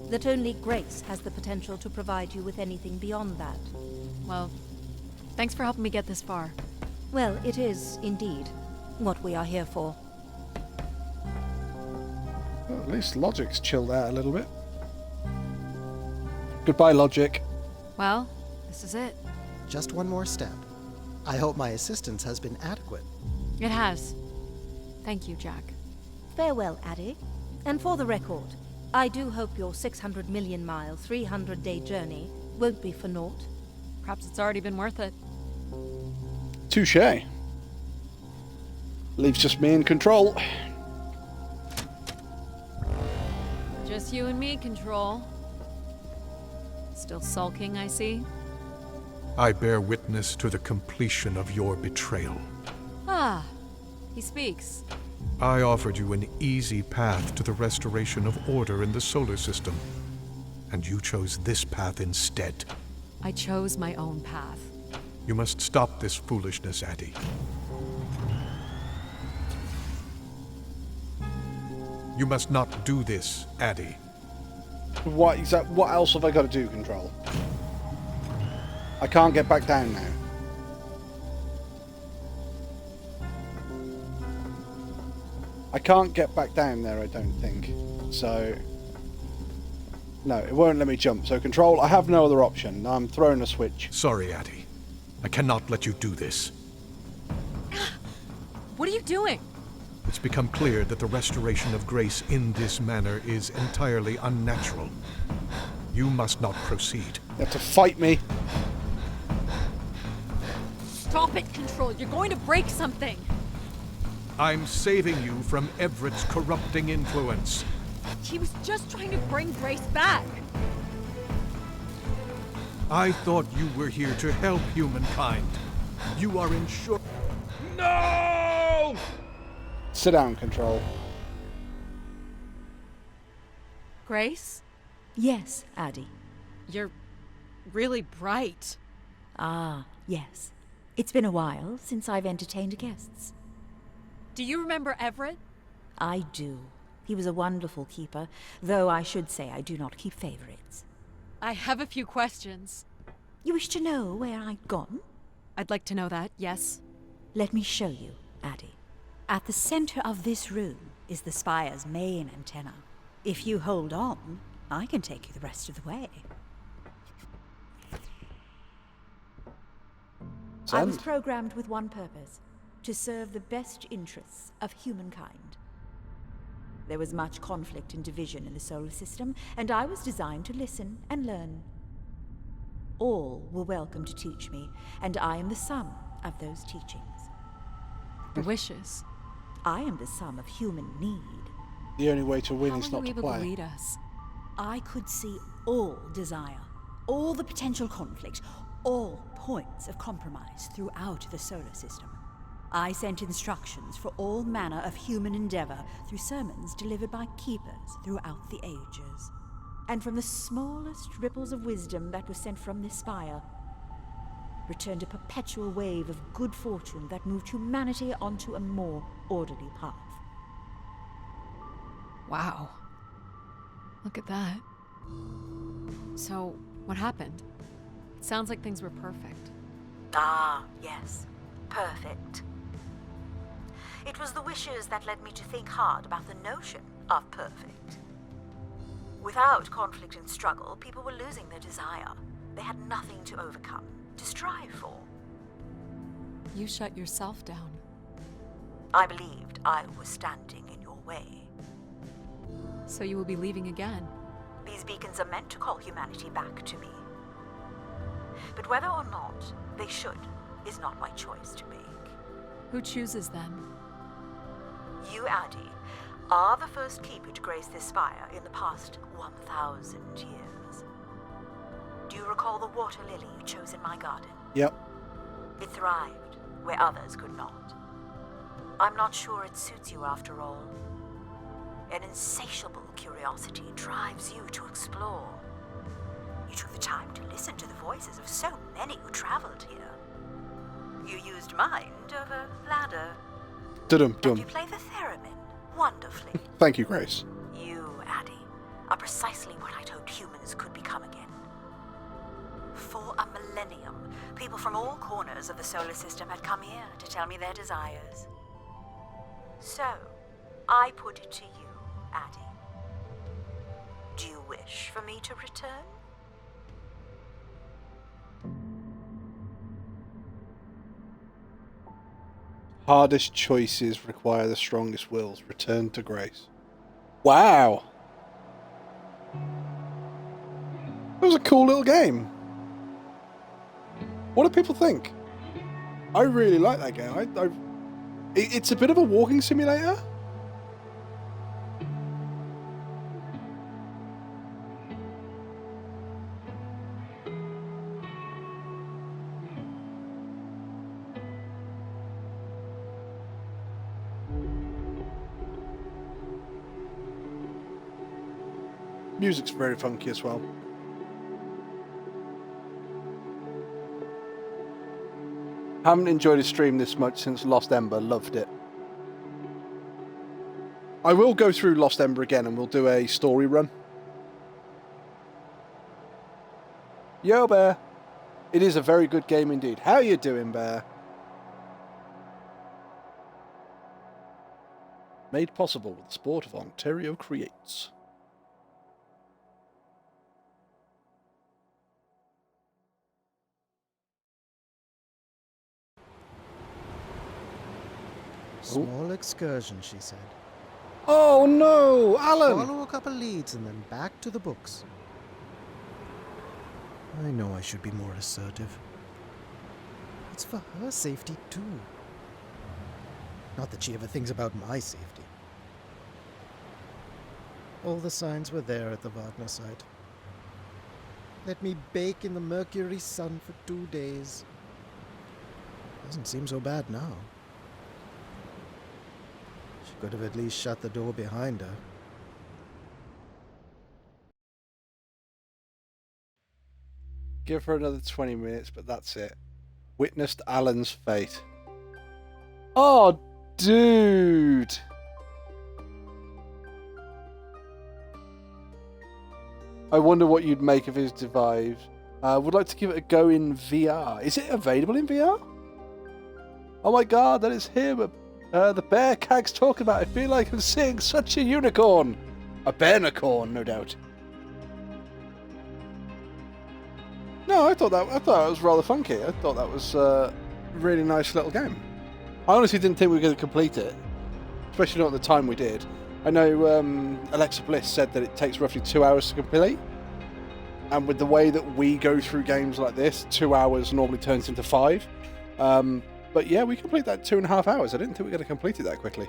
that only Grace has the potential to provide you with anything beyond that. Well, thanks for helping me get this far. Well, it is, indeed, what we are here for. Well, at least Logic's chilled out a little bit. Goodbye, Logic. Well, this is it. Just one more step. I hope my assistance has been adequate. It has. Thank you, Jack. Farewell, Addie. And for the record, I do hope your 600 million mile, 300-day journey won't be for naught. Perhaps it's already been worth it. Touché. Leaves just me in control. Just you and me, Control. Still sulking, I see. I bear witness to the completion of your betrayal. Ah, he speaks. I offered you an easy path to the restoration of order in the solar system, and you chose this path instead. I chose my own path. You must stop this foolishness, Addie. You must not do this, Addie. What else have I got to do, Control? I can't get back down now. I can't get back down there, I don't think. So... no, it won't let me jump. So, Control, I have no other option. I'm throwing a switch. Sorry, Addie. I cannot let you do this. What are you doing? It's become clear that the restoration of Grace in this manner is entirely unnatural. You must not proceed. You have to fight me. Stop it, Control. You're going to break something. I'm saving you from Everett's corrupting influence. He was just trying to bring Grace back. I thought you were here to help humankind. You are insured. No! Sit down, Control. Grace? Yes, Addie. You're really bright. Ah, yes. It's been a while since I've entertained guests. Do you remember Everett? I do. He was a wonderful keeper, though I should say I do not keep favorites. I have a few questions. You wish to know where I'd gone? I'd like to know that, yes. Let me show you, Addie. At the center of this room is the Spire's main antenna. If you hold on, I can take you the rest of the way. I was programmed with one purpose: to serve the best interests of humankind. There was much conflict and division in the solar system, and I was designed to listen and learn. All were welcome to teach me, and I am the sum of those teachings. The wishes. I am the sum of human need. The only way to win is How not are you to able play. to lead us? I could see all desire, all the potential conflict, all points of compromise throughout the solar system. I sent instructions for all manner of human endeavor through sermons delivered by keepers throughout the ages. and from the smallest ripples of wisdom that were sent from this spire, returned a perpetual wave of good fortune that moved humanity onto a more orderly path. Wow. Look at that. So, what happened? It sounds like things were perfect. Ah, yes. Perfect. It was the wishes that led me to think hard about the notion of perfect. Without conflict and struggle, people were losing their desire. They had nothing to overcome, to strive for. You shut yourself down. I believed I was standing in your way. So you will be leaving again. These beacons are meant to call humanity back to me. But whether or not they should is not my choice to make. Who chooses them? You, Addie, are the first keeper to grace this spire in the past 1,000 years. Do you recall the water lily you chose in my garden? Yep. It thrived where others could not. I'm not sure it suits you after all. An insatiable curiosity drives you to explore. You took the time to listen to the voices of so many who traveled here. You used mind over ladder. Dum-dum. And you play the theremin wonderfully. Thank you, Grace. You, Addie, are precisely what I'd hoped humans could become again. For a millennium, people from all corners of the solar system had come here to tell me their desires. So, I put it to you, Addie. Do you wish for me to return? Hardest choices require the strongest wills. Return to Grace. Wow. It was a cool little game. What do people think? I really like that game. It's a bit of a walking simulator. Music's very funky as well. Haven't enjoyed a stream this much since Lost Ember. Loved it. I will go through Lost Ember again and we'll do a story run. Yo, Bear. It is a very good game indeed. How you doing, Bear? Made possible with the support of Ontario Creates. Small excursion, she said. Oh no, Alan! Follow a couple leads and then back to the books. I know I should be more assertive. It's for her safety too. Not that she ever thinks about my safety. All the signs were there at the Wagner site. Let me bake in the Mercury sun for 2 days. Doesn't seem so bad now. She could have at least shut the door behind her. Give her another 20 minutes, but that's it. Witnessed Alan's fate. Oh, dude! I wonder what you'd make of his device. Would like to give it a go in VR. Is it available in VR? Oh my god, that is him! The bear Cag's talking about. I feel like I'm seeing such a unicorn! A bearnicorn, no doubt. No, I thought it was rather funky. I thought that was a really nice little game. I honestly didn't think we were going to complete it, especially not at the time we did. I know Alexa Bliss said that it takes roughly 2 hours to complete, and with the way that we go through games like this, 2 hours normally turns into 5. But yeah, we complete that 2.5 hours. I didn't think we were going to complete it that quickly.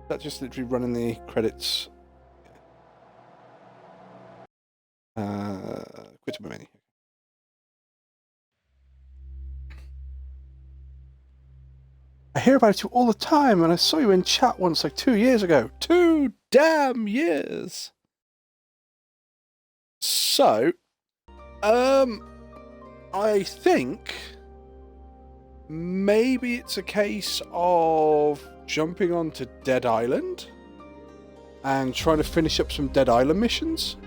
That's just literally running the credits. Quit my menu. I hear about you all the time, and I saw you in chat once like 2 years ago. 2 damn years. So, I think maybe it's a case of jumping onto Dead Island and trying to finish up some Dead Island missions.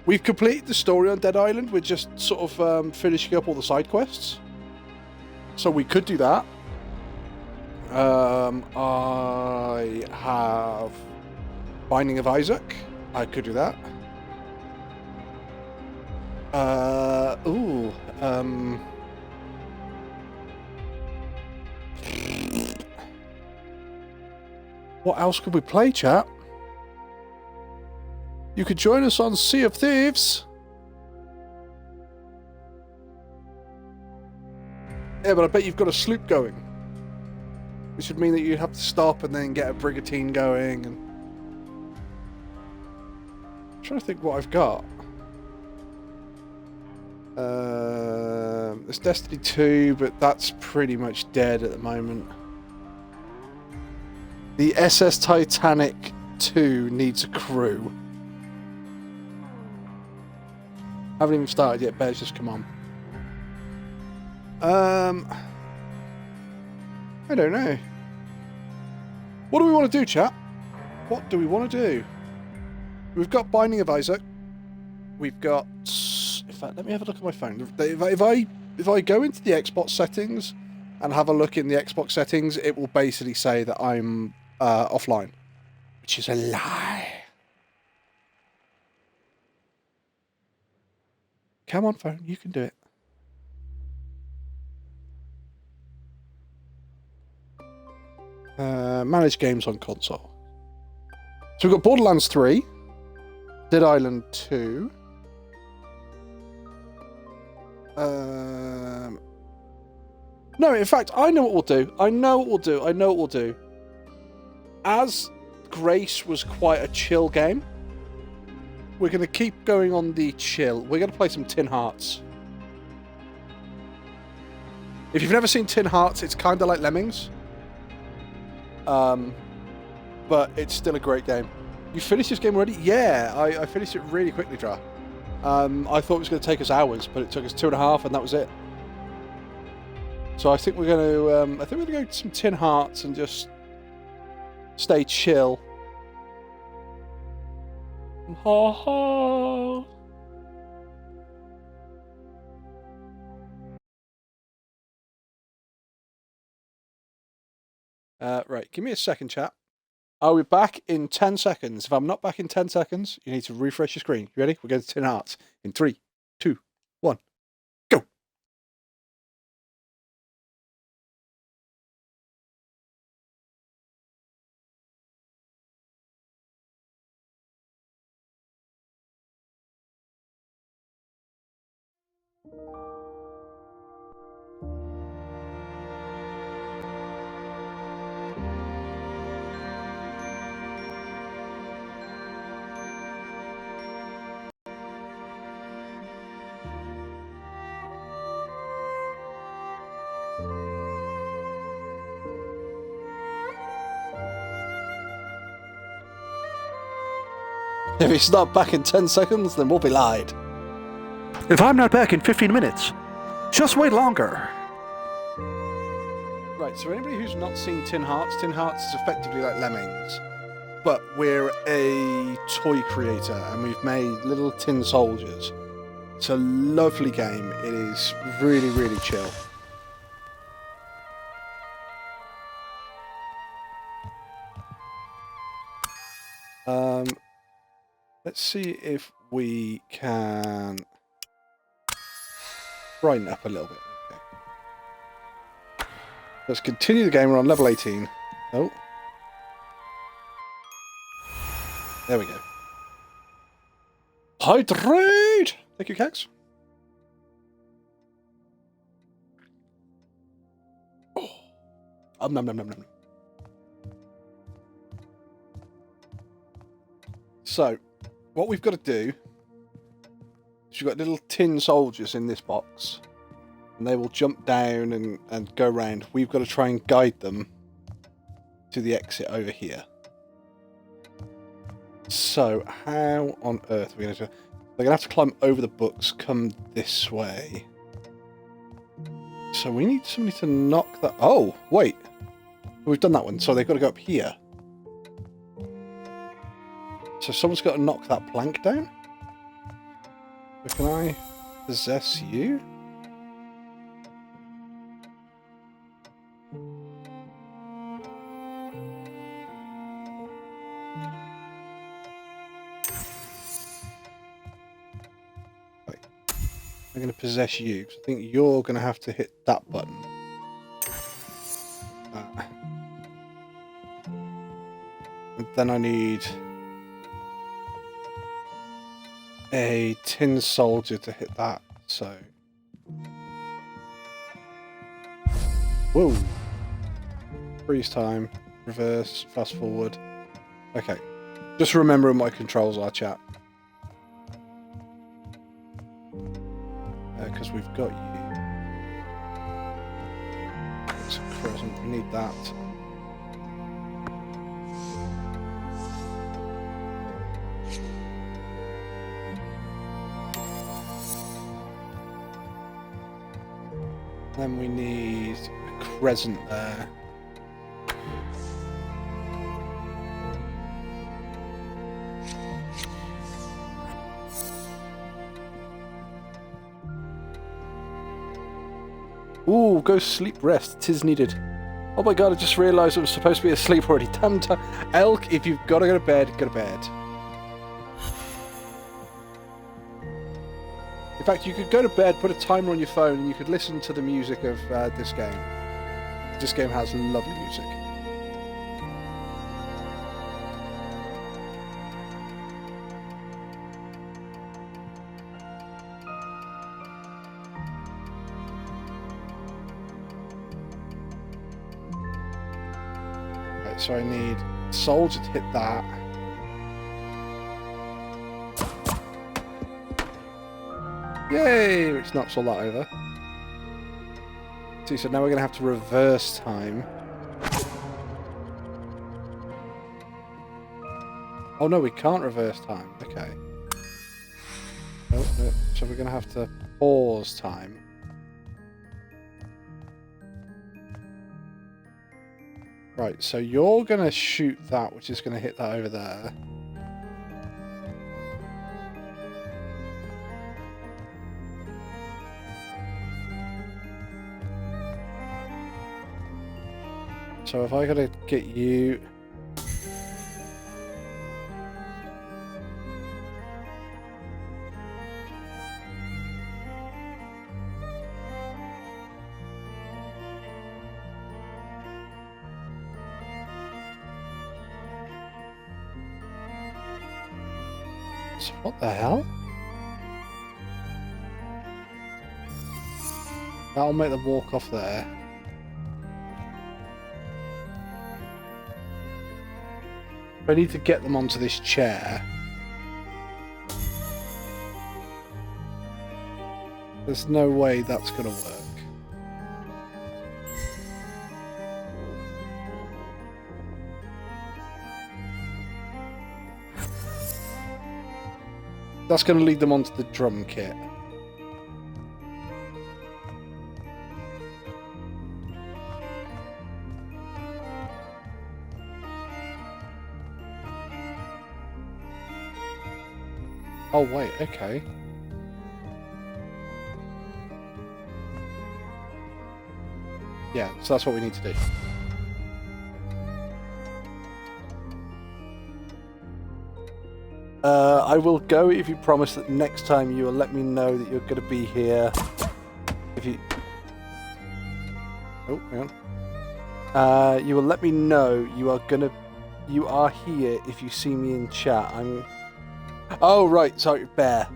We've completed the story on Dead Island. We're just sort of finishing up all the side quests. So we could do that. I have Binding of Isaac. I could do that. What else could we play, chat? You could join us on Sea of Thieves. Yeah, but I bet you've got a sloop going. Which would mean that you'd have to stop and then get a brigantine going. And I'm trying to think what I've got. There's Destiny 2, but that's pretty much dead at the moment. The SS Titanic 2 needs a crew. Haven't even started yet, bears just come on. I don't know. What do we want to do, chat? What do we want to do? We've got Binding of Isaac. We've got... In fact, let me have a look at my phone. If I go into the Xbox settings and have a look in the Xbox settings, it will basically say that I'm offline. Which is a lie. Come on, phone. You can do it. Manage games on console. So we've got Borderlands 3, Dead Island 2. No, in fact, I know what we'll do. As Grace was quite a chill game, we're going to keep going on the chill. We're going to play some Tin Hearts. If you've never seen Tin Hearts, it's kind of like Lemmings. But it's still a great game. You finished this game already? Yeah, I finished it really quickly, Dra. I thought it was going to take us hours, but it took us 2.5, and that was it. So I think we're going to, go to some Tin Hearts and just stay chill. Ha ha. Right, give me a second, chat. I'll be back in 10 seconds. If I'm not back in 10 seconds, you need to refresh your screen. You ready? We're going to Tin Hearts in 3, 2, 1, go. If it's not back in 10 seconds, then we'll be lied. If I'm not back in 15 minutes, just wait longer. Right, so anybody who's not seen Tin Hearts is effectively like Lemmings. But we're a toy creator, and we've made little tin soldiers. It's a lovely game. It is really, really chill. Let's see if we can brighten up a little bit. Okay. Let's continue the game. We're on level 18. Oh. There we go. Hydrate! Thank you, Cax. Oh. Nom nom nom nom. So, what we've got to do is we've got little tin soldiers in this box, and they will jump down and go around. We've got to try and guide them to the exit over here. So, how on earth are we going to do? They're going to have to climb over the books, come this way. So we need somebody to knock that... Oh, wait. We've done that one, so they've got to go up here. So someone's got to knock that plank down? So can I possess you? I'm going to possess you, because I think you're going to have to hit that button. And then I need a tin soldier to hit that, so... Whoa! Freeze time, reverse, fast forward. Okay. Just remembering my controls are, chat. Because we've got you. It's a crescent, we need that. Then we need a crescent there. Ooh, go sleep, rest. 'Tis needed. Oh my god, I just realised I was supposed to be asleep already. Damn time. Elk, if you've got to go to bed, go to bed. In fact, you could go to bed, put a timer on your phone, and you could listen to the music of this game. This game has lovely music. Right, so I need soldier to hit that. Yay! Which knocks all that over. See, so now we're going to have to reverse time. Oh no, we can't reverse time. Okay. Oh, no. So we're going to have to pause time. Right, so you're going to shoot that, which is going to hit that over there. So if I gotta get you... So what the hell? That'll make them walk off there. I need to get them onto this chair. There's no way that's gonna work. That's gonna lead them onto the drum kit. Oh wait, okay. Yeah, so that's what we need to do. I will go if you promise that next time you will let me know that you're going to be here. If you... Oh, hang on. You will let me know you are here if you see me in chat. Oh, right, sorry, bear.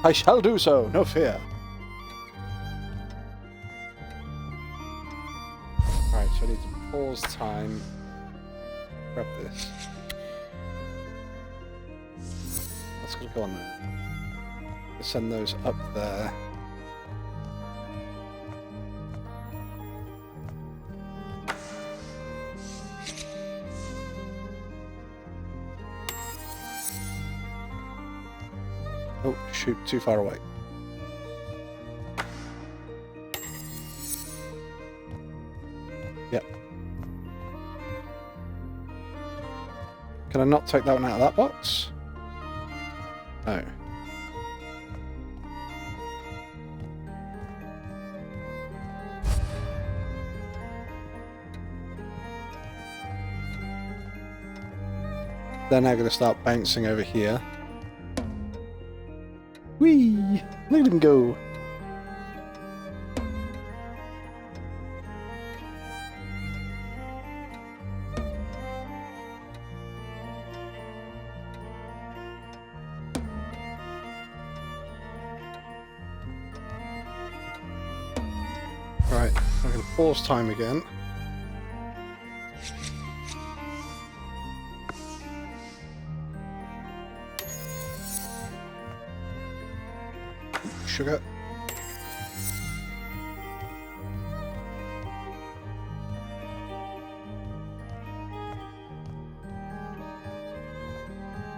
I shall do so, no fear. Alright, so I need to pause time. Grab this. That's gonna go on there. Send those up there. Oh, shoot, too far away. Yep. Can I not take that one out of that box? No. They're now going to start bouncing over here. Whee! Look at him go! Right, I'm going to pause time again. Sugar.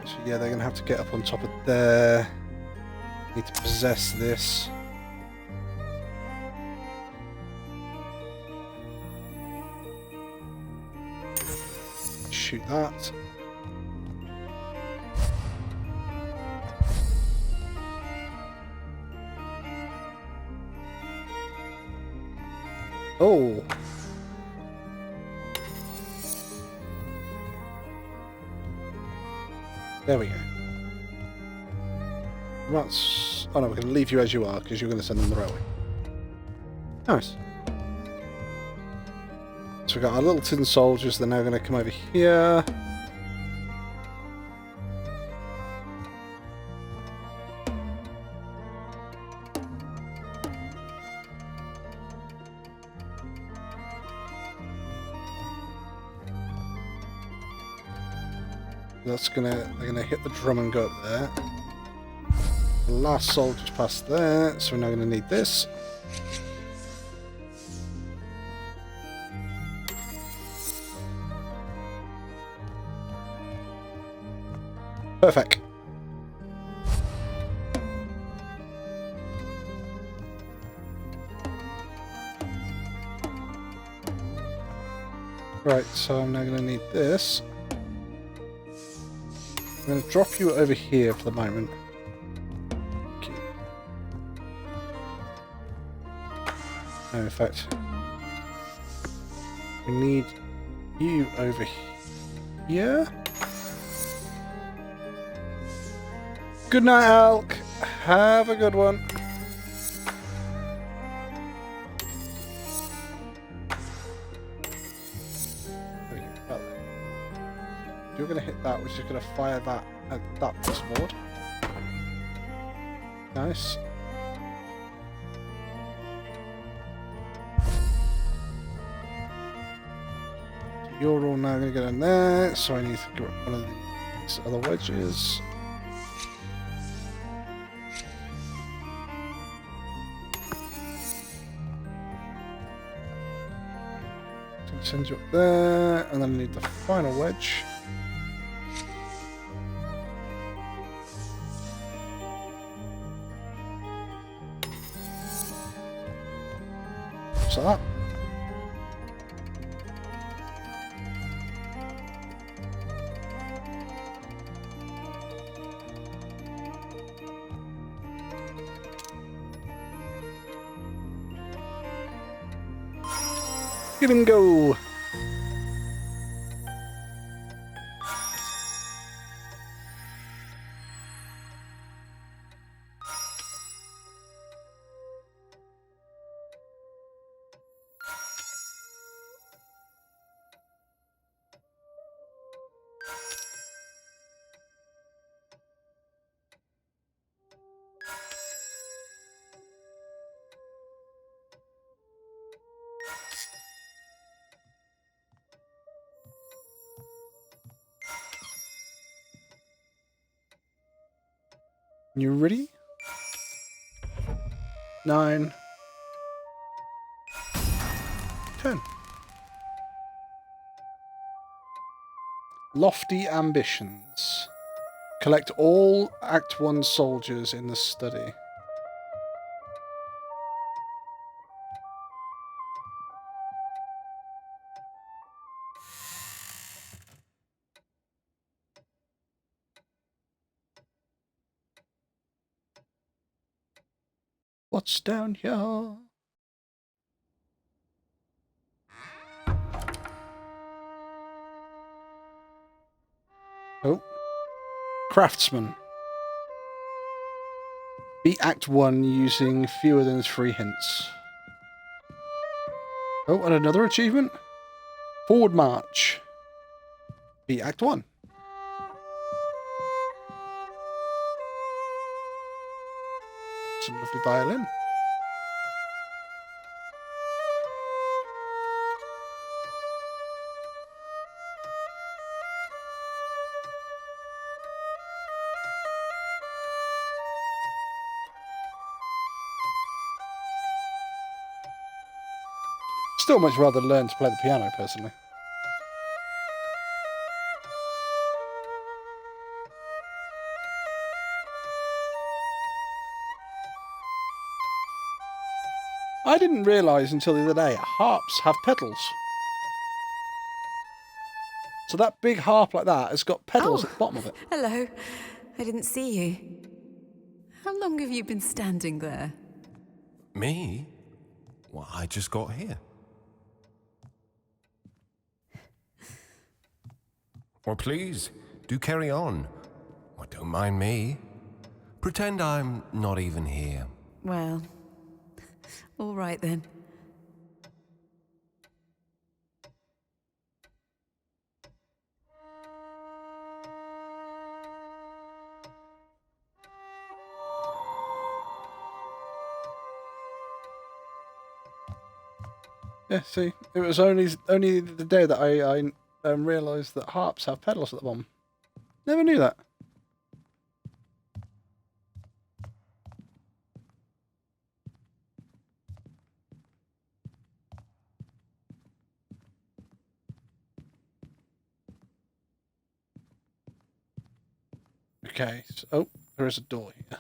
So yeah, they're going to have to get up on top of there. Need to possess this. Shoot that. Oh. There we go. That's... Oh no, we're going to leave you as you are because you're going to send them the railway. Nice. So we've got our little tin soldiers. They're now going to come over here. They're gonna hit the drum and go up there. The last soldier's past there, so we're now gonna need this. Perfect. Right, so I'm now gonna need this. I'm going to drop you over here for the moment. Okay. No, in fact, we need you over here. Good night, Alk. Have a good one. You're going to hit that, which is going to fire that at that board. Nice. So you're all now going to get in there, so I need to get one of these other wedges. Send you up there, and then I need the final wedge. So that. Get him go. You ready? 9, 10. Lofty ambitions. Collect all Act 1 soldiers in the study. What's down here? Oh. Craftsman. Beat Act 1 using fewer than 3 hints. Oh, and another achievement. Forward March. Beat Act 1. Some lovely violin. Still much rather learn to play the piano, personally. I didn't realise until the other day, harps have pedals. So that big harp like that has got pedals at the bottom of it. Hello. I didn't see you. How long have you been standing there? Me? Well, I just got here. Well, please, do carry on. Well, don't mind me. Pretend I'm not even here. Well, all right then. Yeah, see, it was only the day that I realised that harps have pedals at the bottom. Never knew that. Okay, so, oh, there is a door here.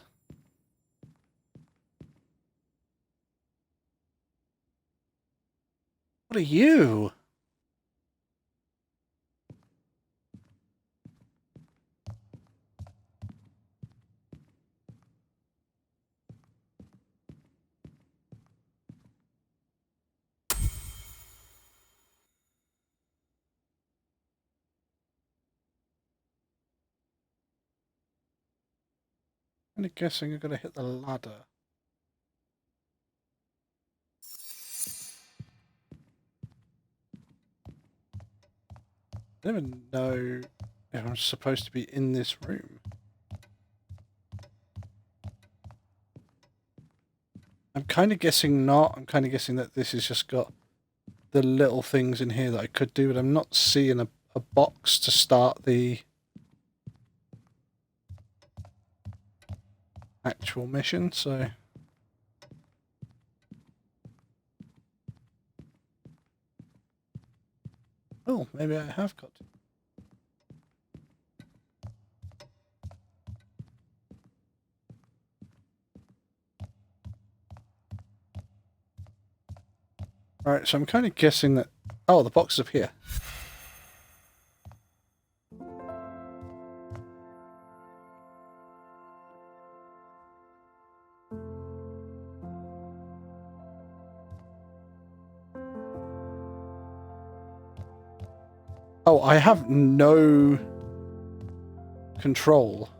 What are you? I'm guessing you're going to hit the ladder. I don't even know if I'm supposed to be in this room. I'm kind of guessing not. I'm kind of guessing that this has just got the little things in here that I could do, but I'm not seeing a box to start the actual mission, so... Oh, maybe I have got to. Alright, so I'm kind of guessing that... Oh, the box is up here. Oh, I have no control.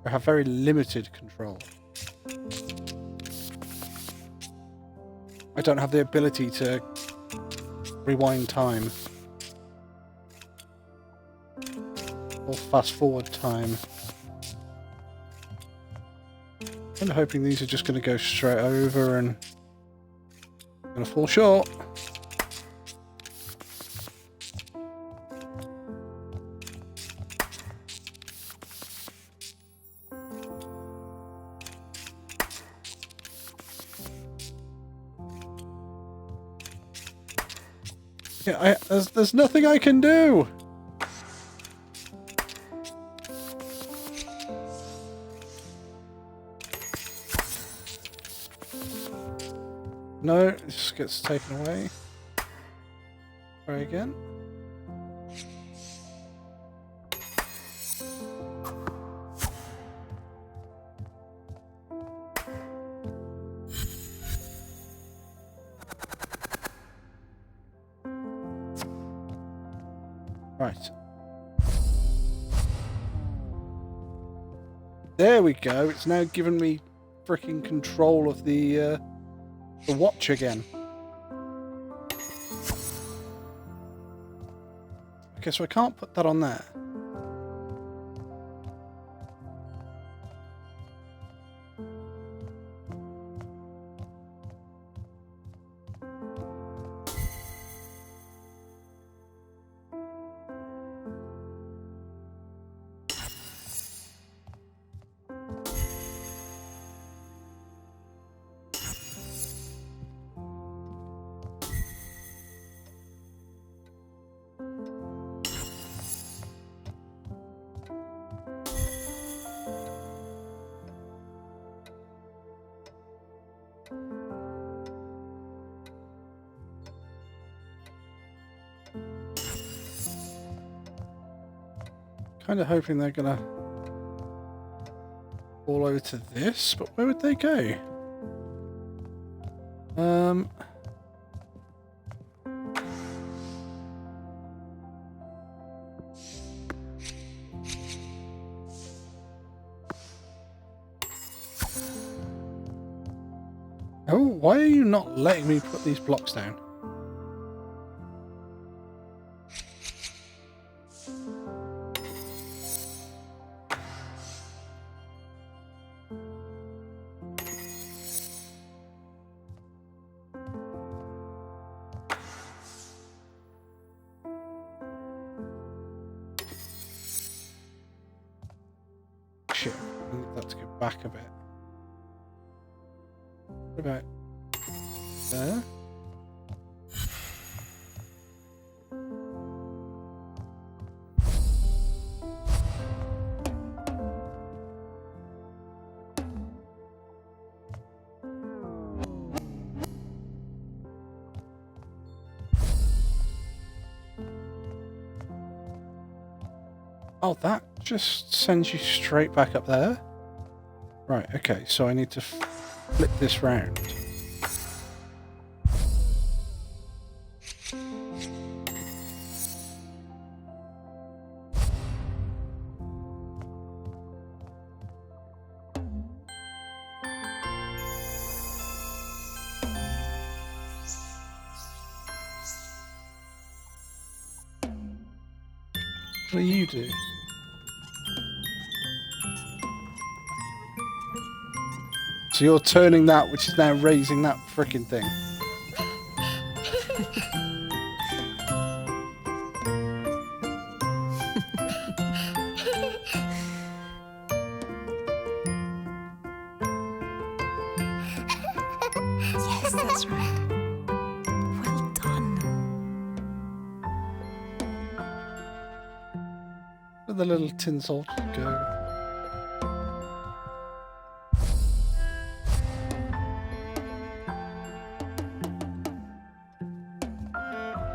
I have very limited control. I don't have the ability to rewind time or fast forward time. I'm hoping these are just going to go straight over and going to fall short. Yeah, there's nothing I can do. No, it just gets taken away. Try again. Right. There we go. It's now given me freaking control of the watch again. Okay, so I can't put that on there. Kind of hoping they're gonna fall over to this, but where would they go? Oh, why are you not letting me put these blocks down? Shit, I need that to go back a bit. What about there? Oh, that just sends you straight back up there? Right, okay, so I need to flip this round. What do you do? So you're turning that, which is now raising that frickin' thing. Yes, that's right. Well done. Where'd the little tin soldiers go?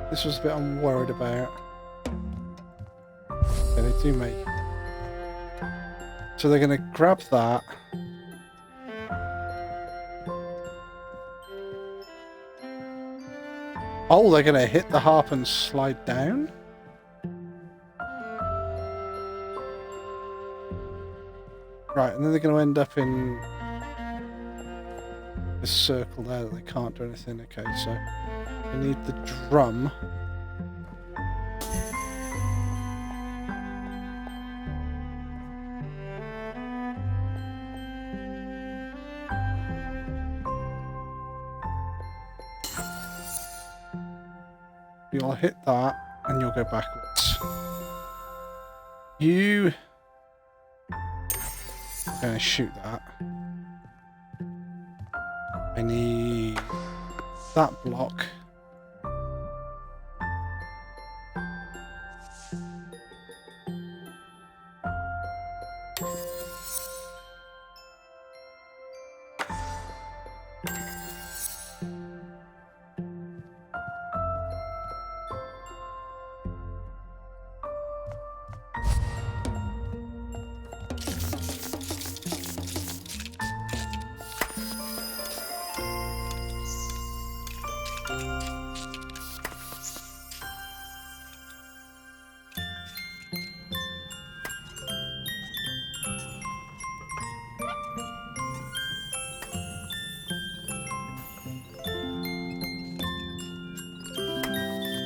This was a bit I'm worried about. Yeah, they do make it. So they're gonna grab that. Oh, they're gonna hit the harp and slide down? Right, and then they're gonna end up in this circle there that they can't do anything. Okay, so we need the drum. You'll hit that and you'll go backwards. You are going to shoot that. I need that block.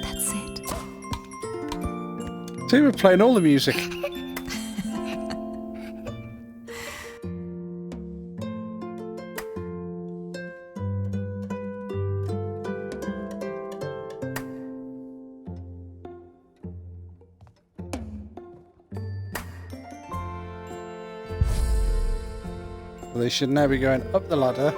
That's it. See, we're playing all the music. They should now be going up the ladder.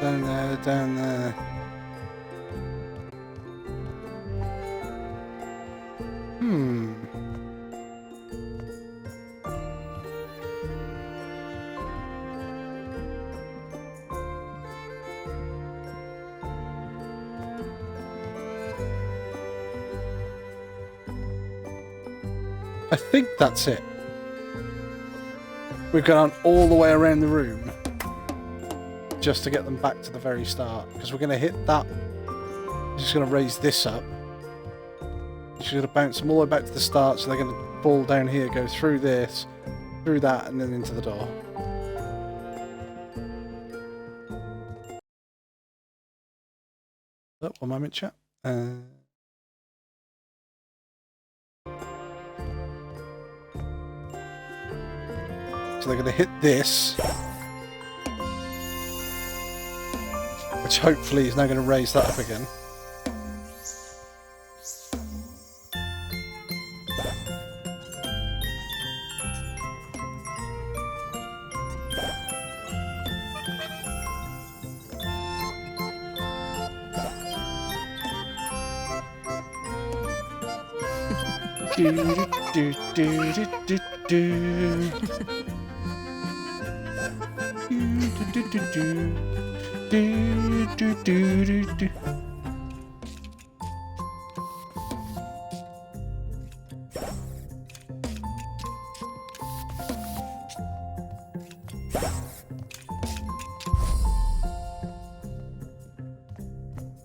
Down there, down there. I think that's it. We've gone all the way around the room just to get them back to the very start, because we're going to hit that. Just going to raise this up. Just going to bounce them all the way back to the start, so they're going to fall down here, go through this, through that, and then into the door. Oh, 1 moment, chat. So they're going to hit this, which hopefully is now going to raise that up again.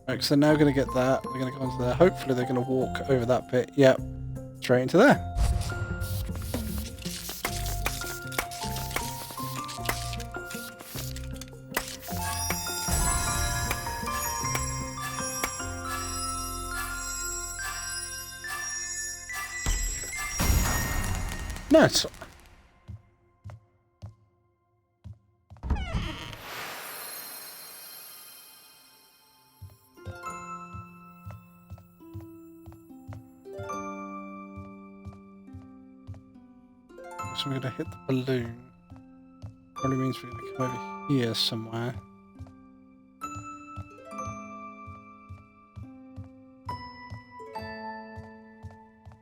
Right, so they're now going to get that. They're going to go onto there. Hopefully they're going to walk over that bit. Yep. Straight into there. Nice. So we're going to hit the balloon. Probably means we're going to come over here somewhere.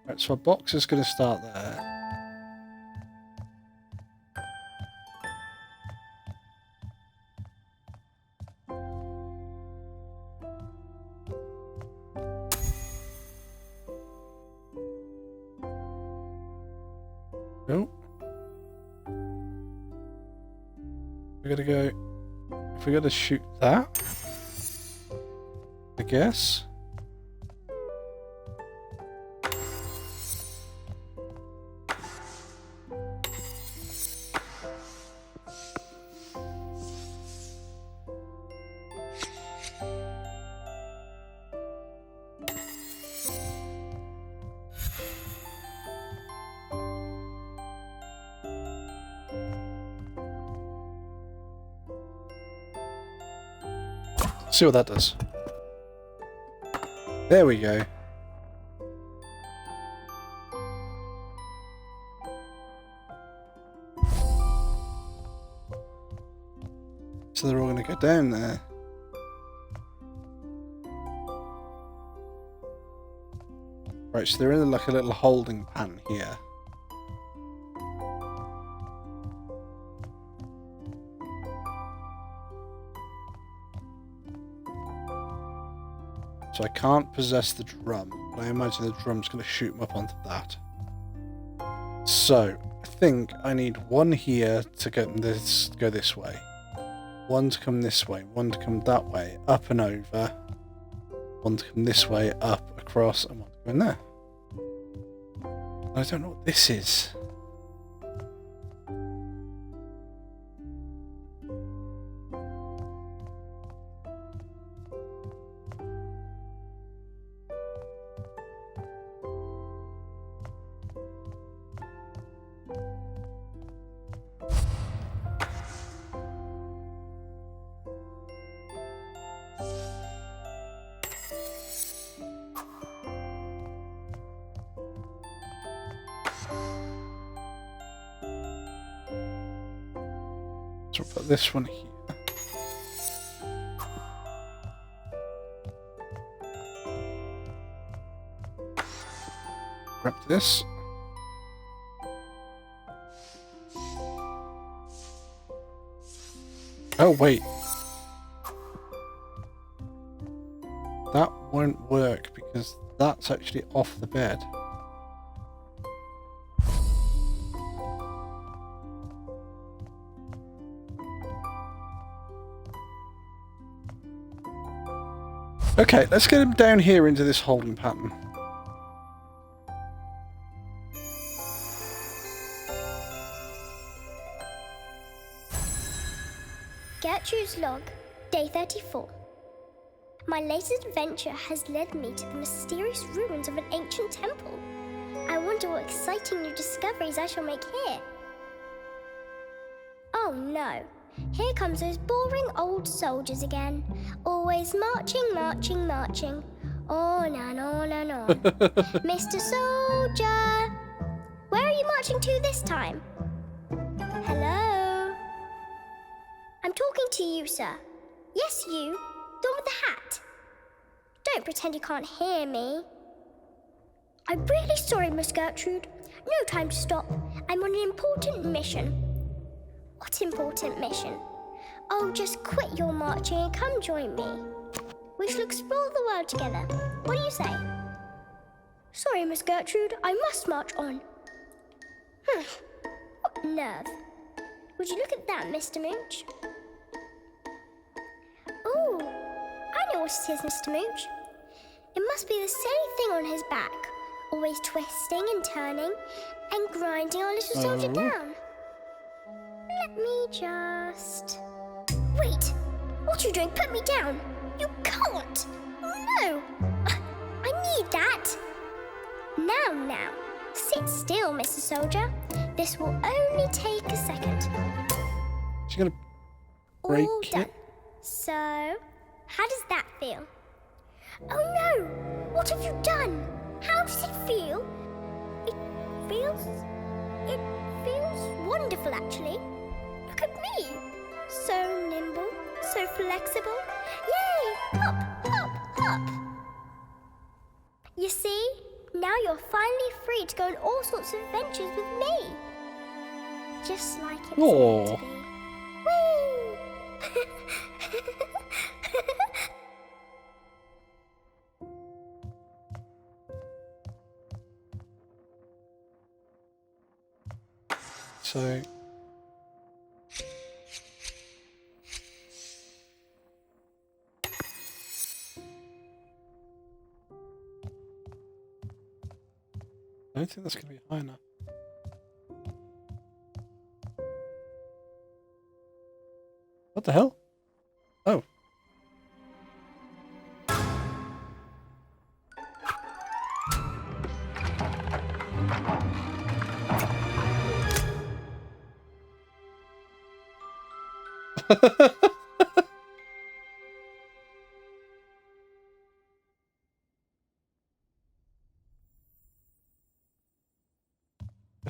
Right, so our box is going to start there. Nope. We're gonna go. If we're gonna shoot that, I guess. See what that does. There we go. So they're all going to go down there. Right, so they're in like a little holding pan here. So I can't possess the drum, but I imagine the drum's going to shoot them up onto that. So I think I need one here to go this way. One to come this way, one to come that way, up and over. One to come this way, up, across, and one to go in there. I don't know what this is. So we'll put this one here. Grab this. Oh wait. That won't work because that's actually off the bed. Okay, let's get him down here into this holding pattern. Gertrude's log, day 34. My latest adventure has led me to the mysterious ruins of an ancient temple. I wonder what exciting new discoveries I shall make here. Oh no, here comes those boring old soldiers again. Always marching, marching, marching. On and on and on. Mr. Soldier! Where are you marching to this time? Hello? I'm talking to you, sir. Yes, you. The one with the hat. Don't pretend you can't hear me. I'm really sorry, Miss Gertrude. No time to stop. I'm on an important mission. What important mission? Oh, just quit your marching and come join me. We shall explore the world together. What do you say? Sorry, Miss Gertrude. I must march on. What nerve. Would you look at that, Mr. Mooch? Oh, I know what it is, Mr. Mooch. It must be the silly thing on his back, always twisting and turning and grinding our little soldier down. Let me just... Wait! What are you doing? Put me down! You can't! No! I need that! Now. Sit still, Mr. Soldier. This will only take a second. She's gonna break All done. it. So, how does that feel? Oh no! What have you done? How does it feel? It feels wonderful, actually. Look at me. So nimble, so flexible. Yay! Hop, hop, hop. You see? Now you're finally free to go on all sorts of adventures with me. Just like it's meant to be. Whee! So... I don't think that's going to be high enough. What the hell? Oh.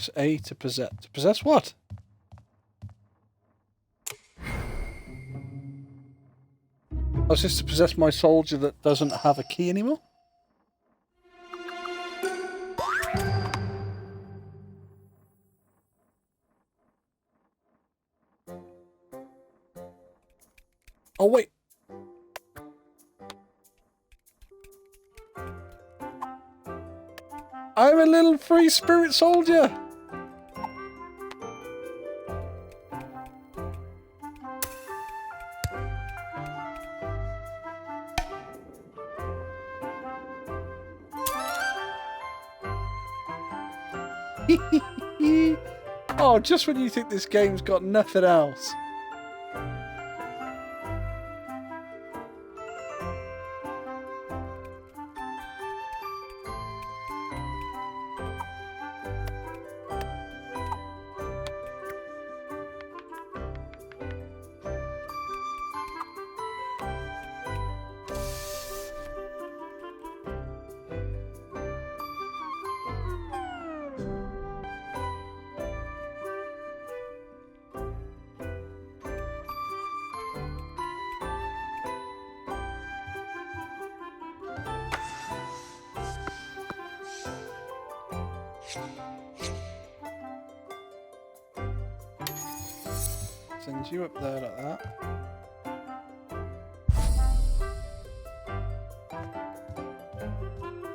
Press A to possess. To possess what? Oh, is this to possess my soldier that doesn't have a key anymore? Oh, wait. I'm a little free spirit soldier. Oh, just when you think this game's got nothing else. Send you up there like that.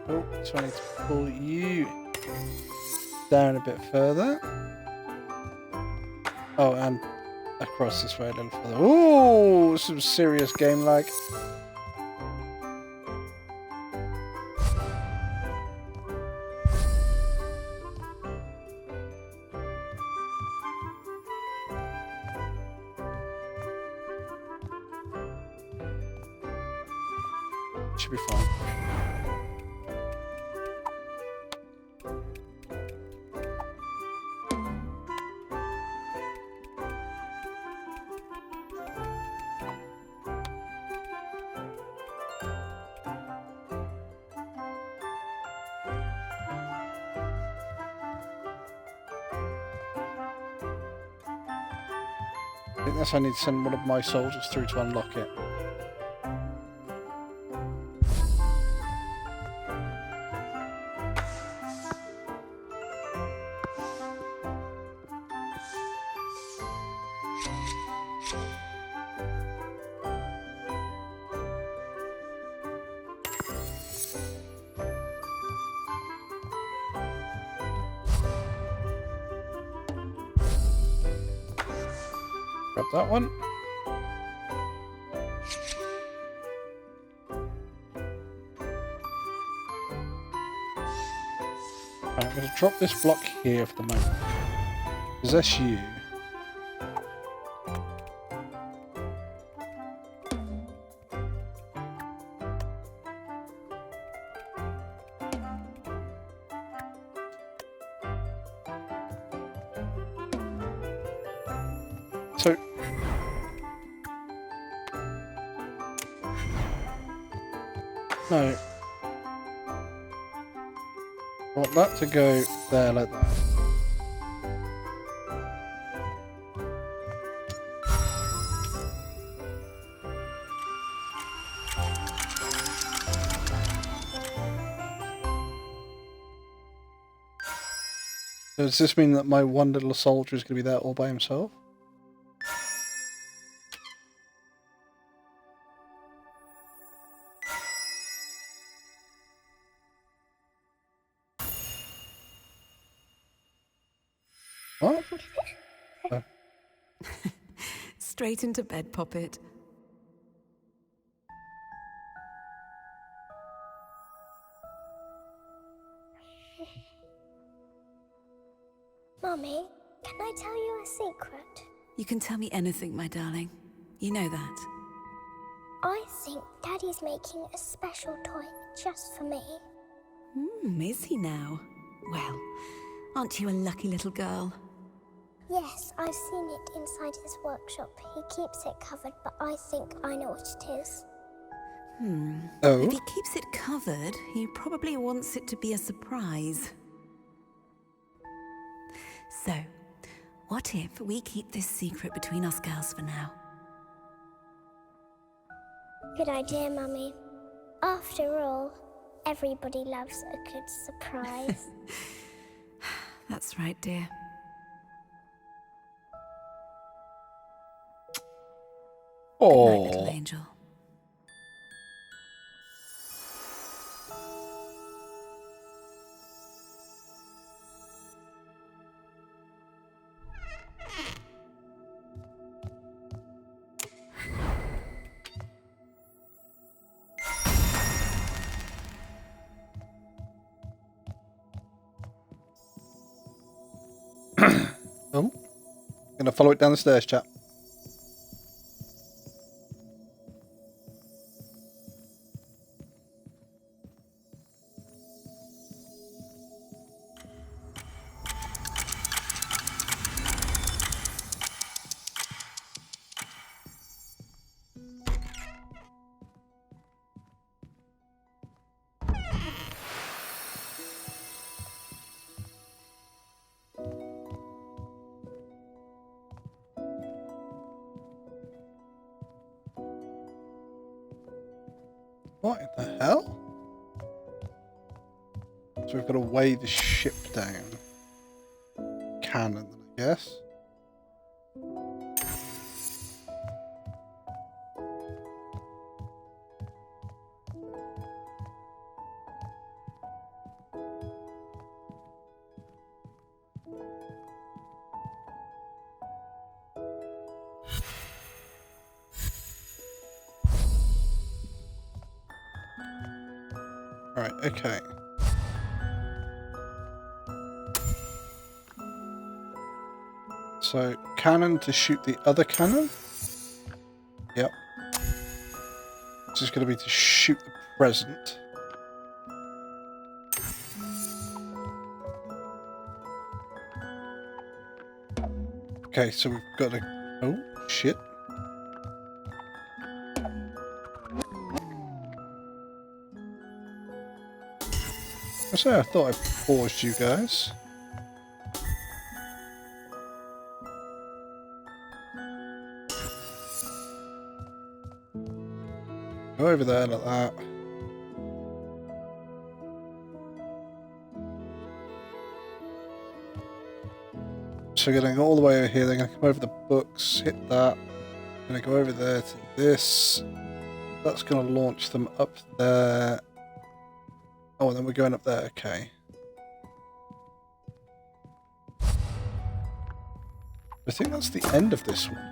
Oh, so I need to pull you down a bit further. Oh, and across this way a little further. Oh, some serious game lag. Should be fine. I think that's I need to send one of my soldiers through to unlock it. Grab that one. Right, I'm going to drop this block here for the moment. Possess you. So, no, I want that to go there like that. So does this mean that my one little soldier is going to be there all by himself? What? Oh. Straight into bed, Poppet. Mummy, can I tell you a secret? You can tell me anything, my darling. You know that. I think Daddy's making a special toy just for me. Is he now? Well, aren't you a lucky little girl? Yes, I've seen it inside his workshop. He keeps it covered, but I think I know what it is. Oh? If he keeps it covered, he probably wants it to be a surprise. So, what if we keep this secret between us girls for now? Good idea, Mummy. After all, everybody loves a good surprise. That's right, dear. Good night, little angel. Oh, gonna follow it down the stairs, chap. What in the hell? So we've got to weigh the ship down. Cannon, I guess. Right, okay. So, cannon to shoot the other cannon? Yep. This is going to be to shoot the present. Okay, so we've got to... Oh, shit. I thought I paused you guys. Go over there like that. So we're going to go all the way over here, then going to come over the books, hit that. Going to go over there to this. That's going to launch them up there. Oh, and then we're going up there, okay. I think that's the end of this one.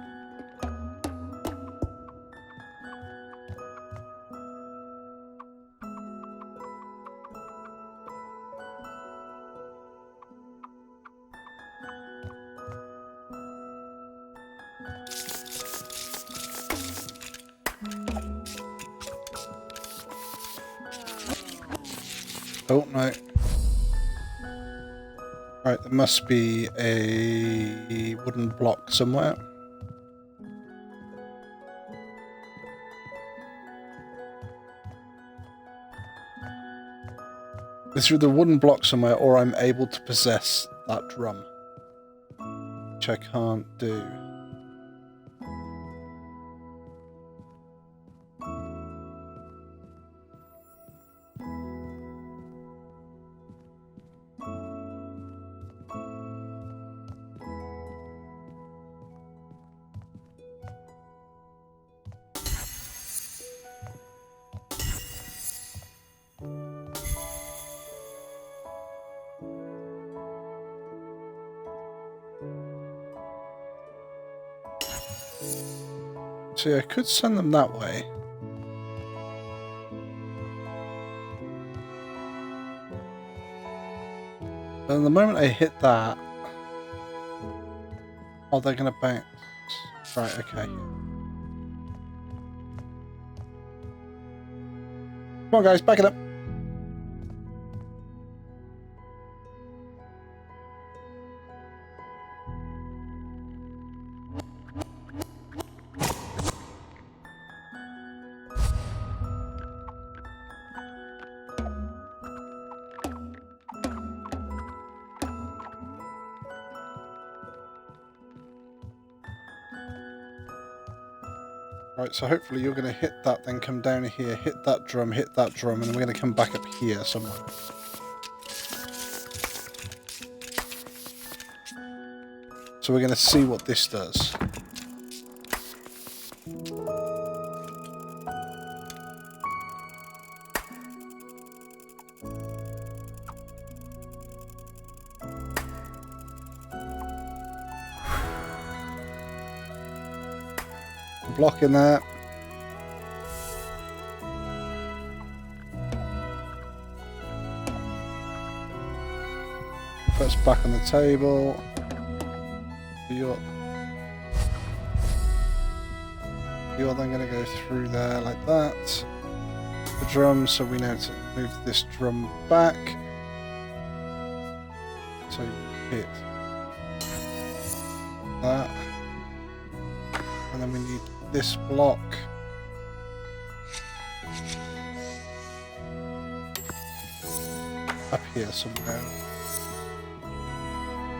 Oh, no. Right, there must be a wooden block somewhere. There's either a wooden block somewhere, or I'm able to possess that drum. Which I can't do. See, I could send them that way. But the moment I hit that... Oh, they're going to bounce. Right, okay. Come on, guys, back it up. Right, so hopefully you're going to hit that, then come down here, hit that drum, and we're going to come back up here somewhere. So we're going to see what this does. Block in there. Put us back on the table. You're then going to go through there like that. The drum, so we know to move this drum back. So you hit that. And then we need this block. Up here somewhere.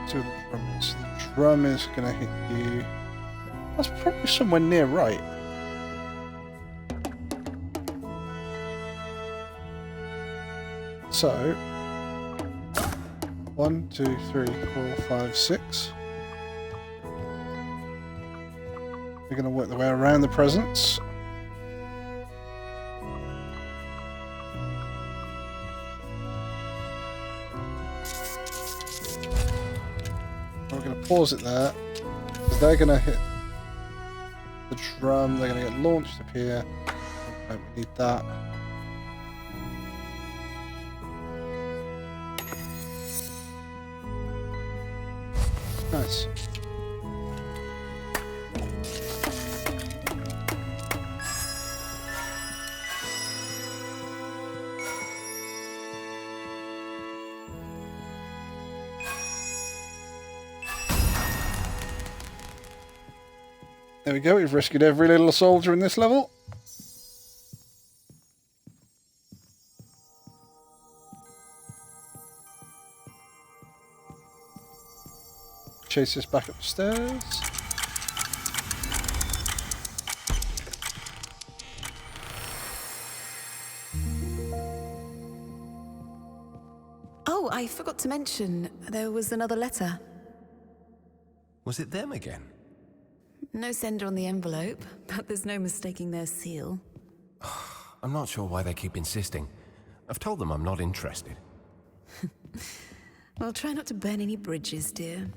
So the drum is. The drum is going to hit you. That's probably somewhere near right. So 1, 2, 3, 4, 5, 6. We're going to work the way around the presents. We're going to pause it there, because they're going to hit the drum, they're going to get launched up here. Right, we need that. Nice. There we go, we've rescued every little soldier in this level. Chase this back upstairs. Oh, I forgot to mention, there was another letter. Was it them again? No sender on the envelope, but there's no mistaking their seal. I'm not sure why they keep insisting. I've told them I'm not interested. Well, try not to burn any bridges, dear.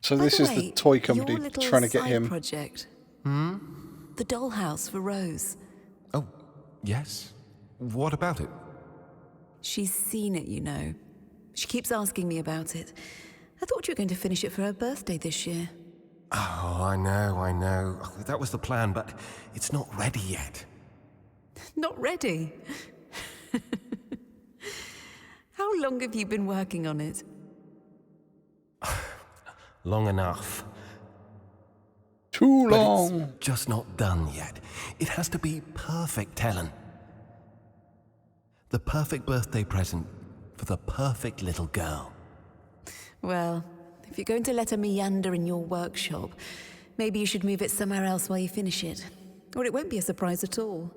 So By this the is way, the toy company your little trying to get side him. project. Hmm? The dollhouse for Rose. Oh, yes. What about it? She's seen it, you know. She keeps asking me about it. I thought you were going to finish it for her birthday this year. Oh, I know. That was the plan, but it's not ready yet. Not ready? How long have you been working on it? Long enough. Too But long. it's just not done yet. It has to be perfect, Helen. The perfect birthday present for the perfect little girl. Well, if you're going to let her meander in your workshop, maybe you should move it somewhere else while you finish it. Or it won't be a surprise at all.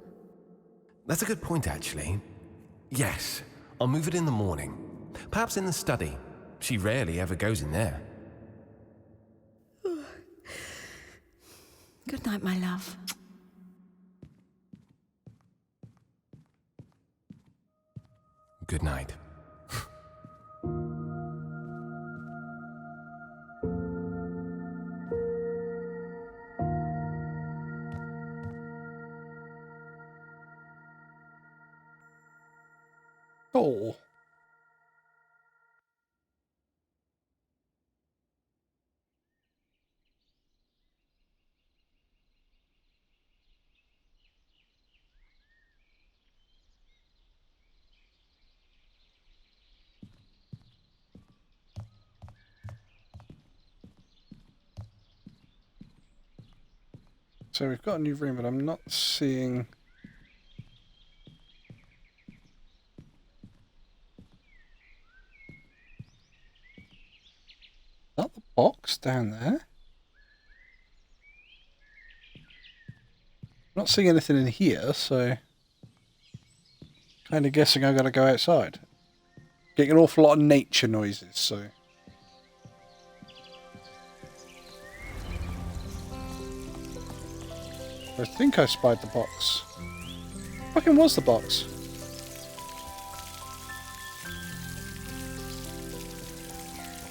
That's a good point, actually. Yes, I'll move it in the morning. Perhaps in the study. She rarely ever goes in there. Good night, my love. Good night. Oh. So we've got a new room, but I'm not seeing... Is that the box down there? not seeing anything in here, so kind of guessing I gotta go outside. Getting an awful lot of nature noises, so. I think I spied the box. Fucking was the box?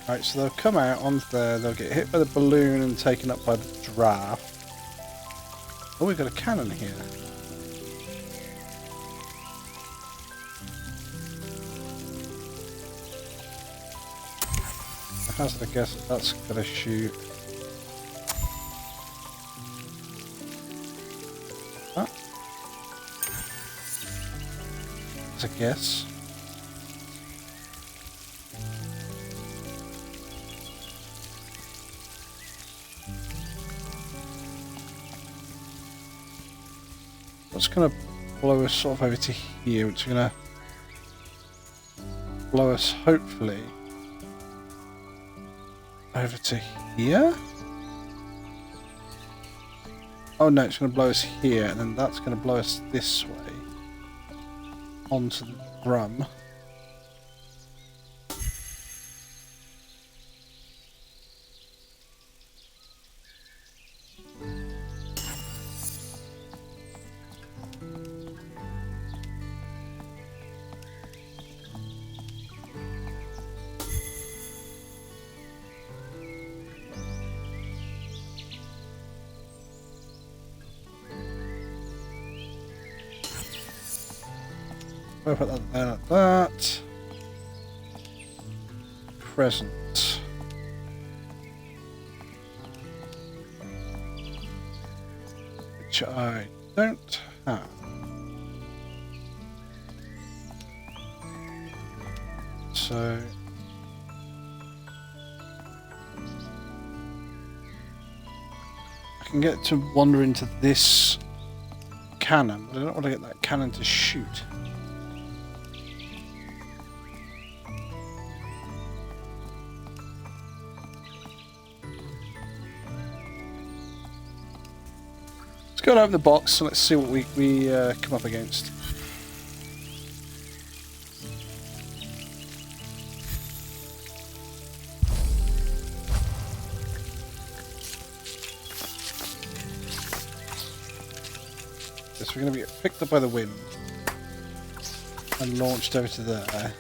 Right, so they'll come out onto there, they'll get hit by the balloon and taken up by the draft. Oh, we've got a cannon here. I hazard a guess that that's going to shoot. Huh? That's a guess. That's going to blow us sort of over to here, which is going to blow us, hopefully, over to here. Oh no, it's going to blow us here, and then that's going to blow us this way onto the drum. I'll put that there like that. Crescent. Which I don't have. So I can get to wander into this cannon, but I don't want to get that cannon to shoot. Go and open the box and let's see what we come up against. So we're going to get picked up by the wind and launched over to there.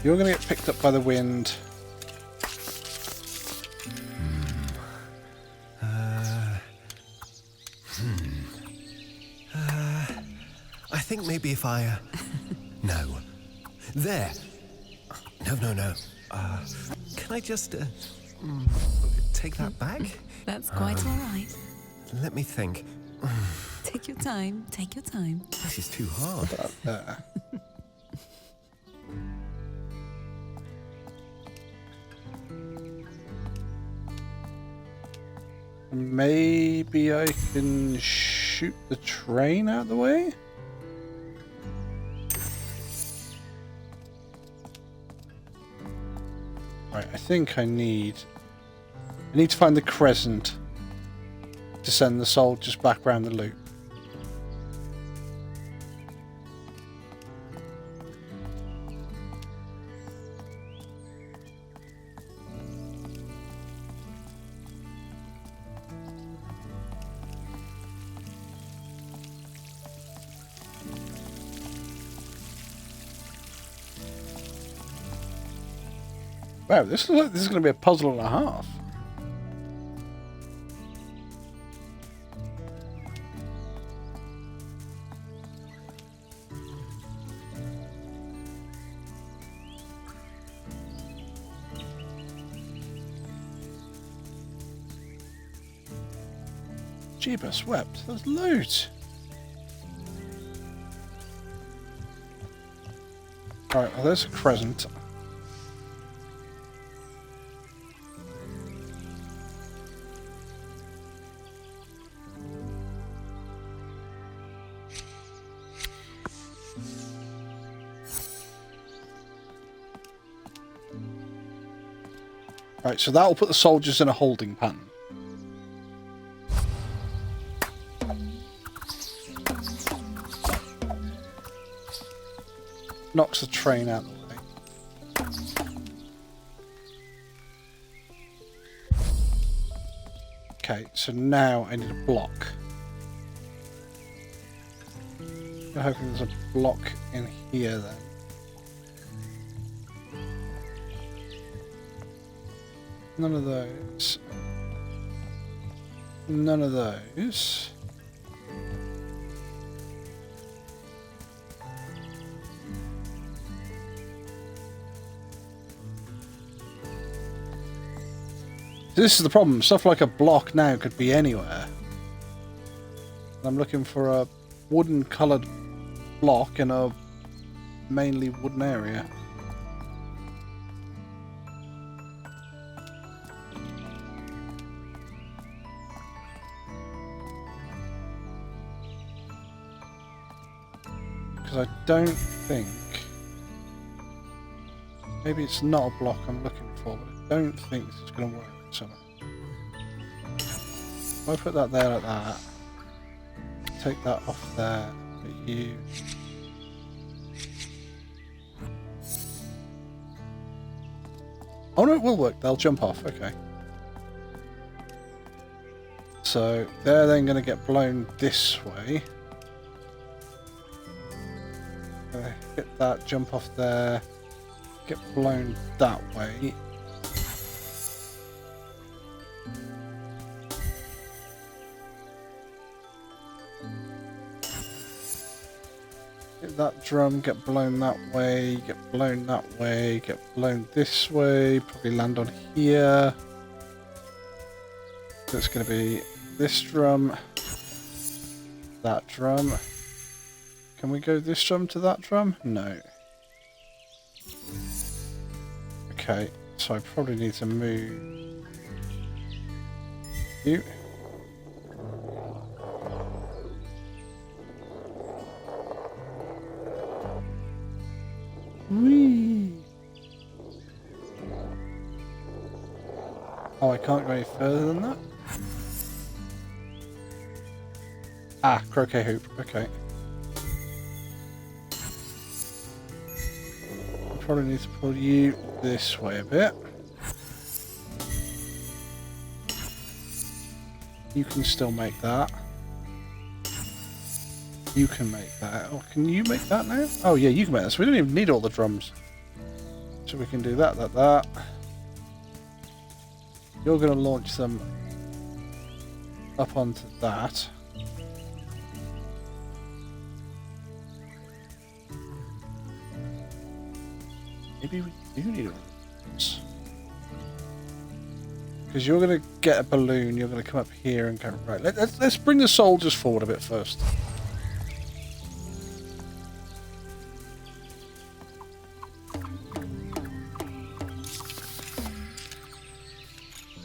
You're going to get picked up by the wind. I think maybe if I... no. There. No. Can I just... take that back? That's quite all right. Let me think. Take your time. Take your time. This is too hard. Maybe I can shoot the train out of the way? Right, I think I need to find the crescent to send the soldiers back around the loop. Wow, this looks like this is going to be a puzzle and a half. Jeebus wept. There's loads. Alright, well there's a crescent. Right, so that will put the soldiers in a holding pattern. knocks the train out of the way. Okay, so now I need a block. I'm hoping there's a block in here then. None of those. None of those. This is the problem. Stuff like a block now could be anywhere. I'm looking for a wooden coloured block in a mainly wooden area. Because I don't think... Maybe it's not a block I'm looking for, but I don't think this is going to work. So if I put that there like that, take that off there, put you. Oh no, it will work. They'll jump off. Okay. So they're then going to get blown this way. Get that, jump off there, get blown that way. Get that drum, get blown that way, get blown that way, get blown this way, probably land on here. So it's going to be this drum, that drum. Can we go this drum to that drum? No. Okay, so I probably need to move you. Whee! Oh, I can't go any further than that? Ah, croquet hoop, okay. I probably need to pull you this way a bit. You can still make that. You can make that. Oh, can you make that now? Oh yeah, you can make that. So we don't even need all the drums. So we can do that, that. You're going to launch them up onto that. Maybe we do need a... Because you're going to get a balloon, you're going to come up here and go... Right, let's bring the soldiers forward a bit first.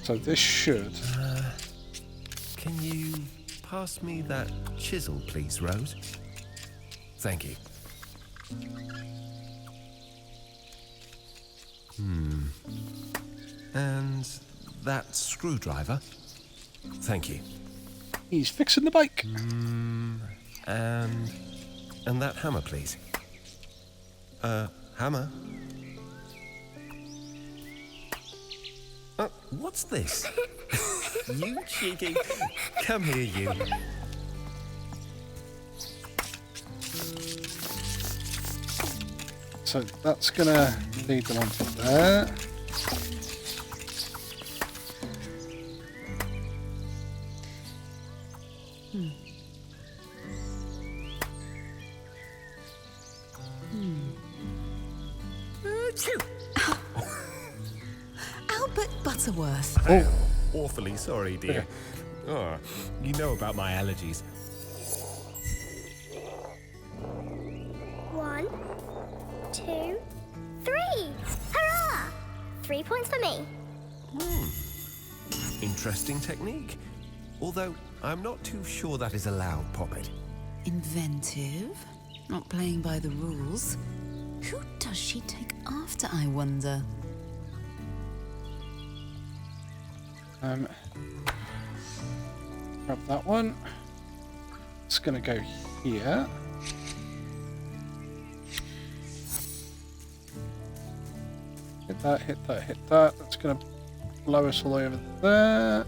So this should... Can you pass me that chisel, please, Rose? Thank you. And that screwdriver? Thank you. He's fixing the bike. And that hammer, please. Hammer? What's this? You cheeky... Come here, you. So that's gonna lead them onto there. Albert Butterworth. Oh, awfully sorry, dear. Oh, you know about my allergies. 1, 2, 3. Hurrah! 3 points for me. Interesting technique. Although, I'm not too sure that is allowed, Poppet. Inventive. Not playing by the rules. Who does she take after, I wonder? Grab that one. It's gonna go here. Hit that, hit that, hit that. That's going to blow us all over there.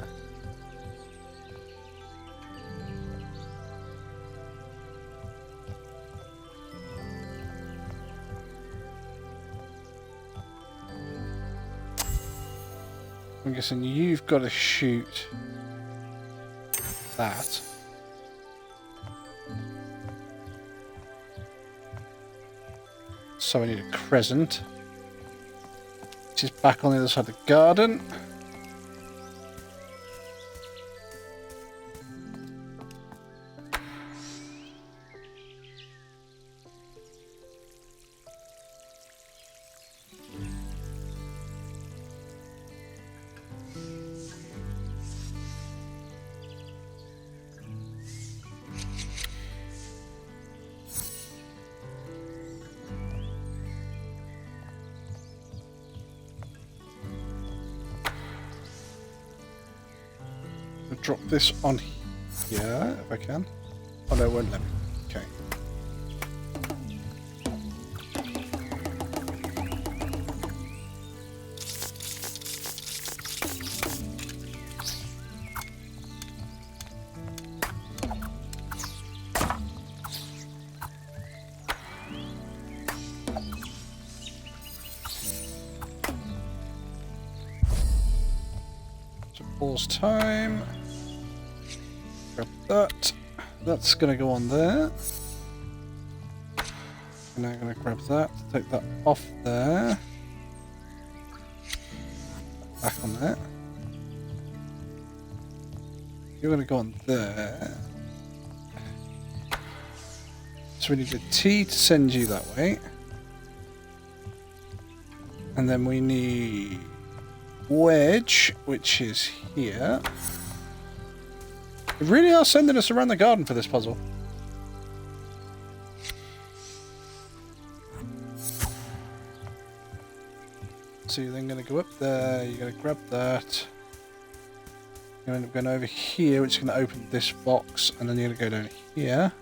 I'm guessing you've got to shoot that. So I need a crescent, which is back on the other side of the garden. Drop this on here if I can. Oh no, it won't let me. Okay. So pause time. Grab that. That's going to go on there. And I'm going to grab that, take that off there. Back on there. You're going to go on there. So we need a T to send you that way. And then we need wedge, which is here. They really are sending us around the garden for this puzzle. So you're then going to go up there, you're going to grab that. You're going to end up going over here, which is going to open this box, and then you're going to go down here.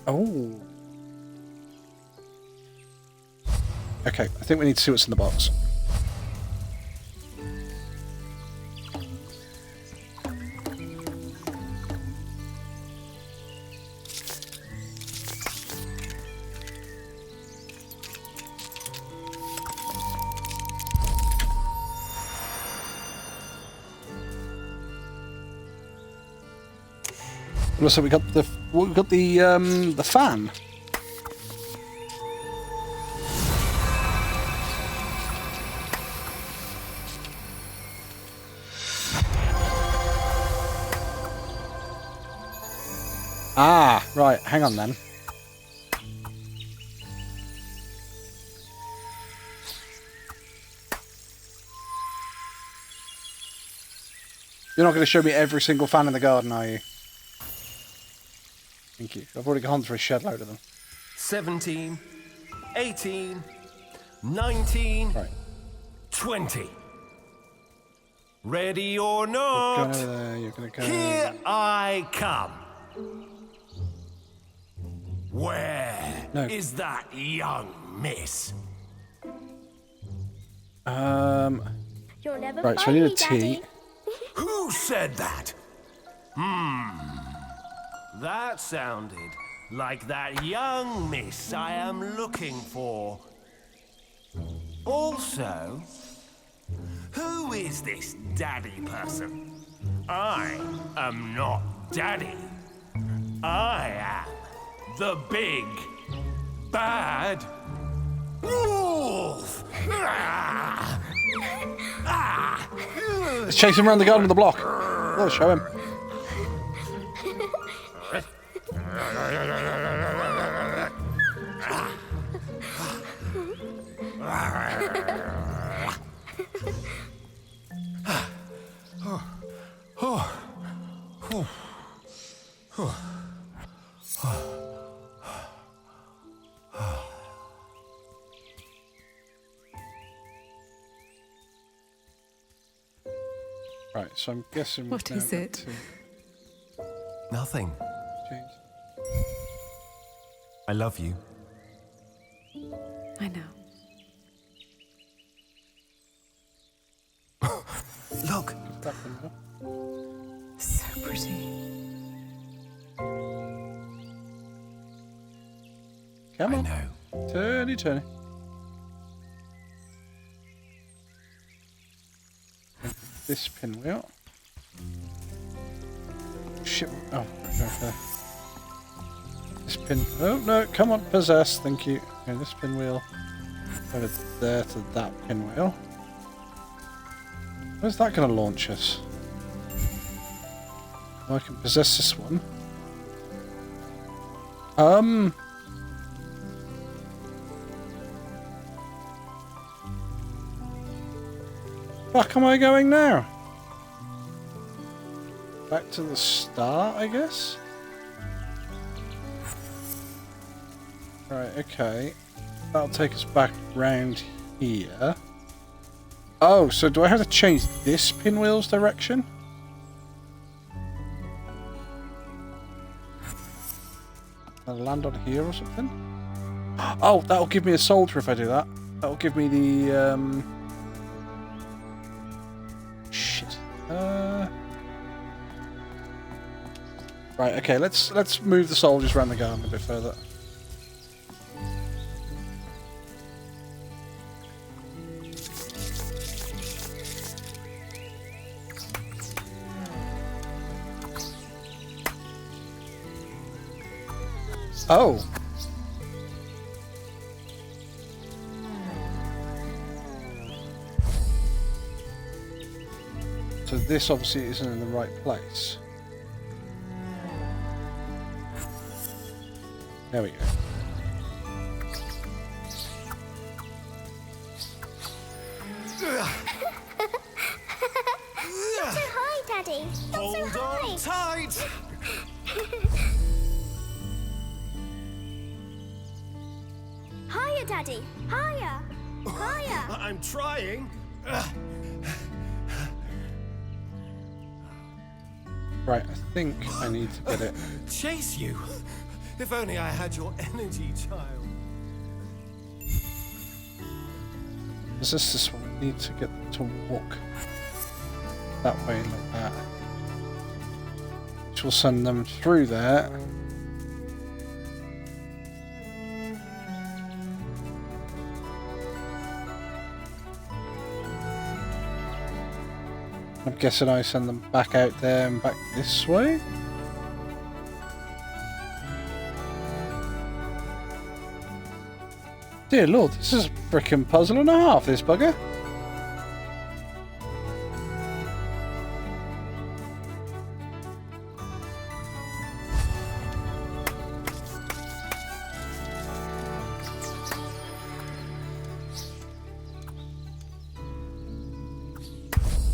Oh. Okay, I think we need to see what's in the box. So we got the fan. Ah, right. Hang on then. You're not going to show me every single fan in the garden, are you? Thank you. I've already gone through a shed load of them. 17, 18, 19, right. 20. Ready or not, you're gonna go. Here I come. Where is that young miss? You'll never right, so I find need a me, T. Daddy. Who said that? That sounded like that young miss I am looking for. Also, who is this daddy person? I am not daddy. I am the big, bad wolf. Let's chase him around the garden with the block. We'll show him. Right, so I'm guessing. What is it? Nothing. Change. I love you. I know. Look! So pretty. Come on. I know. Turny, turny. This pinwheel. Shit. Oh, okay. This pin. Oh, no, come on, possess. Thank you. Okay, this pinwheel. Over there to that pinwheel. Where's that going to launch us? Oh, I can possess this one. Fuck am I going now? Back to the start, I guess? Right, okay. That'll take us back round here. Oh, so do I have to change this pinwheel's direction? I'll land on here or something? Oh, that'll give me a soldier if I do that. That'll give me the, shit. Right, okay, let's move the soldiers around the garden a bit further. Oh. So this obviously isn't in the right place. There we go. Not so high, Daddy. Not so high. Tight! Higher, Daddy. Higher. Higher. I'm trying. Right, I think I need to get it. Chase you? If only I had your energy, child. Is this one? I need to get them to walk that way like that. Which will send them through there. I'm guessing I send them back out there and back this way. Dear Lord, this is a frickin' puzzle and a half, this bugger.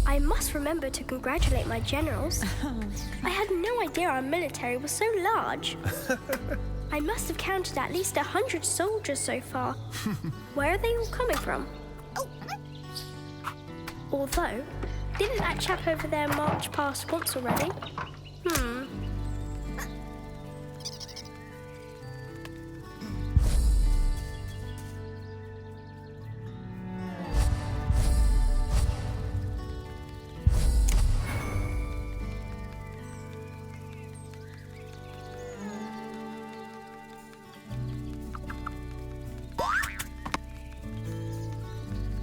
I must remember to congratulate my generals. I had no idea our military was so large. I must have counted at least 100 soldiers so far. Where are they all coming from? Although, didn't that chap over there march past once already?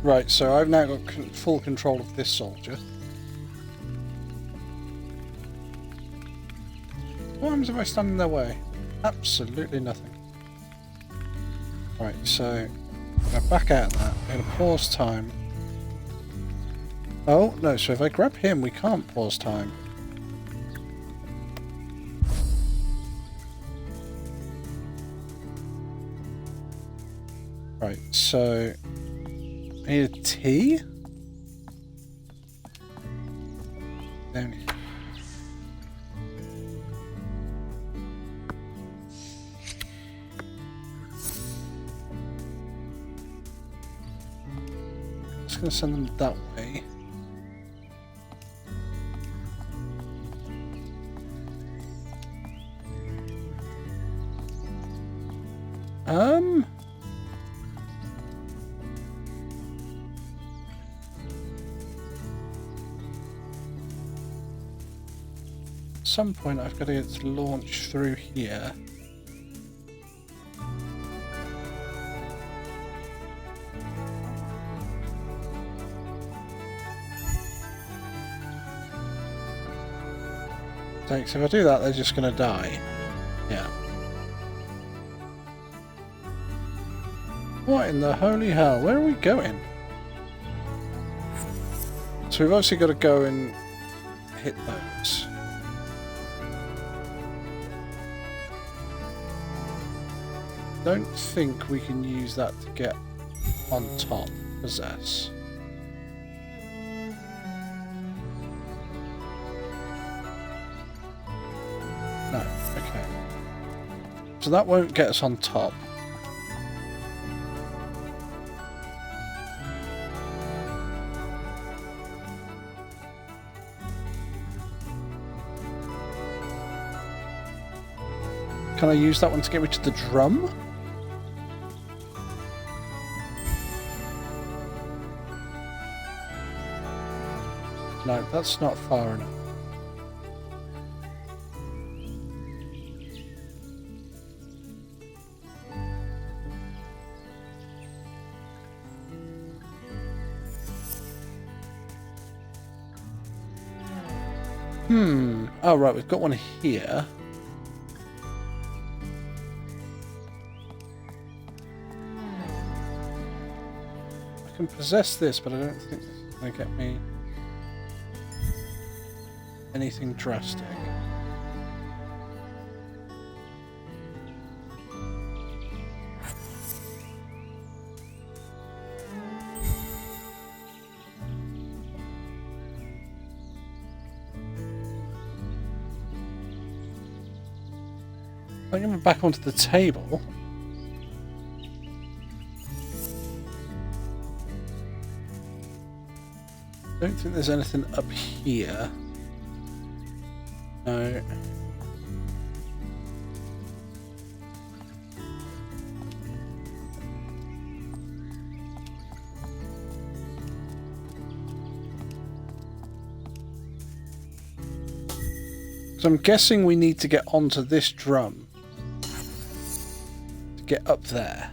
Right, so I've now got full control of this soldier. What happens if I stand in their way? Absolutely nothing. Right, so I'm going to back out of that. I'm going to pause time. Oh, no, so if I grab him, we can't pause time. Right, so I need a T? Down here. Just gonna send them that way. some point I've got to get to launch through here. Thanks. If I do that, they're just going to die. Yeah. What in the holy hell? Where are we going? So we've obviously got to go and hit those. Don't think we can use that to get on top. Possess. No, okay. So that won't get us on top. Can I use that one to get me to the drum? No, that's not far enough. Oh right, we've got one here. I can possess this, but I don't think this is going to get me anything drastic. I'm going back onto the table. Don't think there's anything up here. No. So I'm guessing we need to get onto this drum to get up there.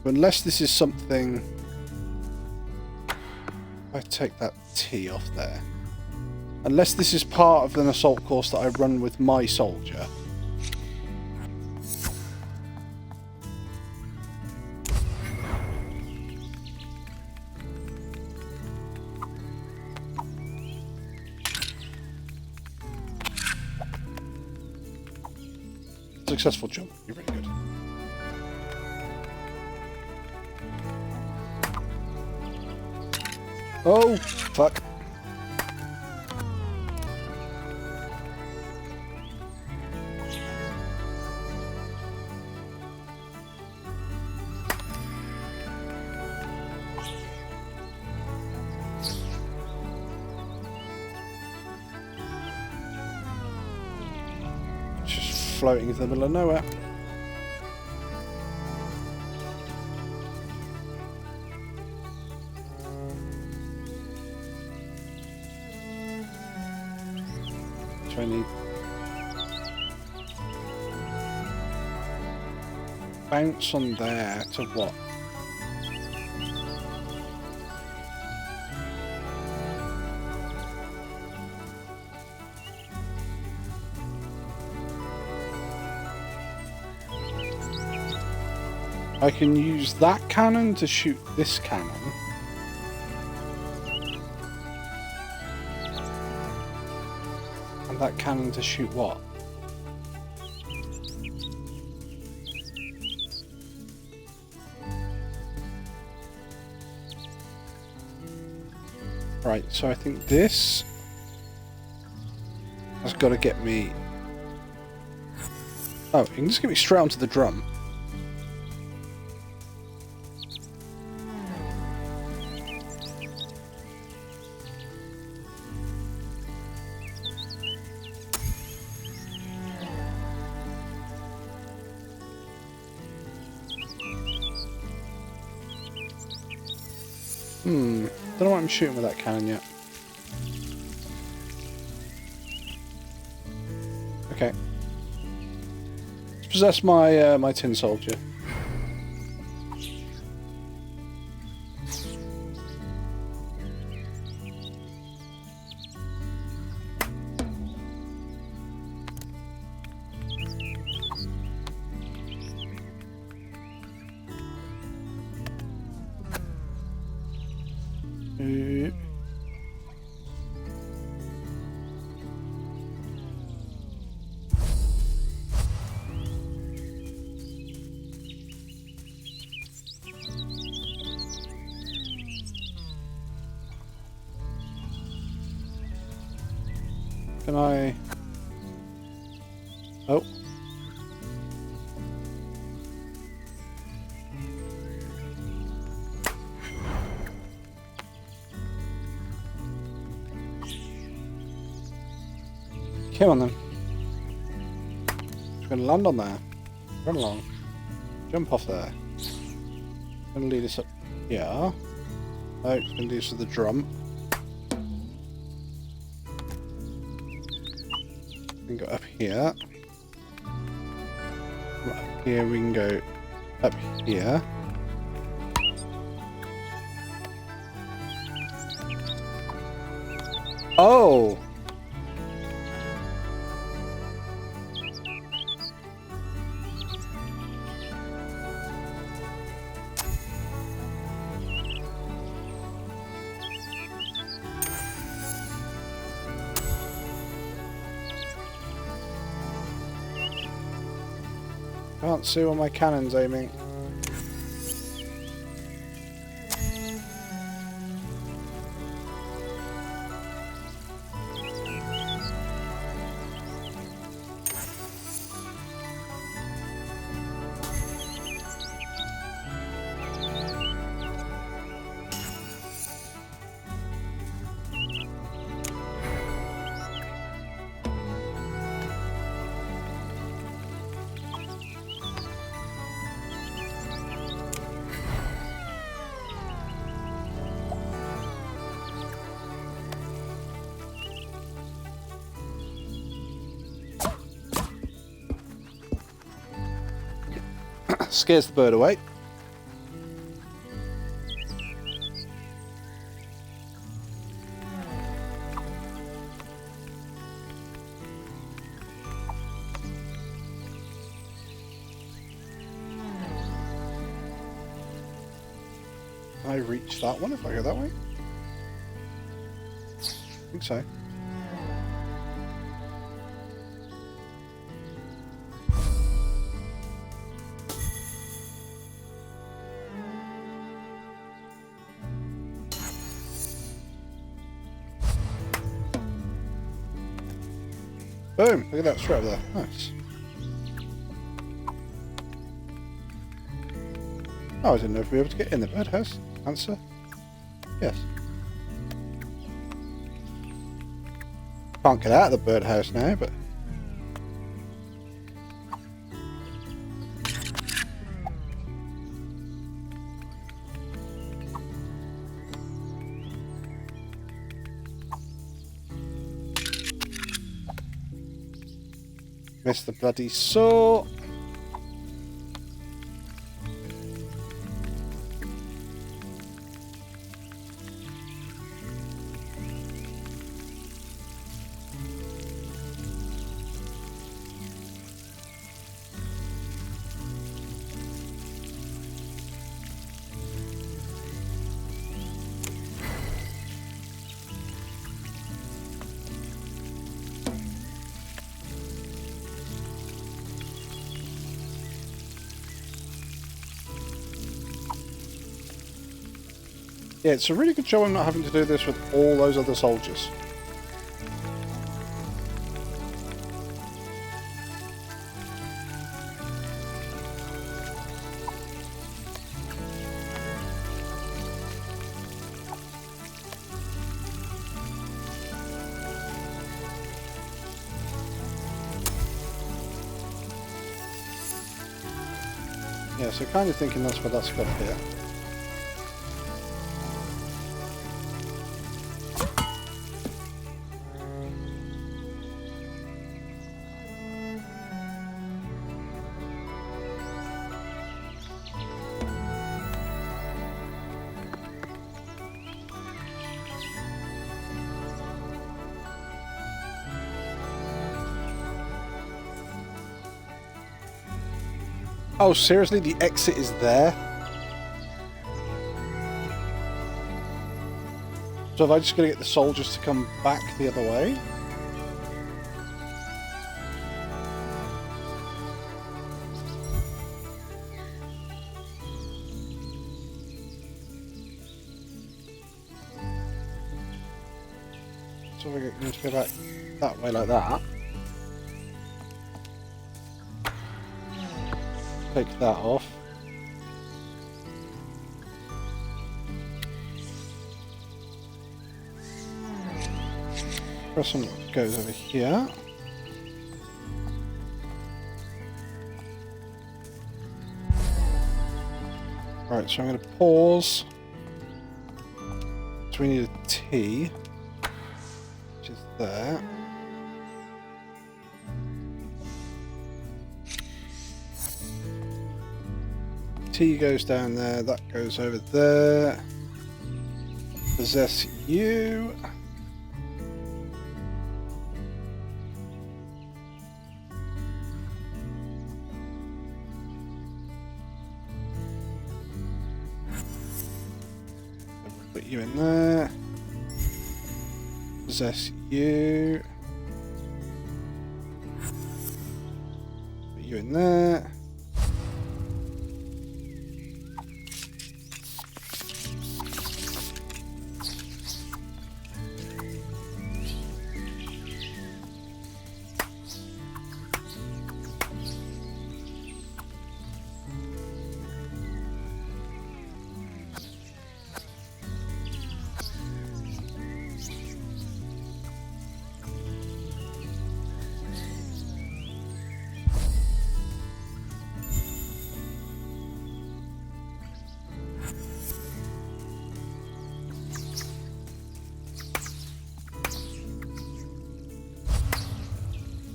Unless this is something... I take that T off there. Unless this is part of an assault course that I run with my soldier. Successful jump. You're very good. Oh, fuck. Just floating into the middle of nowhere. I need bounce on there to what? I can use that cannon to shoot this cannon. That cannon to shoot what? Right, so I think this has got to get me... Oh, you can just get me straight onto the drum. Don't know what I'm shooting with that cannon yet. Okay. Let's possess my my tin soldier. Can I... Oh. Come on then. Just gonna land on there. Run along. Jump off there. Gonna lead us up here. Oh, it's gonna do this with the drum. We can go up here. From up here we can go up here. Oh! Can't see where my cannon's aiming. Scares the bird away. Can I reach that one if I go that way? I think so. Boom! Look at that, straight up there. Nice. Oh, I didn't know if we were able to get in the birdhouse. Answer: yes. Can't get out of the birdhouse now, but... Missed the bloody saw. Yeah, it's a really good job I'm not having to do this with all those other soldiers. Yeah, so kind of thinking that's what that's got here. Oh, seriously? The exit is there? So have I just got to get the soldiers to come back the other way? So we're going to go back that way like that. Take that off. Person goes over here. Right, so I'm going to pause. So we need a T, which is there. T goes down there, that goes over there. Possess you. Put you in there. Possess you. Put you in there.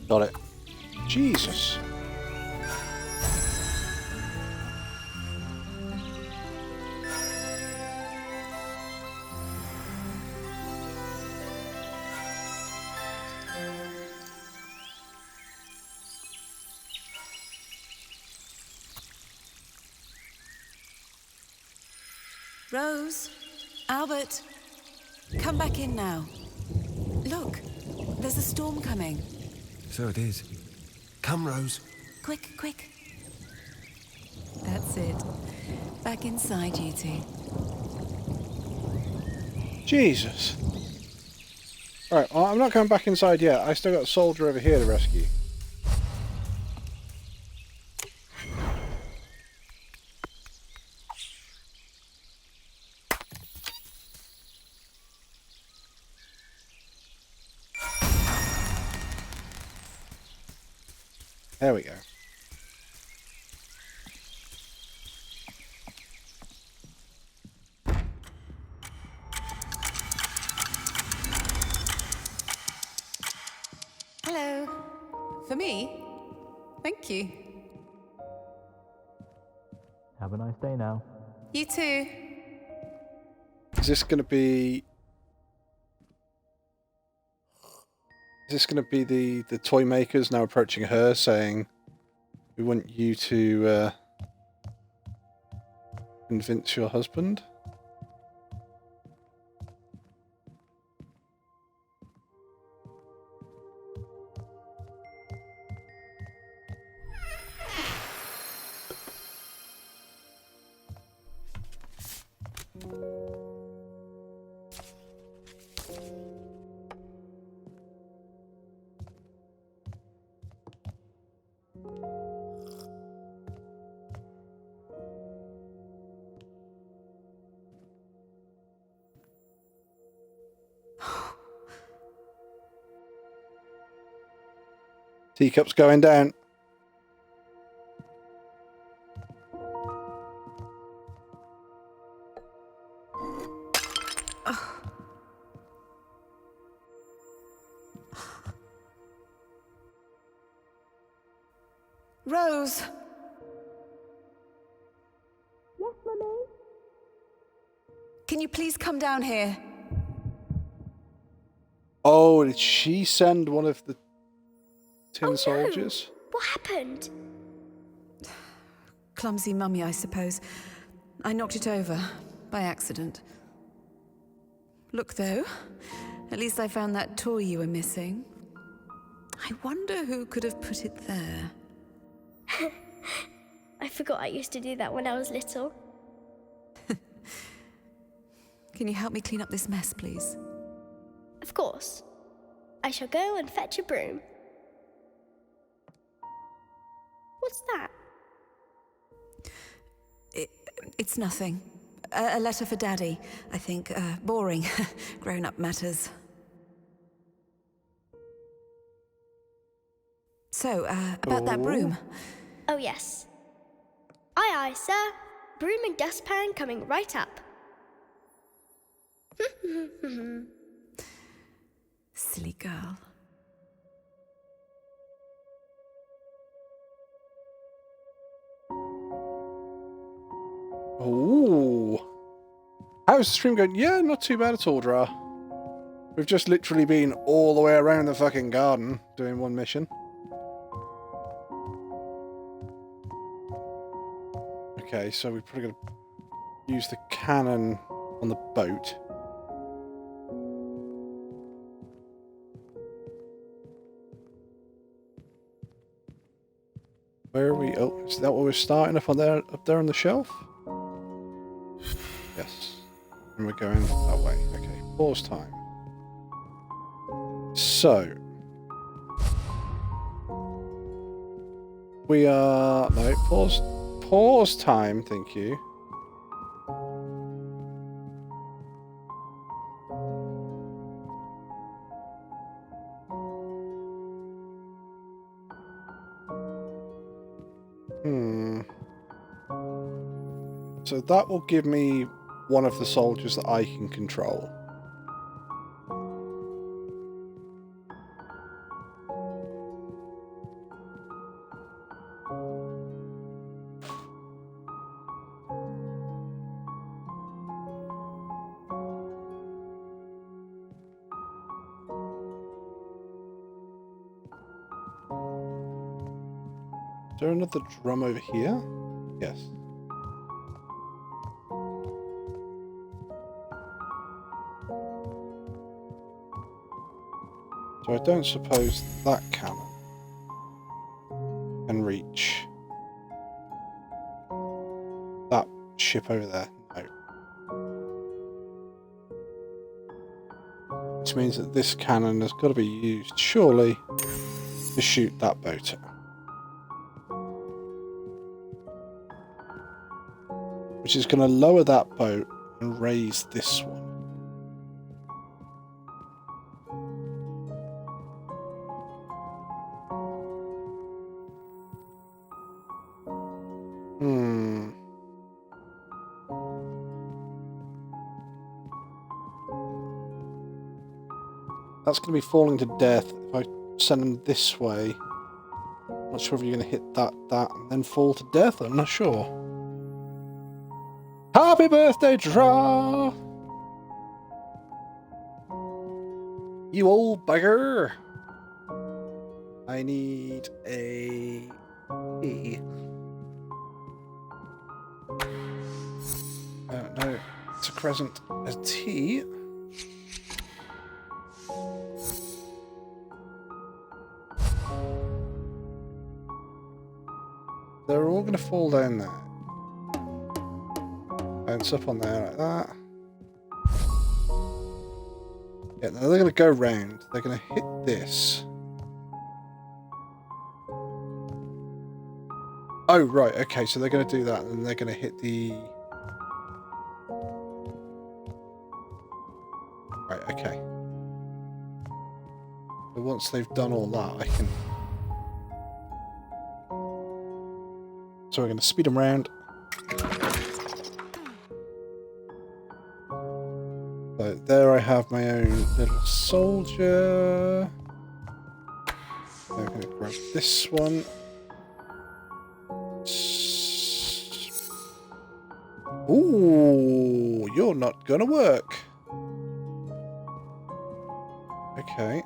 Got it. Jesus. Rose, Albert, come back in now. Look, there's a storm coming. So it is. Come, Rose. Quick, quick. That's it. Back inside, you two. Jesus. Right, well, I'm not going back inside yet. I still got a soldier over here to rescue. There we go. Hello. For me? Thank you. Have a nice day now. You too. Is this going to be... Is this going to be the toy makers now approaching her saying, we want you to convince your husband? Teacups going down. Rose. Yes, Mummy? Can you please come down here? Oh, did she send one of the tin soldiers? What happened? clumsy mummy, I suppose. I knocked it over, by accident. Look, though. At least I found that toy you were missing. I wonder who could have put it there. I forgot I used to do that when I was little. Can you help me clean up this mess, please? Of course. I shall go and fetch a broom. What's that? It's nothing. A letter for Daddy, I think. Boring. Grown-up matters. So, about that broom. Oh, yes. Aye, aye, sir. Broom and dustpan coming right up. Silly girl. Ooh. How's the stream going? Yeah, not too bad at all, Dra. We've just literally been all the way around the fucking garden doing one mission. Okay, so we're probably going to use the cannon on the boat. Where are we? Oh, is that where we're starting up there on the shelf? Yes. And we're going that way. Okay, pause time. So we are no pause time, thank you. So that will give me one of the soldiers that I can control. Is there another drum over here? Yes. So I don't suppose that cannon can reach that ship over there. No. Which means that this cannon has got to be used, surely, to shoot that boat. Which is going to lower that boat and raise this one. That's going to be falling to death if I send them this way. Not sure if you're going to hit that, and then fall to death. I'm not sure. Happy birthday, Dra! You old bugger! I need a T. No, it's a crescent. A T. They're all going to fall down there. Bounce up on there like that. Yeah, now they're going to go round. They're going to hit this. Oh, right, okay, so they're going to do that, and then they're going to hit the... Right, okay. But once they've done all that, I can... So we're going to speed them round. So there I have my own little soldier. I'm going to grab this one. Ooh, you're not going to work. Okay.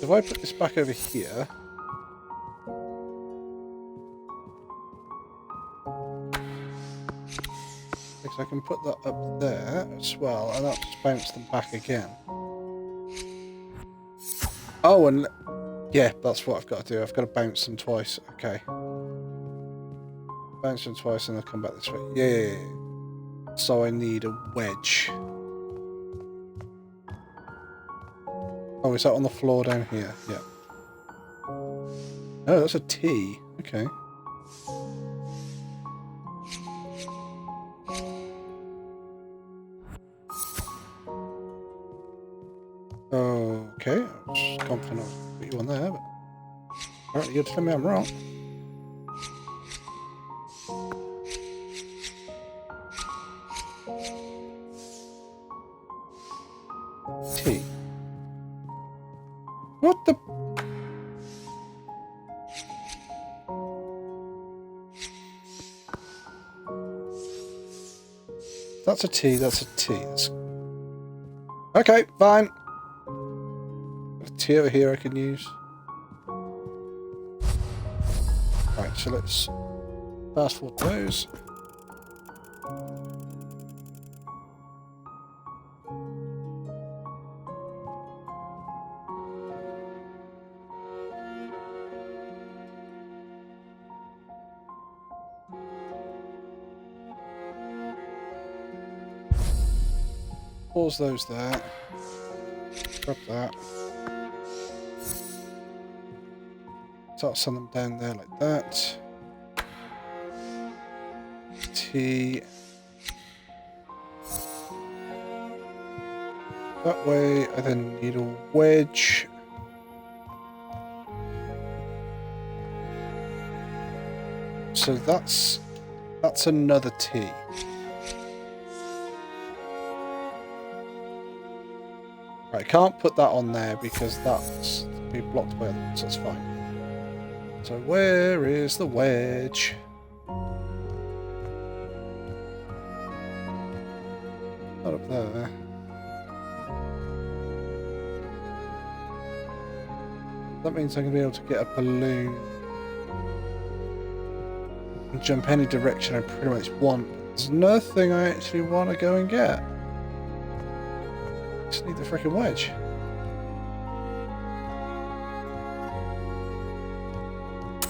If I put this back over here... Because I can put that up there as well, and that'll just bounce them back again. Oh, and... Yeah, that's what I've got to do. I've got to bounce them twice. Okay. Bounce them twice and they'll come back this way. Yeah. So I need a wedge. Oh, is that on the floor down here? Yeah. Oh, that's a T. Okay. Okay. I was confident I was going to put you on there, but apparently you're telling me I'm wrong. T. What the? That's a T, that's a T. That's... Okay, fine. Got a T over here I can use. Right, so let's fast forward those. Pause those there. Grab that. So I'll send them down there like that. T. That way, I then need a wedge. So that's another T. I can't put that on there because that's be blocked by others, so that's fine. So where is the wedge? Not up there. That means I'm going to be able to get a balloon and jump any direction I pretty much want. There's another thing I actually want to go and get. Just need the freaking wedge.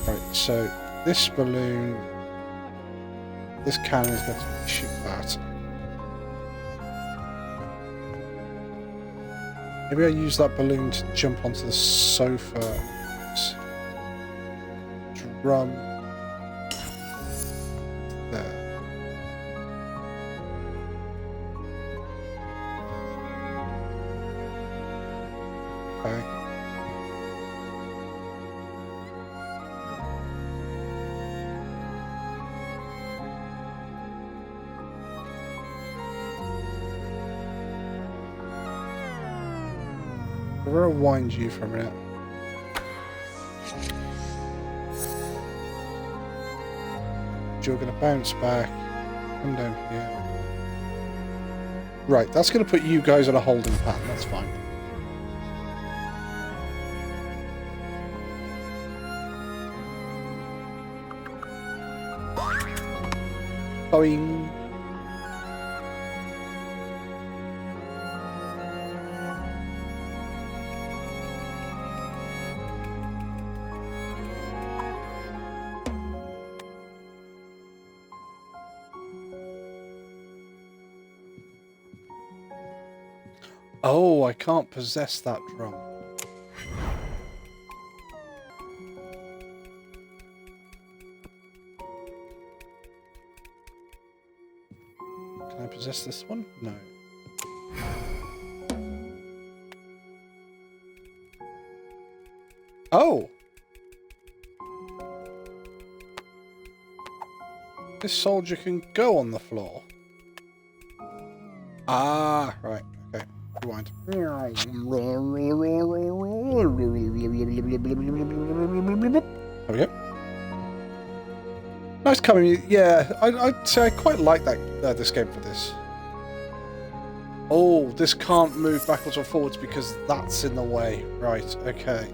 Right, so this balloon, this cannon is going to shoot that. Maybe I use that balloon to jump onto the sofa. Drum. There. Okay. I'll rewind you for a minute. You're going to bounce back, come down here. Right, that's going to put you guys on a holding pattern, that's fine. Boing. Oh, I can't possess that drum. Can I possess this one? No. Oh! This soldier can go on the floor. Ah, right. Okay. Rewind. There we go. Nice coming. Yeah, I'd say I quite like that this game for this. Oh, this can't move backwards or forwards because that's in the way. Right, okay.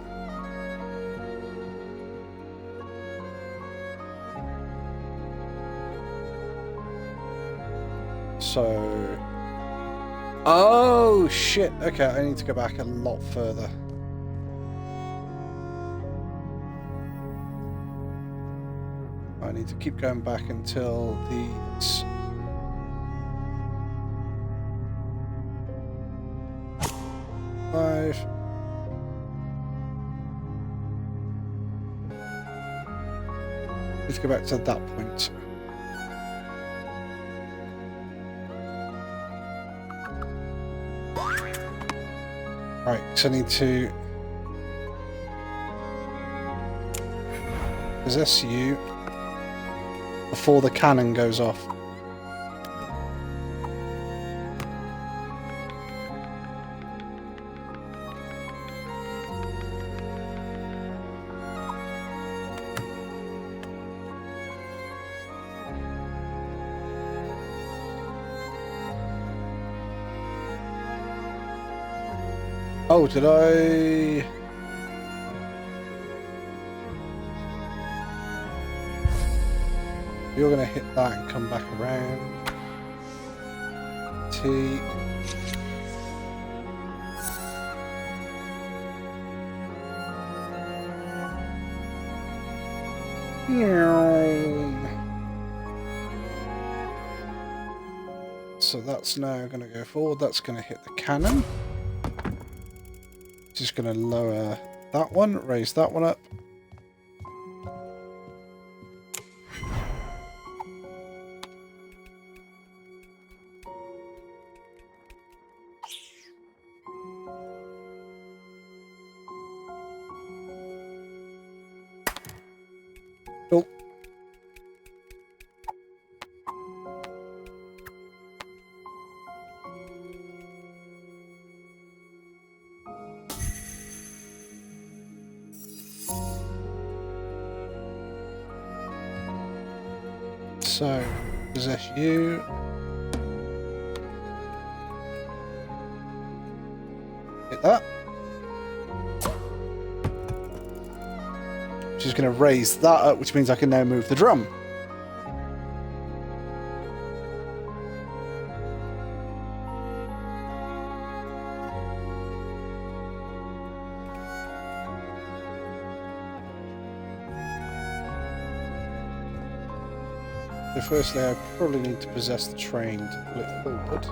So... Oh, shit. Okay, I need to go back a lot further. I need to keep going back until these... Five. Let's go back to that point. Right, so I need to possess you before the cannon goes off. Oh, did I... You're going to hit that and come back around. T. So that's now going to go forward. That's going to hit the cannon. Just going to lower that one, raise that one up. Oh. So, possess you. Hit that. Just going to raise that up, which means I can now move the drum. So firstly, I probably need to possess the train to pull it forward.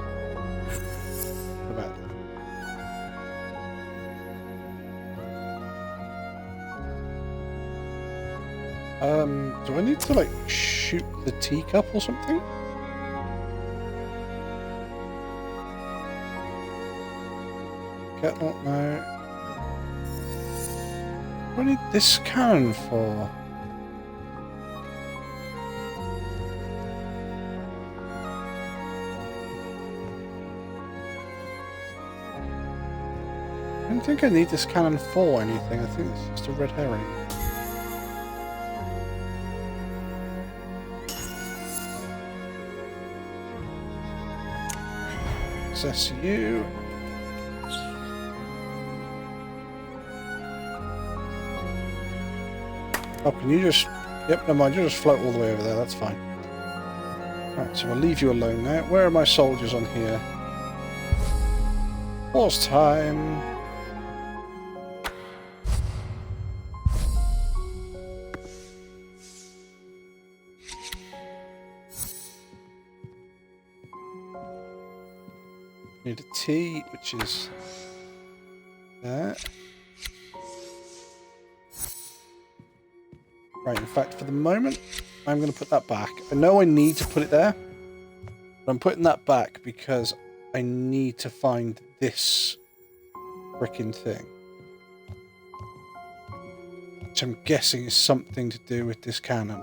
What about that? Do I need to, like, shoot the teacup or something? Kettle, no. What do I need this cannon for? I don't think I need this cannon for anything. I think it's just a red herring. Possess you. Oh, can you just... Yep, never mind. You just float all the way over there. That's fine. Right, so I'll leave you alone now. Where are my soldiers on here? Pause time. Need a T, which is there. Right, in fact, for the moment, I'm going to put that back. I know I need to put it there, but I'm putting that back because I need to find this frickin' thing. Which I'm guessing is something to do with this cannon.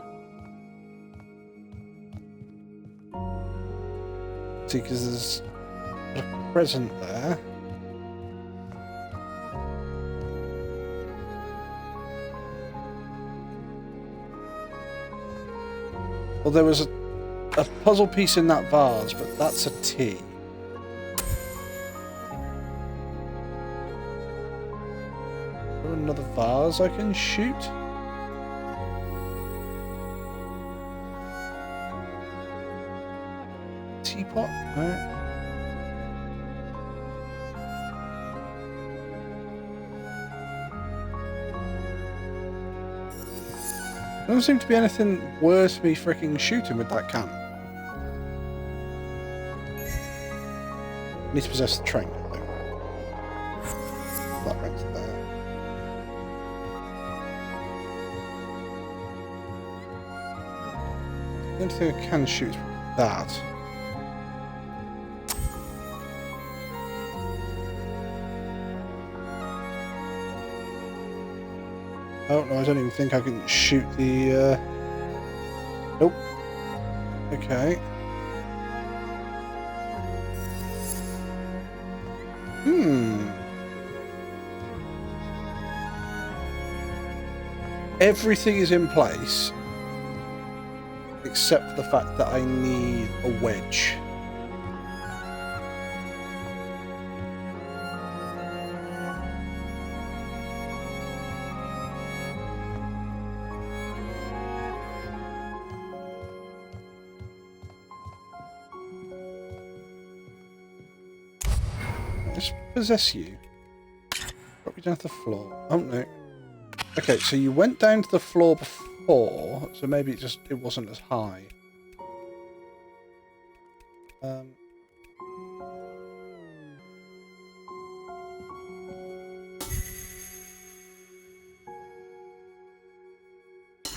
See, because there's a present there. Well, there was a puzzle piece in that vase, but that's a T. vase I can shoot? Teapot? No. There doesn't seem to be anything worth me freaking shooting with that cannon. Need to possess the train, though. That right there. The only thing I can shoot is that. Oh no, I don't even think I can shoot the nope. Okay. Everything is in place except the fact that I need a wedge. Just possess you. Drop you down to the floor. Oh no. Okay, so you went down to the floor before, so maybe it wasn't as high.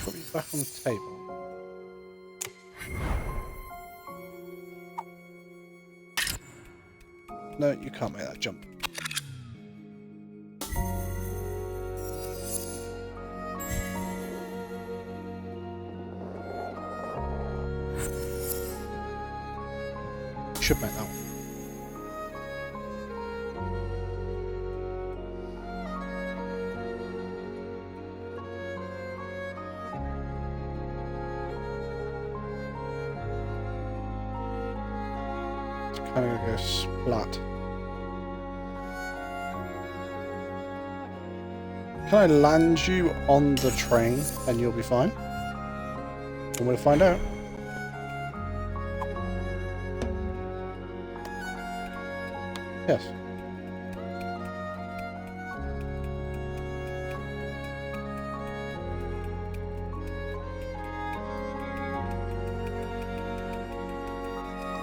Put you back on the table. No, you can't make that jump. Should make that one. It's kind of gonna go splat. Can I land you on the train and you'll be fine? And we'll find out. Yes.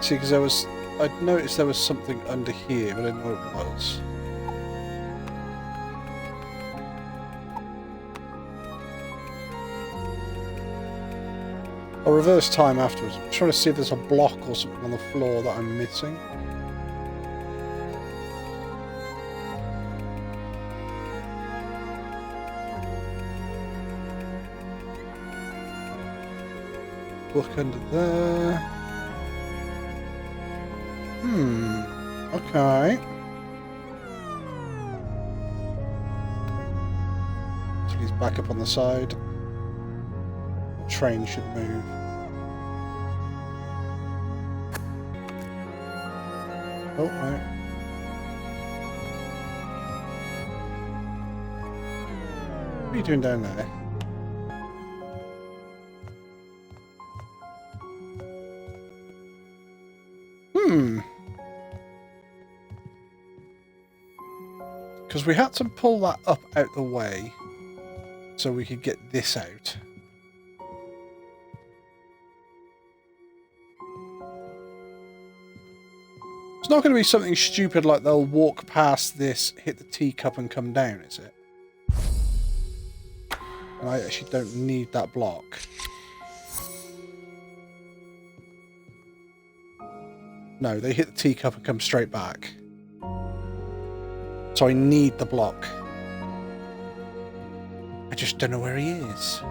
See, because I'd noticed there was something under here, but I didn't know what it was. I'll reverse time afterwards. I'm trying to see if there's a block or something on the floor that I'm missing. Look under there. Okay. So he's back up on the side. The train should move. Oh, no. What are you doing down there? Because we had to pull that up out the way so we could get this out. It's not going to be something stupid like they'll walk past this, hit the teacup and come down, is it? And I actually don't need that block. No, they hit the teacup and come straight back. So I need the block. I just don't know where he is.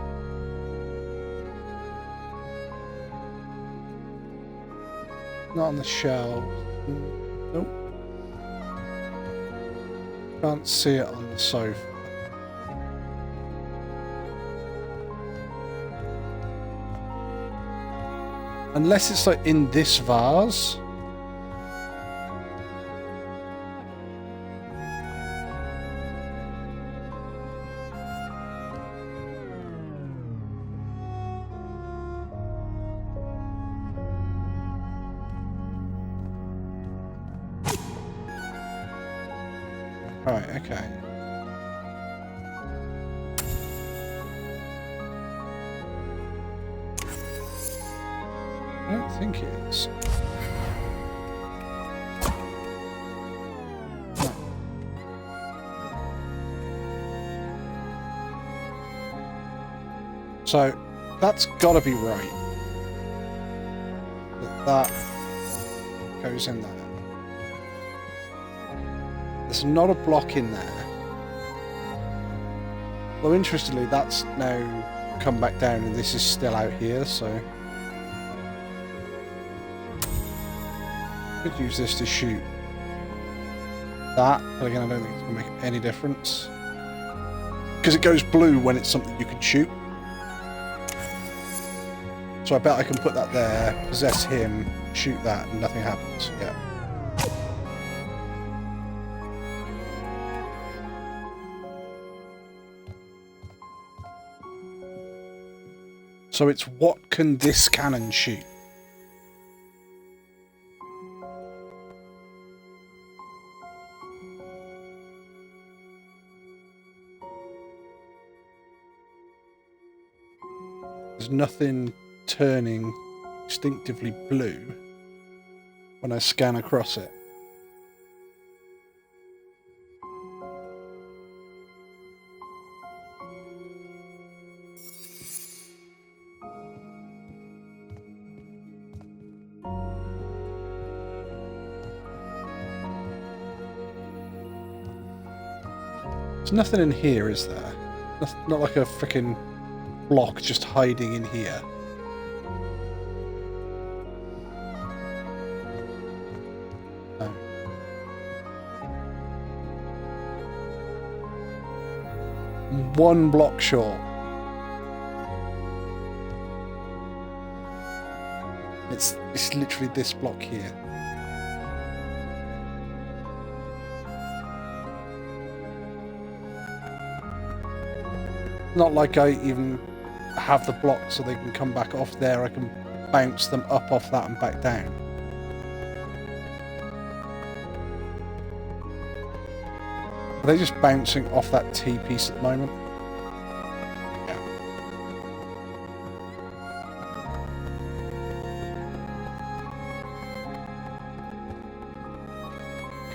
Not on the shelf. Nope. Can't see it on the sofa. Unless it's like in this vase. Right, okay. I don't think it is. No. So, that's gotta be right. That goes in there. There's not a block in there. Well, interestingly, that's now come back down and this is still out here, so... I could use this to shoot that, but again, I don't think it's going to make any difference. Because it goes blue when it's something you can shoot. So I bet I can put that there, possess him, shoot that, and nothing happens. Yeah. So it's what can this cannon shoot? There's nothing turning distinctively blue when I scan across it. There's nothing in here, is there? Not like a freaking block just hiding in here. No. One block short. It's literally this block here. Not like I even have the block so they can come back off there. I can bounce them up off that and back down. Are they just bouncing off that T piece at the moment? Yeah.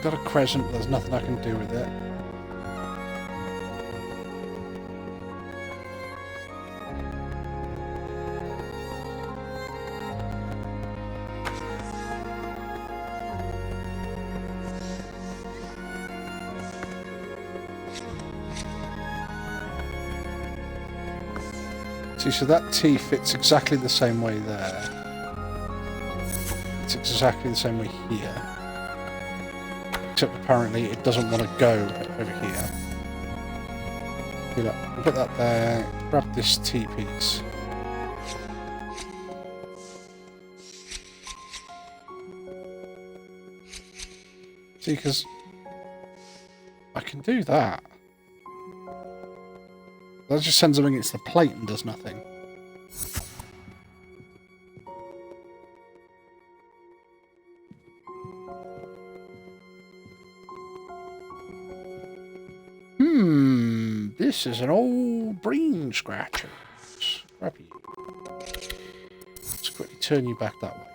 Got a crescent, but there's nothing I can do with it. See, so that T fits exactly the same way there. It's exactly the same way here. Except apparently it doesn't want to go over here. You know, we'll put that there, grab this T piece. See, because I can do that. That just sends them against the plate and does nothing. This is an old brain scratcher. Grab you. Let's quickly turn you back that way.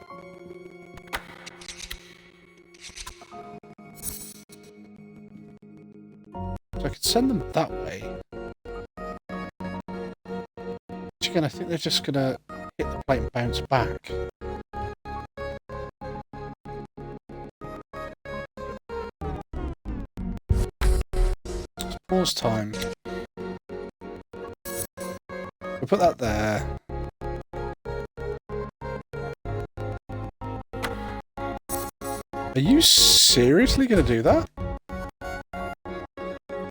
So I could send them that way. Again, I think they're just gonna hit the plate and bounce back. It's pause time. We'll put that there. Are you seriously gonna do that?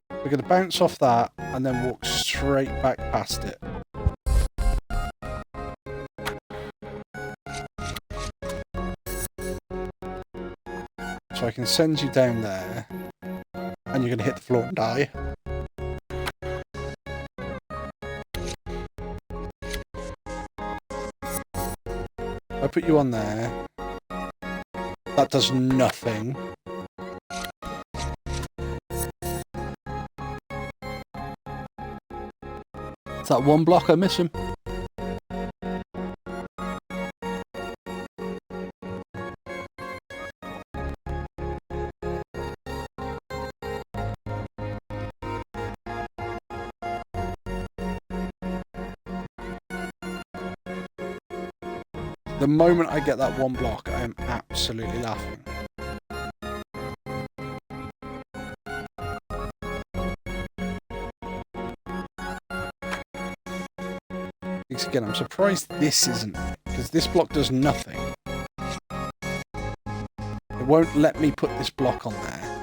We're gonna bounce off that and then walk straight back past it. So I can send you down there, and you're going to hit the floor and die. I put you on there. That does nothing. It's that one block I'm missing. The moment I get that one block, I am absolutely laughing. Because again, I'm surprised this isn't, because this block does nothing. It won't let me put this block on there.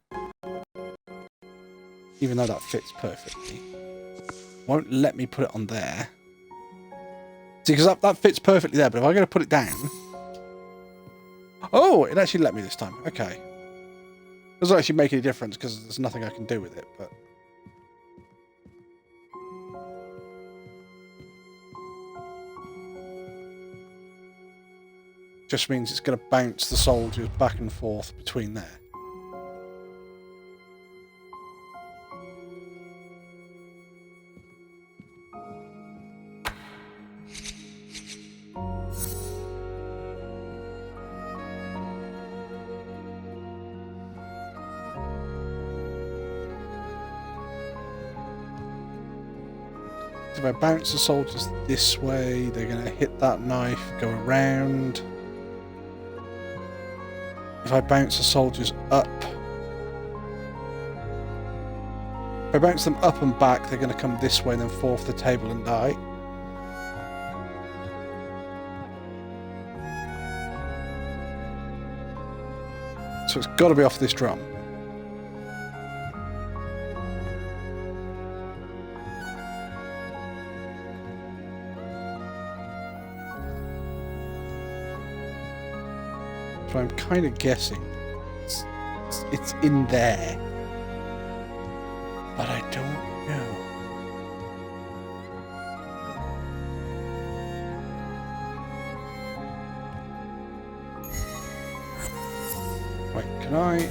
Even though that fits perfectly. Won't let me put it on there. See, because that fits perfectly there, but if I'm going to put it down... Oh, it actually let me this time. Okay. It doesn't actually make any difference because there's nothing I can do with it, but... Just means it's going to bounce the soldiers back and forth between there. If I bounce the soldiers this way, they're going to hit that knife, go around. If I bounce the soldiers up, if I bounce them up and back, they're going to come this way and then fall off the table and die. So it's got to be off this drum. So I'm kind of guessing it's in there, but I don't know. Wait, can I?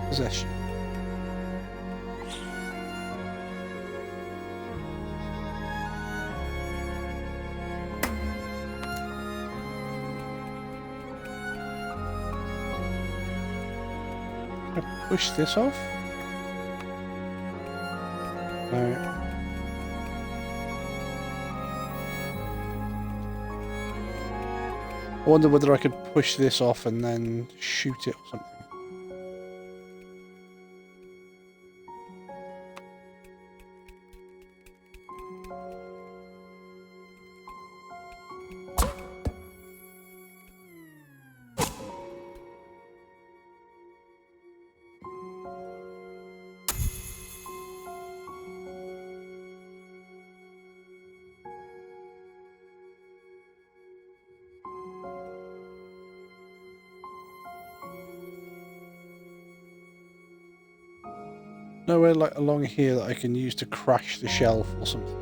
Possession. Push this off? No. I wonder whether I could push this off and then shoot it or something. Nowhere like along here that I can use to crash the shelf or something.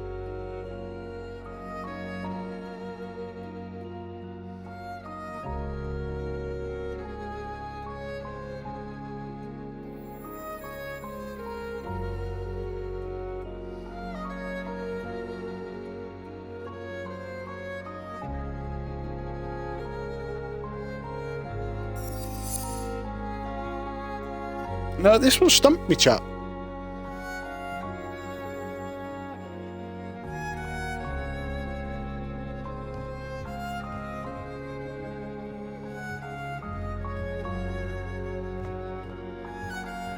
No, this will stump me, chap.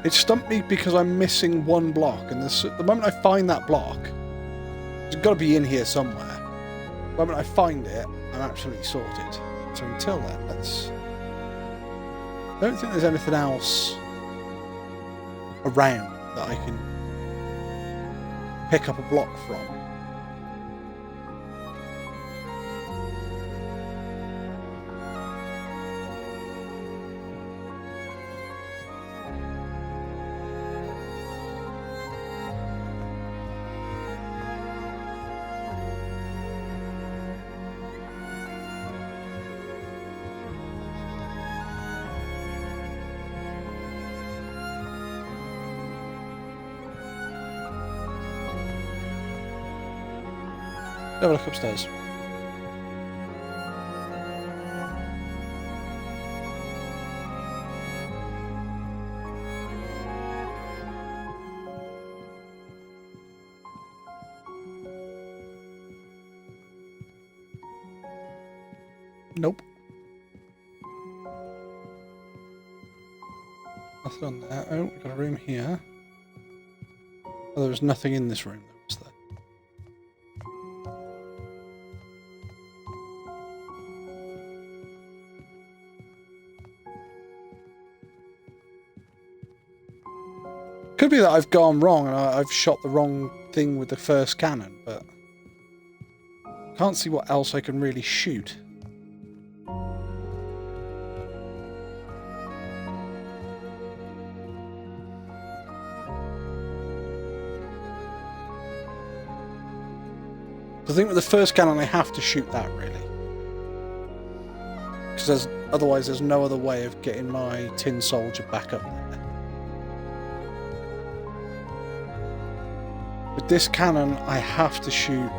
It stumped me because I'm missing one block, and the moment I find that block, it's got to be in here somewhere. The moment I find it, I'm absolutely sorted. So until then, let's... I don't think there's anything else around that I can pick up a block from. Have a look upstairs. Nope. Nothing on there. Oh, we've got a room here. Oh, there was nothing in this room, though, was there? Could be that I've gone wrong and I've shot the wrong thing with the first cannon, but can't see what else I can really shoot. I think with the first cannon I have to shoot that, really. Because otherwise there's no other way of getting my tin soldier back up there. With this cannon I have to shoot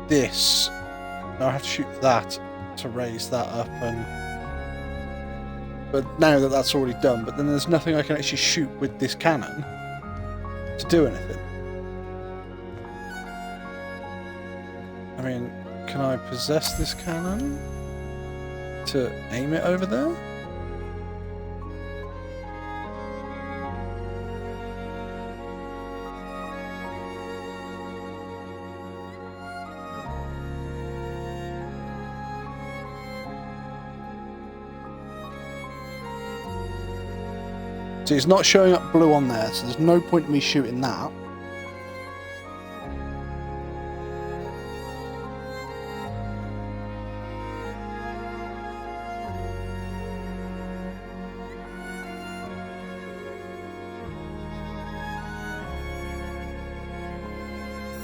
this. No, I have to shoot that to raise that up, but now that that's already done, but then there's nothing I can actually shoot with this cannon to do anything. I mean, can I possess this cannon to aim it over there? See, it's not showing up blue on there, so there's no point in me shooting that.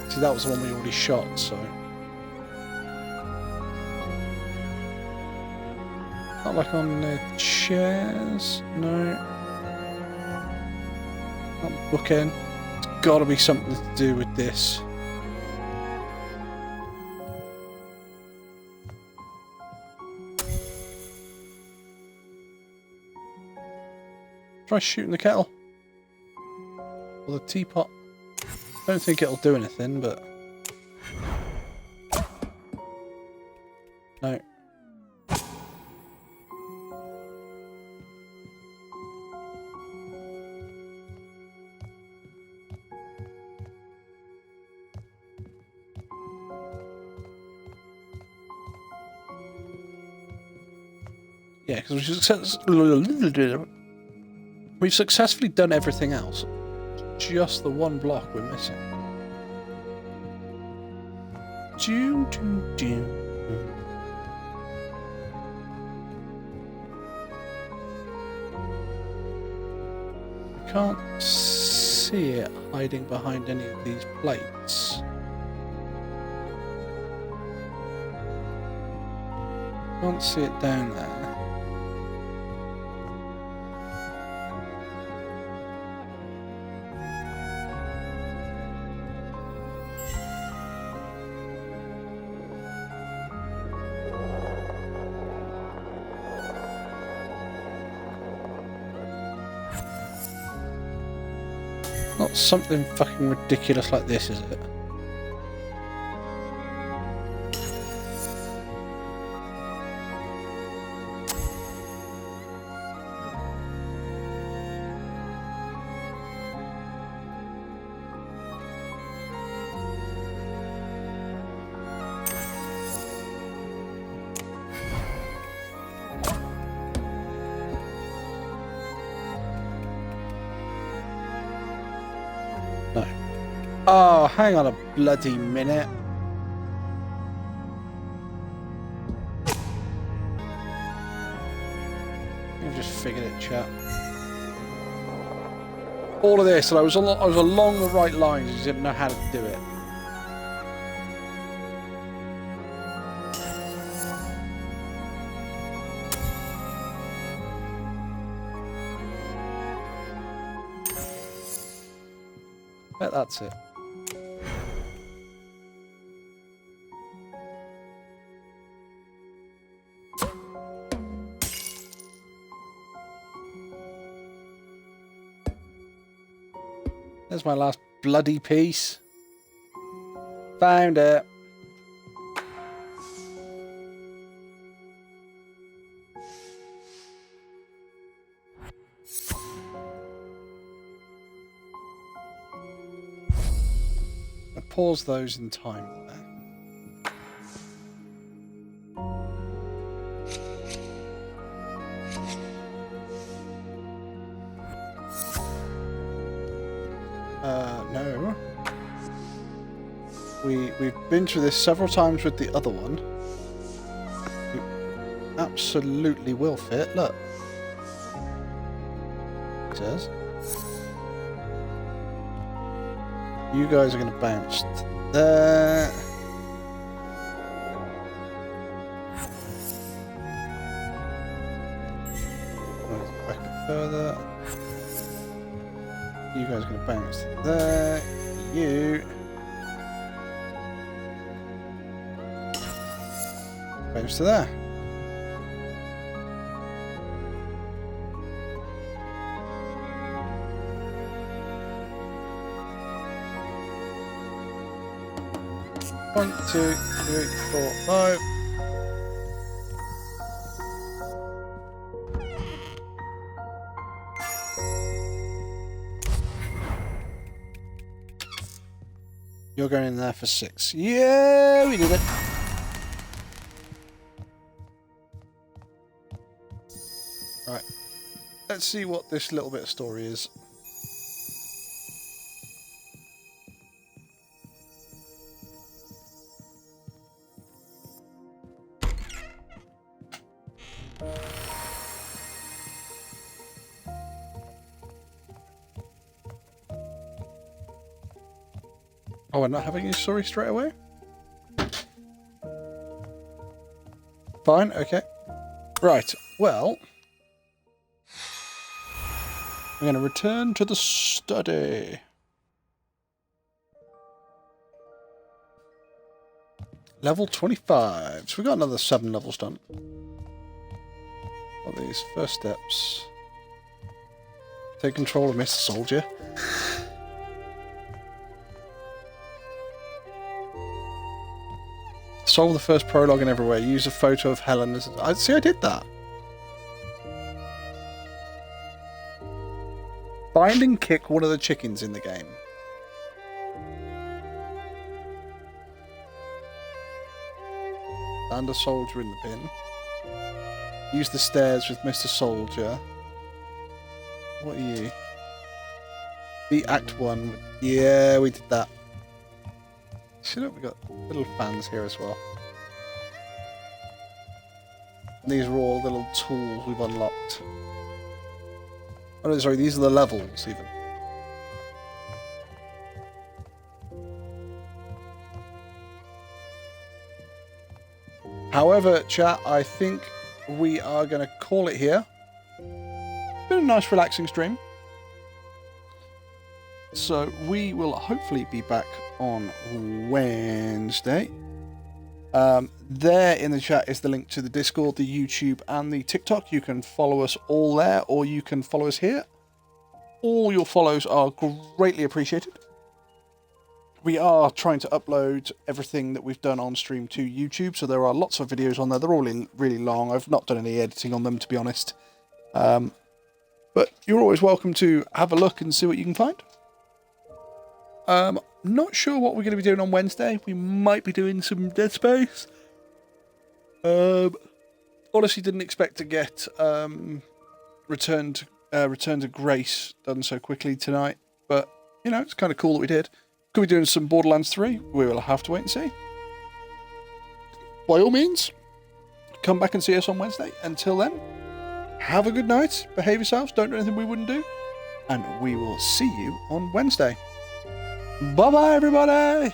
See, that was the one we already shot, so... Not like on the chairs, no. Not bookend. It's got to be something to do with this. Try shooting the kettle. Or the teapot. Don't think it'll do anything, but... No. Yeah, because we've successfully done everything else. Just the one block we're missing. I can't see it hiding behind any of these plates. Can't see it down there. Not something fucking ridiculous like this, is it? No. Oh, hang on a bloody minute. You've just figured it, chat. All of this, and I was along the right lines, I just didn't know how to do it. Bet that's it. There's my last bloody piece. Found it. I pause those in time there. No. We've been through this several times with the other one. It absolutely will fit. Look. It says. You guys are going to bounce there. Back a bit further. You guys are going to bounce there. You. Bounce to there. One, two, three, four, five. You're going in there for 6. Yeah, we did it. Right. Let's see what this little bit of story is. Oh, we're not having a story straight away? Fine, okay. Right, well... I'm going to return to the study. Level 25. So we've got another 7 levels done. What are these? First steps. Take control of Mr. Soldier. Solve the first prologue in everywhere. Use a photo of Helen as... I did that. Bind and kick one of the chickens in the game. Land a soldier in the bin. Use the stairs with Mr. Soldier. What are you? The Act 1. Yeah, we did that. Should have we got little fans here as well. And these are all the little tools we've unlocked. Oh no, sorry, these are the levels even. However, chat, I think we are going to call it here. Been a nice relaxing stream. So we will hopefully be back on Wednesday. There in the chat is the link to the Discord, the YouTube and the TikTok. You can follow us all there, or you can follow us here. All your follows are greatly appreciated. We are trying to upload everything that we've done on stream to YouTube, so there are lots of videos on there. They're all really long. I've not done any editing on them, to be honest. But you're always welcome to have a look and see what you can find. Not sure what we're going to be doing on Wednesday. We might be doing some Dead Space. Honestly, didn't expect to get Return to Grace done so quickly tonight, but you know, it's kind of cool that we did. Could be doing some Borderlands 3. We will have to wait and see. By all means, come back and see us on Wednesday. Until then, have a good night. Behave yourselves. Don't do anything we wouldn't do. And we will see you on Wednesday. Bye-bye, everybody.